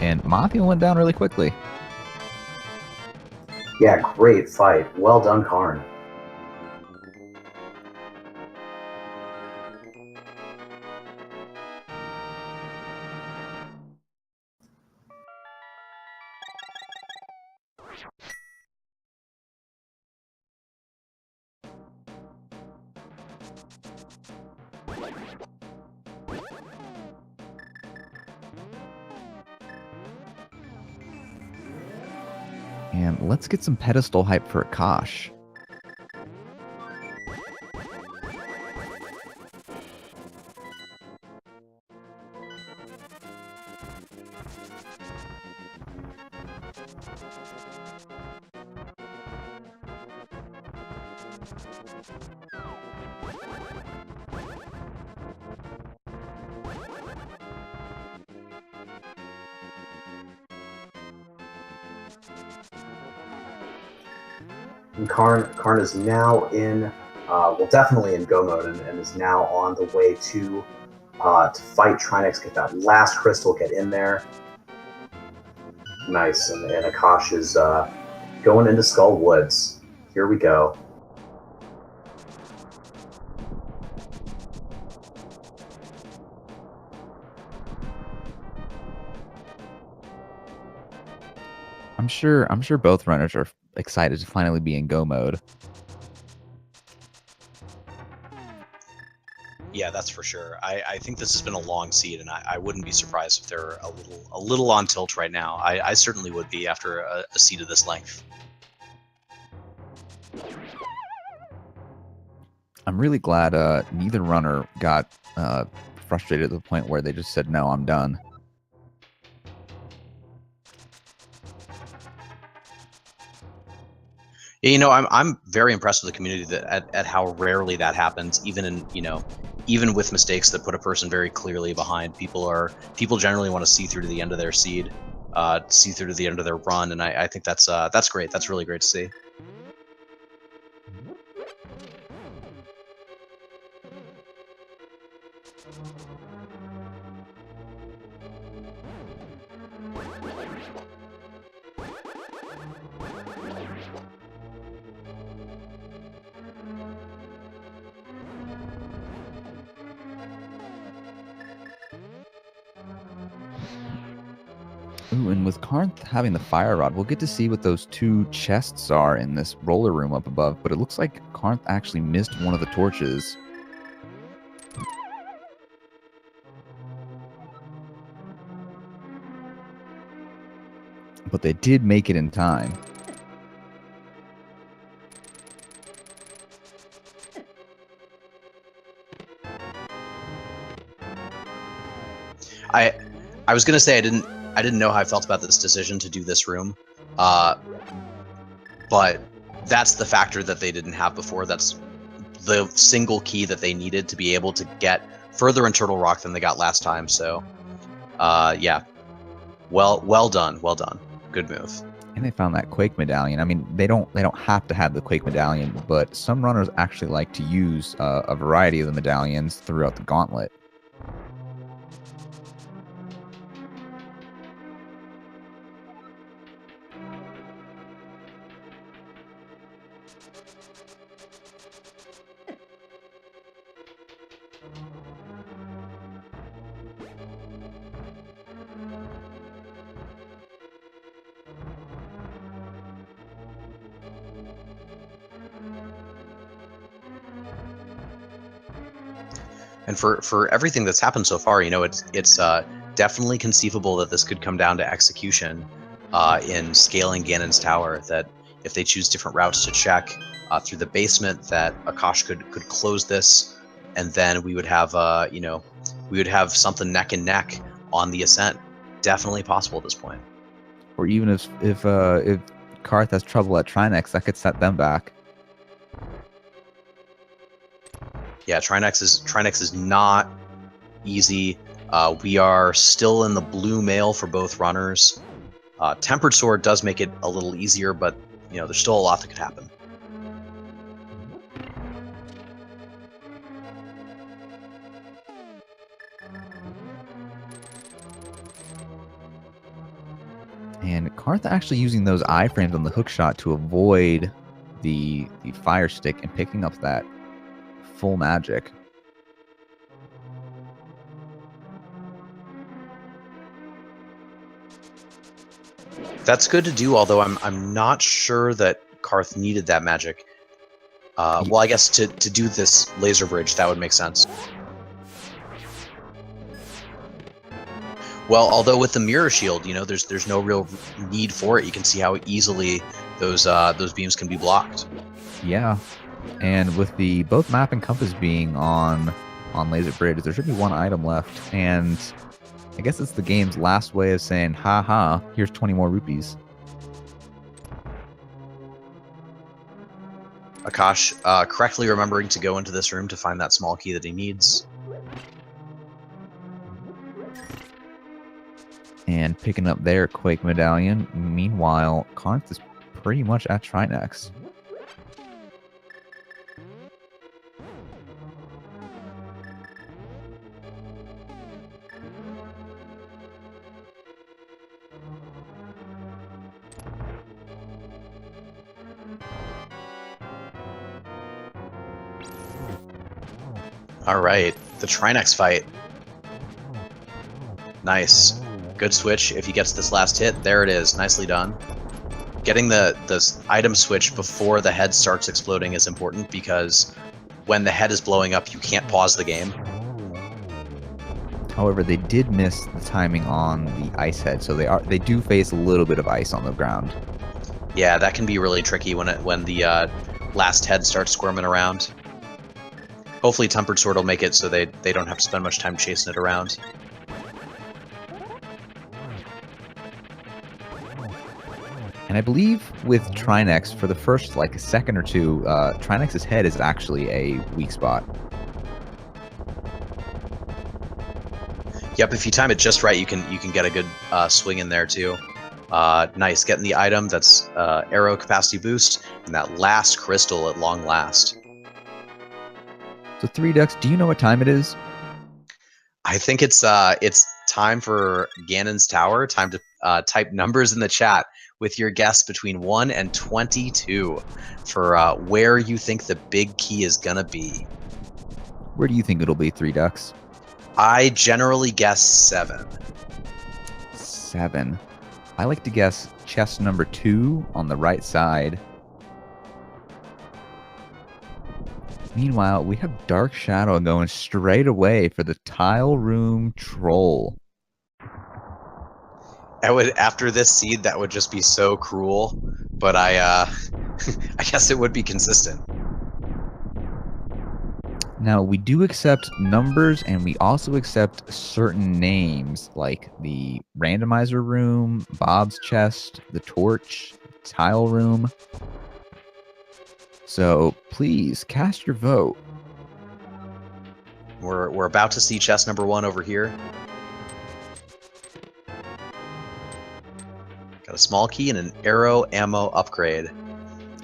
And Mothula went down really quickly. Yeah, great fight. Well done, Karn. And let's get some pedestal hype for Akash. And Karn is now in, well, definitely in go mode, and is now on the way to fight Trinex, get that last crystal, get in there. Nice, and Akash is going into Skull Woods. Here we go. I'm sure both runners are excited to finally be in go mode. Yeah, that's for sure. I think this has been a long seed, and I wouldn't be surprised if they're a little on tilt right now. I certainly would be after a seed of this length. I'm really glad neither runner got frustrated to the point where they just said, "No, I'm done." Yeah, you know, I'm very impressed with the community that at how rarely that happens, even in, you know, even with mistakes that put a person very clearly behind. People generally want to see through to the end of their seed, see through to the end of their run, and I think that's great. That's really great to see. Ooh, and with Carnth having the fire rod, we'll get to see what those two chests are in this roller room up above. But it looks like Carnth actually missed one of the torches. But they did make it in time. I was gonna say I didn't know how I felt about this decision to do this room, but that's the factor that they didn't have before. That's the single key that they needed to be able to get further in Turtle Rock than they got last time. So, yeah, well done, good move. And they found that Quake medallion. I mean, they don't have to have the Quake medallion, but some runners actually like to use a variety of the medallions throughout the gauntlet. And for everything that's happened so far, you know, it's definitely conceivable that this could come down to execution in scaling Ganon's tower. That if they choose different routes to check through the basement, that Akash could close this, and then we would have you know, we would have something neck and neck on the ascent. Definitely possible at this point. Or even if Karth has trouble at Trinex, that could set them back. Yeah, Trinex is not easy. We are still in the blue mail for both runners. Tempered Sword does make it a little easier, but you know, there's still a lot that could happen. And Karth actually using those iframes on the hookshot to avoid the fire stick and picking up that full magic. That's good to do, although I'm not sure that Karth needed that magic. Well, I guess to do this laser bridge, that would make sense. Well, although with the mirror shield, you know, there's no real need for it. You can see how easily those beams can be blocked. Yeah, and with the both map and compass being on laser bridge, there should be one item left, and I guess it's the game's last way of saying, "Ha, here's 20 more rupees." Akash correctly remembering to go into this room to find that small key that he needs. And picking up their Quake medallion. Meanwhile, Karth is pretty much at Trinex. All right, the Trinex fight. Nice. Good switch if he gets this last hit. There it is. Nicely done. Getting the item switch before the head starts exploding is important, because when the head is blowing up, you can't pause the game. However, they did miss the timing on the ice head, so they do face a little bit of ice on the ground. Yeah, that can be really tricky when the last head starts squirming around. Hopefully Tempered Sword will make it so they don't have to spend much time chasing it around. And I believe with Trinex, for the first like a second or two, Trinex's head is actually a weak spot. Yep, if you time it just right, you can get a good swing in there too. Nice, getting the item that's arrow capacity boost and that last crystal at long last. So 3 Ducks, do you know what time it is? I think it's time for Ganon's Tower. Time to type numbers in the chat with your guess between 1 and 22 for where you think the big key is gonna be. Where do you think it'll be, 3 Ducks? I generally guess 7. 7. I like to guess chest number 2 on the right side. Meanwhile, we have Dark Shadow going straight away for the Tile Room Troll. After this seed, that would just be so cruel, but I guess it would be consistent. Now, we do accept numbers, and we also accept certain names, like the Randomizer Room, Bob's Chest, the Torch, Tile Room. So, please, cast your vote. We're about to see chest number 1 over here. Got a small key and an arrow ammo upgrade.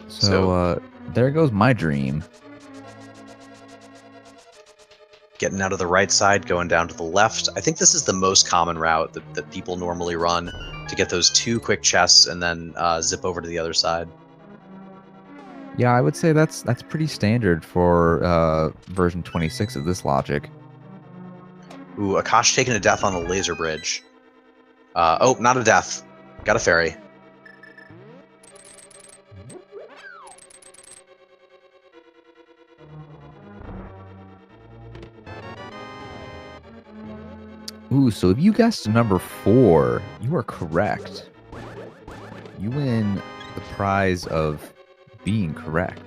So there goes my dream. Getting out of the right side, going down to the left. I think this is the most common route that people normally run to get those 2 quick chests and then zip over to the other side. Yeah, I would say that's pretty standard for version 26 of this logic. Ooh, Akash taking a death on the laser bridge. Oh, not a death. Got a fairy. Ooh, so if you guessed number 4, you are correct. You win the prize of being correct.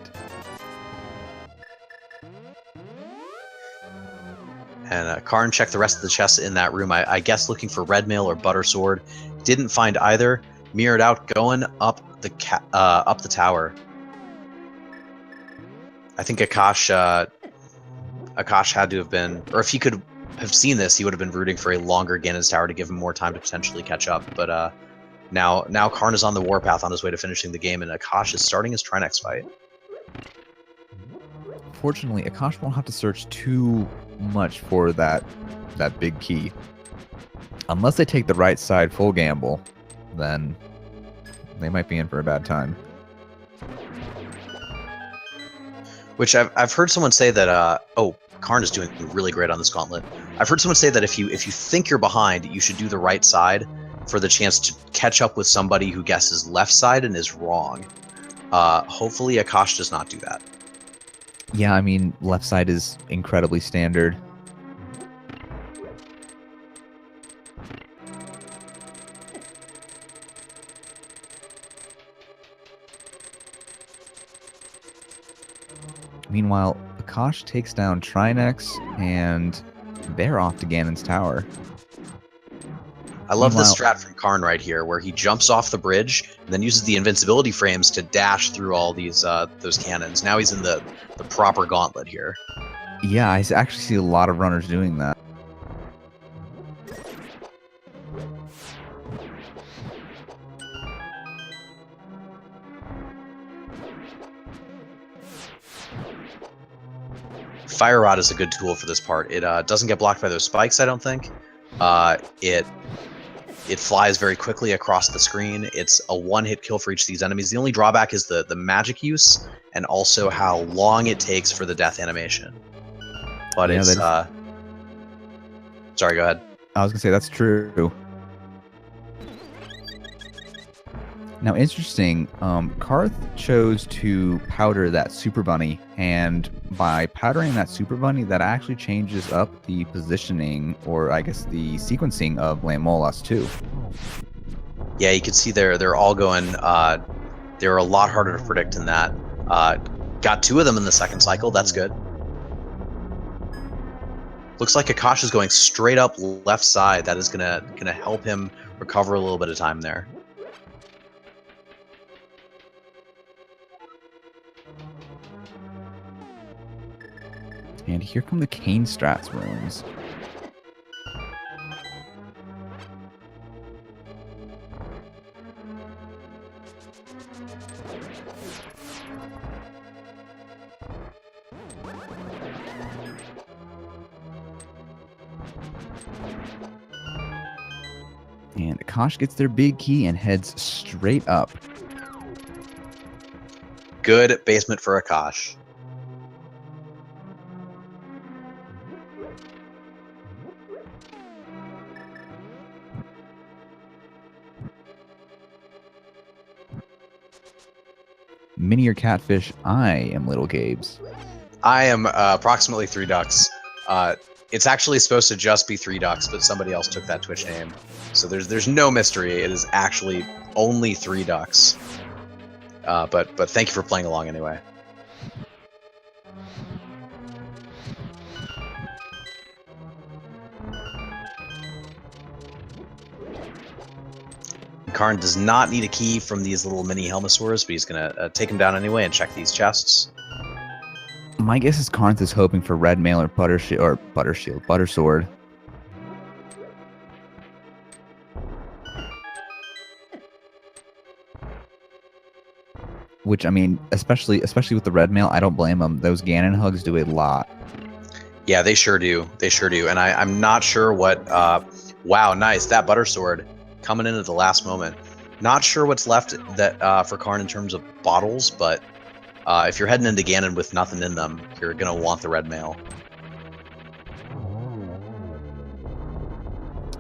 And Karn checked the rest of the chests in that room. I guess looking for red mail or butter sword. Didn't find either. Mirrored out, going up the tower. I think Akash had to have been, or if he could have seen this, he would have been rooting for a longer Ganon's Tower to give him more time to potentially catch up. But now Karn is on the warpath on his way to finishing the game, and Akash is starting his Trinex fight. Fortunately, Akash won't have to search too much for that big key. Unless they take the right side full gamble, then they might be in for a bad time. Which I've heard someone say that Karn is doing really great on this gauntlet. I've heard someone say that if you think you're behind, you should do the right side for the chance to catch up with somebody who guesses left side and is wrong. Hopefully Akash does not do that. Yeah, I mean, left side is incredibly standard. Meanwhile, Akash takes down Trinex, and they're off to Ganon's Tower. I love this strat from Karn right here, where he jumps off the bridge and then uses the invincibility frames to dash through all these those cannons. Now he's in the proper gauntlet here. Yeah, I actually see a lot of runners doing that. Fire Rod is a good tool for this part. It doesn't get blocked by those spikes, I don't think. It flies very quickly across the screen. It's a one-hit kill for each of these enemies. The only drawback is the magic use and also how long it takes for the death animation. But yeah, it's... Sorry, go ahead. I was going to say, that's true. Now, interesting, Carth chose to powder that Super Bunny, and by powdering that Super Bunny, that actually changes up the positioning, or I guess the sequencing of Lamolas too. Yeah, you can see they're all going, they're a lot harder to predict in that. Got 2 of them in the second cycle, that's good. Looks like Akash is going straight up left side. That is gonna help him recover a little bit of time there. And here come the Cane Strats rooms. And Akash gets their big key and heads straight up. Good basement for Akash. Mini or Catfish, I am Little Gabe's. I am approximately 3 ducks. It's actually supposed to just be 3 ducks, but somebody else took that Twitch name. So there's no mystery. It is actually only 3 ducks. But thank you for playing along anyway. Karn does not need a key from these little mini Helmasaurs, but he's gonna take him down anyway and check these chests. My guess is Karnth is hoping for red mail or butter sword. Which, I mean, especially with the red mail, I don't blame them. Those Ganon hugs do a lot. Yeah, they sure do. They sure do. And I'm not sure what. Wow, nice, that butter sword coming in at the last moment. Not sure what's left that for Karn in terms of bottles, but if you're heading into Ganon with nothing in them, you're gonna want the red mail.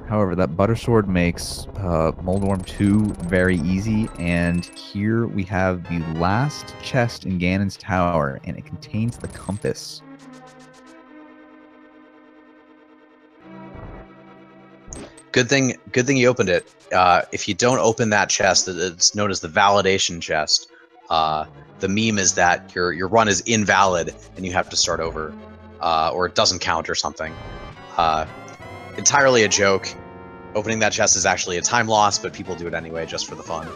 However, that butter sword makes Moldworm 2 very easy, and here we have the last chest in Ganon's Tower, and it contains the compass. Good thing you opened it. If you don't open that chest, it's known as the validation chest. The meme is that your run is invalid and you have to start over, or it doesn't count or something. Entirely a joke. Opening that chest is actually a time loss, but people do it anyway just for the fun.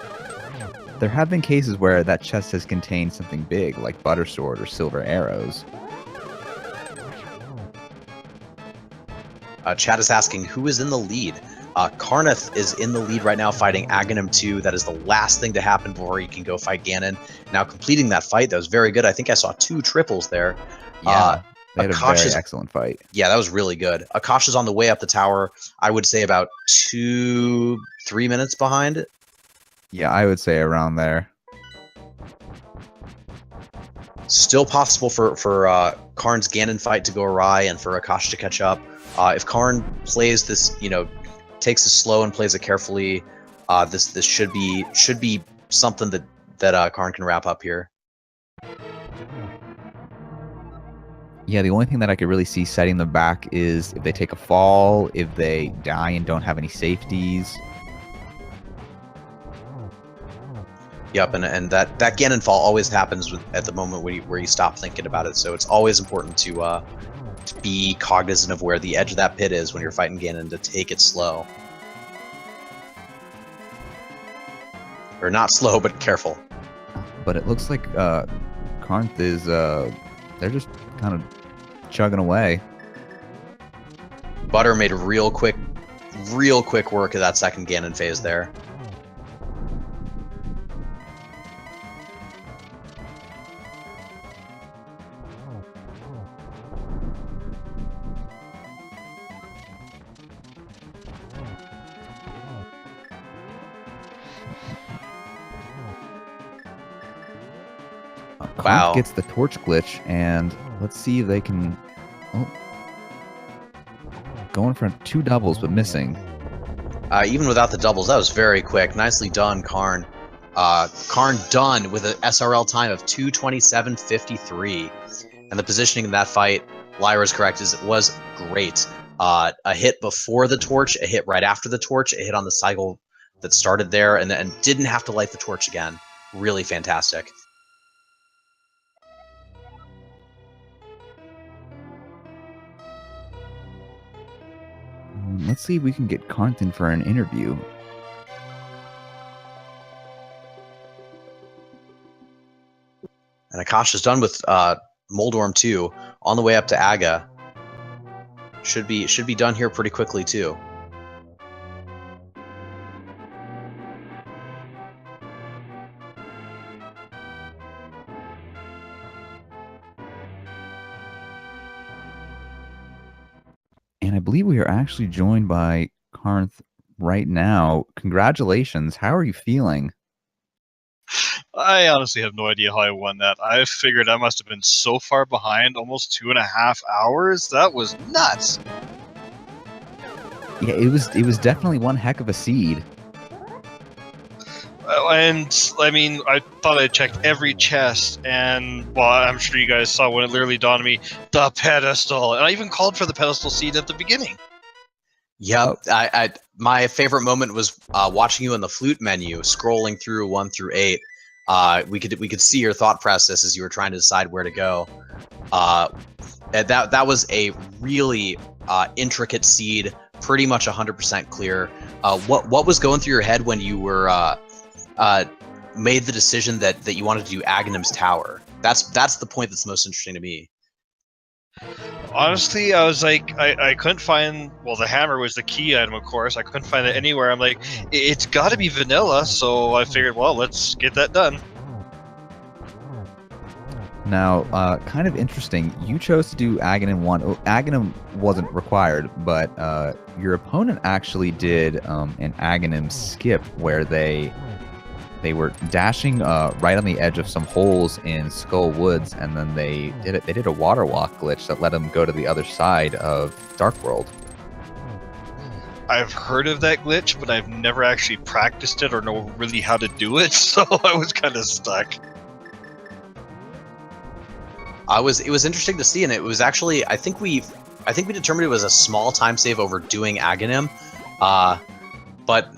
There have been cases where that chest has contained something big, like butter sword or silver arrows. Chat is asking, who is in the lead? Carnath is in the lead right now, fighting Aghanim 2. That is the last thing to happen before you can go fight Ganon. Now completing that fight, that was very good. I think I saw 2 triples there. Yeah, they had a Akash very is, excellent fight. Yeah, that was really good. Akash is on the way up the tower. I would say about 2-3 minutes behind. Yeah, I would say around there. Still possible for Karn's Ganon fight to go awry and for Akash to catch up. If Karn plays this, takes it slow and plays it carefully, this should be something that Karn can wrap up here. Yeah, the only thing that I could really see setting them back is if they take a fall, if they die and don't have any safeties. Yep, and that Ganon fall always happens at the moment where you stop thinking about it. So it's always important to be cognizant of where the edge of that pit is when you're fighting Ganon, to take it slow. Or not slow, but careful. But it looks like Carnath is, they're just kind of chugging away. Butter made real quick work of that second Ganon phase there. Carnath gets the torch glitch, and let's see if they can... Oh. Going for 2 doubles, but missing. Even without the doubles, that was very quick. Nicely done, Karn. Karn done with an SRL time of 2:27:53. And the positioning in that fight, Lyra's correct, it was great. A hit before the torch, a hit right after the torch, a hit on the cycle that started there, and didn't have to light the torch again. Really fantastic. Let's see if we can get Carnath in for an interview. And Akash is done with Moldorm 2, on the way up to Aga. Should be done here pretty quickly too. And I believe we are actually joined by Carnath right now. Congratulations. How are you feeling? I honestly have no idea how I won that. I figured I must have been so far behind, almost 2.5 hours. That was nuts. Yeah, it was definitely one heck of a seed. And I mean, I thought I checked every chest, and well, I'm sure you guys saw when it literally dawned on me, the pedestal. And I even called for the pedestal seed at the beginning. Yep, my favorite moment was watching you in the flute menu, scrolling through 1 through 8. We could see your thought process as you were trying to decide where to go. And that was a really intricate seed, pretty much 100% clear. What was going through your head when you were made the decision that you wanted to do Aghanim's tower? That's the point that's most interesting to me. Honestly, I was like, I couldn't find, well, the hammer was the key item, of course. I couldn't find it anywhere. I'm like, it's got to be vanilla, so I figured, well, let's get that done. Now, kind of interesting, you chose to do Aghanim 1. Oh, Aghanim wasn't required, but your opponent actually did an Aghanim skip where they were dashing right on the edge of some holes in Skull Woods, and then they did a water walk glitch that let them go to the other side of Dark World. I've heard of that glitch, but I've never actually practiced it or know really how to do it, so I was kind of stuck. It was interesting to see, and it was actually I think we determined it was a small time save over doing Aghanim, But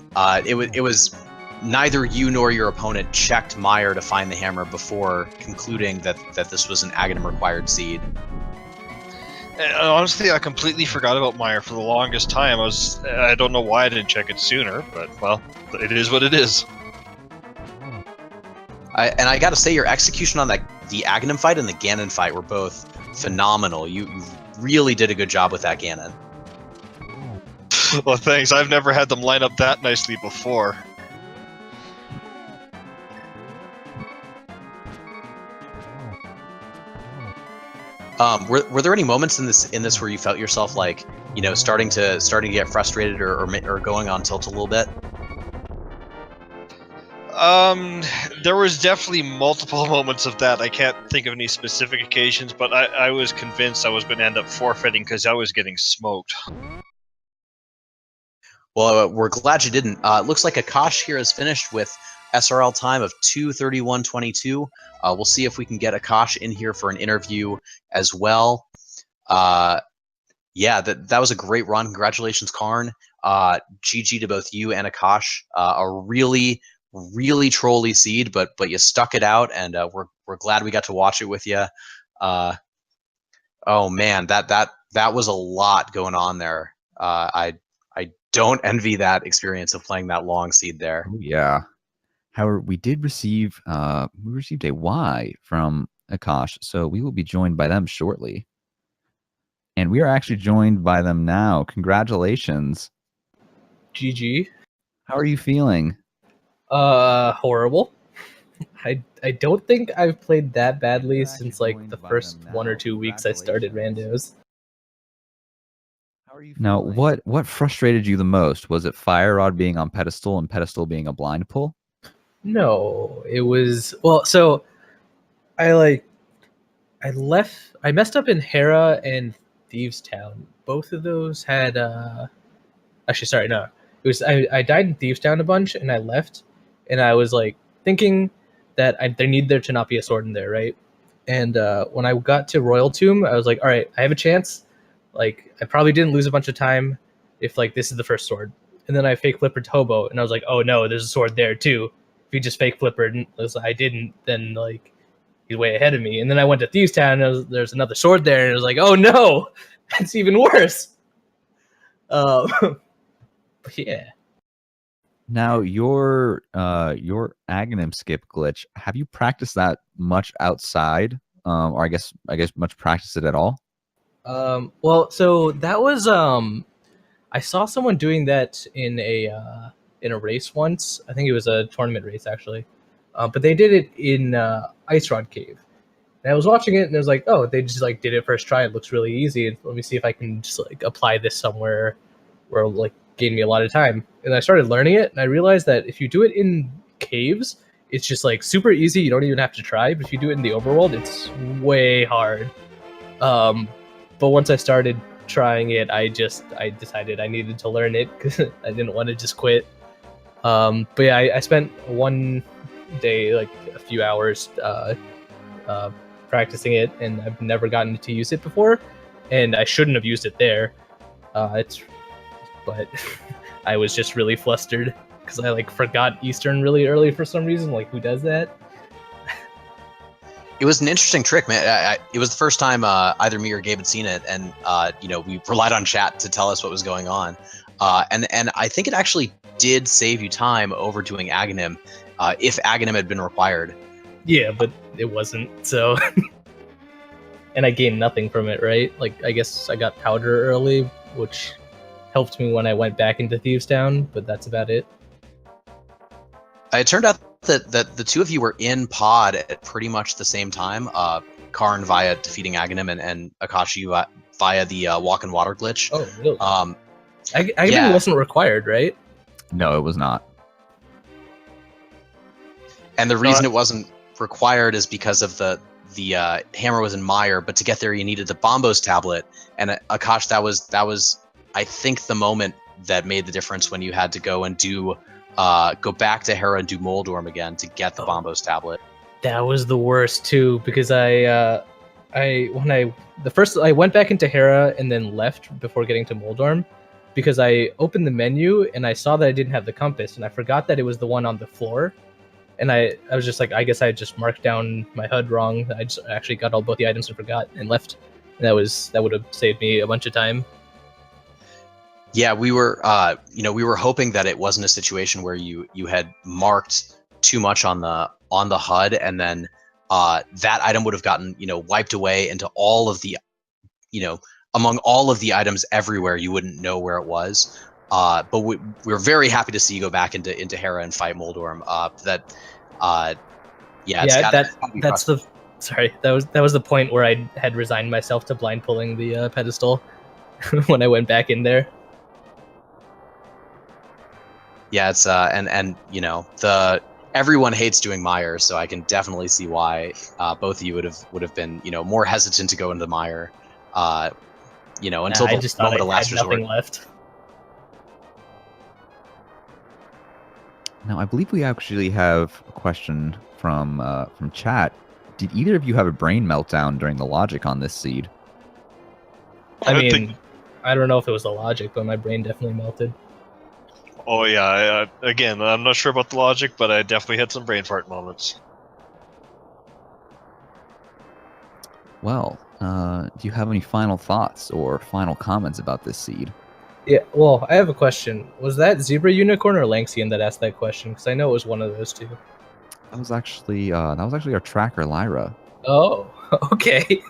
it was neither you nor your opponent checked Meyer to find the hammer before concluding that this was an Aghanim required seed. And honestly, I completely forgot about Meyer for the longest time. I don't know why I didn't check it sooner, but well, it is what it is. I gotta say, your execution on the Aghanim fight and the Ganon fight were both phenomenal. You really did a good job with that Ganon. Well, thanks. I've never had them line up that nicely before. Were there any moments in this where you felt yourself like, you know, starting to get frustrated or going on tilt a little bit? There was definitely multiple moments of that. I can't think of any specific occasions, but I was convinced I was going to end up forfeiting because I was getting smoked. Well, we're glad you didn't. It looks like Akash here is finished with SRL time of 2:31:22. We'll see if we can get Akash in here for an interview as well. Yeah, that was a great run. Congratulations, Karn. GG to both you and Akash. A really trolly seed, but you stuck it out, and we're glad we got to watch it with you. Oh man, that was a lot going on there. I don't envy that experience of playing that long seed there. Oh, yeah. However, we did receive a Y from Akash, so we will be joined by them shortly. And we are actually joined by them now. Congratulations. GG. How are you feeling? Horrible. I don't think I've played that badly since like the first 1 or 2 weeks I started randos. Now, what frustrated you the most? Was it Fire Rod being on pedestal and pedestal being a blind pull? No, it was so I messed up in Hera and Thieves Town. Both of those had actually sorry, no. It was I died in Thieves Town a bunch and I left and I was like thinking that there needed to not be a sword in there, right? And when I got to Royal Tomb, I was like, all right, I have a chance. Like, I probably didn't lose a bunch of time if, like, this is the first sword. And then I fake flippered Hobo, and I was like, oh, no, there's a sword there, too. If he just fake flippered and I didn't, then, like, he's way ahead of me. And then I went to Thieves Town, and there's another sword there, and I was like, oh, no, that's even worse. But yeah. Now, your Aghanim skip glitch, have you practiced that much outside? Or I guess much practice it at all? Well, so that was I saw someone doing that in a race once. I think it was a tournament race actually. But they did it in Ice Rod Cave. And I was watching it and I was like, oh, they just like did it first try. It looks really easy. Let me see if I can just like apply this somewhere where it'll like gain me a lot of time. And I started learning it and I realized that if you do it in caves, it's just like super easy. You don't even have to try. But if you do it in the overworld, it's way hard. But once I started trying it, I decided I needed to learn it because I didn't want to just quit. But yeah, I spent one day, like a few hours, practicing it, and I've never gotten to use it before, and I shouldn't have used it there. But I was just really flustered because I like forgot Eastern really early for some reason. Like, who does that? It was an interesting trick, man. It was the first time either me or Gabe had seen it, and you know, we relied on chat to tell us what was going on. And I think it actually did save you time over doing Aghanim, if Aghanim had been required. Yeah, but it wasn't. So, and I gained nothing from it, right? Like, I guess I got powder early, which helped me when I went back into Thieves Town, but that's about it. It turned out that the two of you were in pod at pretty much the same time. Karn via defeating Aghanim and Akashi via the walk and water glitch. Oh, really? Aghanim wasn't required, right? No, it was not. And the reason it wasn't required is because of the hammer was in Meyer, but to get there you needed the Bombos tablet. And Akash, that was I think the moment that made the difference when you had to go and do go back to Hera and do Moldorm again to get the Bombos tablet. That was the worst too, because I went back into Hera and then left before getting to Moldorm. because I opened the menu and I saw that I didn't have the compass, and I forgot that it was the one on the floor. And I was just like, I guess I just marked down my HUD wrong. I just actually got both the items and forgot and left. And that would have saved me a bunch of time. Yeah, we were we were hoping that it wasn't a situation where you had marked too much on the HUD, and then that item would have gotten wiped away into all of the among all of the items everywhere. You wouldn't know where it was. But we're very happy to see you go back into Hera and fight Moldorm. That's the sorry, that was the point where I had resigned myself to blind pulling the pedestal when I went back in there. Yeah, it's everyone hates doing mire, so I can definitely see why both of you would have been more hesitant to go into the mire. Until the moment of last resort. Nothing left. Now, I believe we actually have a question from chat. Did either of you have a brain meltdown during the logic on this seed? I don't know if it was the logic, but my brain definitely melted. Oh yeah, again, I'm not sure about the logic, but I definitely had some brain fart moments. Well, do you have any final thoughts or final comments about this seed? Yeah, well, I have a question. Was that Zebra Unicorn or Lanxian that asked that question? Because I know it was one of those two. That was actually our tracker, Lyra. Oh, okay.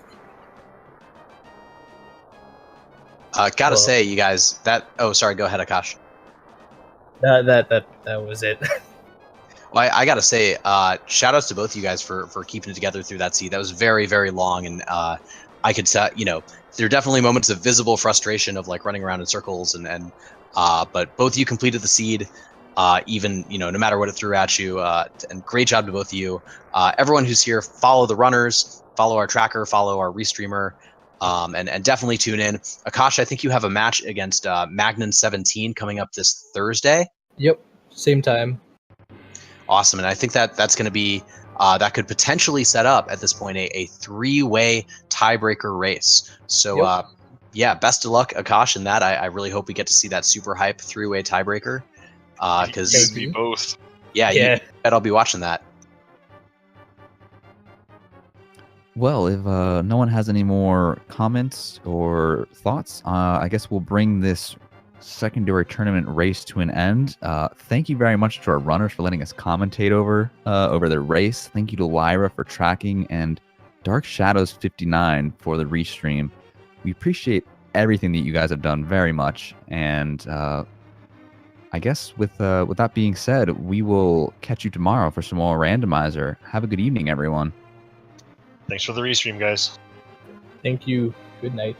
Gotta say, you guys, oh, sorry, go ahead, Akash. That was it. Well, I gotta say, shout outs to both of you guys for keeping it together through that seed. That was very, very long, and I could tell, there are definitely moments of visible frustration of like running around in circles, but both of you completed the seed, even no matter what it threw at you, and great job to both of you. Everyone who's here, follow the runners, follow our tracker, follow our restreamer, and definitely tune in. Akash, I think you have a match against Magnan 17 coming up this Thursday. Yep, same time. Awesome, and I think that's going to be that could potentially set up at this point a three-way tiebreaker race. So yep. Best of luck, Akash, in that. I really hope we get to see that super hype three-way tiebreaker. Because maybe both. Yeah, you bet I'll be watching that. Well, if no one has any more comments or thoughts, I guess we'll bring this secondary tournament race to an end. Thank you very much to our runners for letting us commentate over their race. Thank you to Lyra for tracking, and Dark Shadows 59 for the restream. We appreciate everything that you guys have done very much, and I guess with that being said, we will catch you tomorrow for some more Randomizer. Have a good evening, everyone. Thanks for the restream, guys. Thank you. Good night.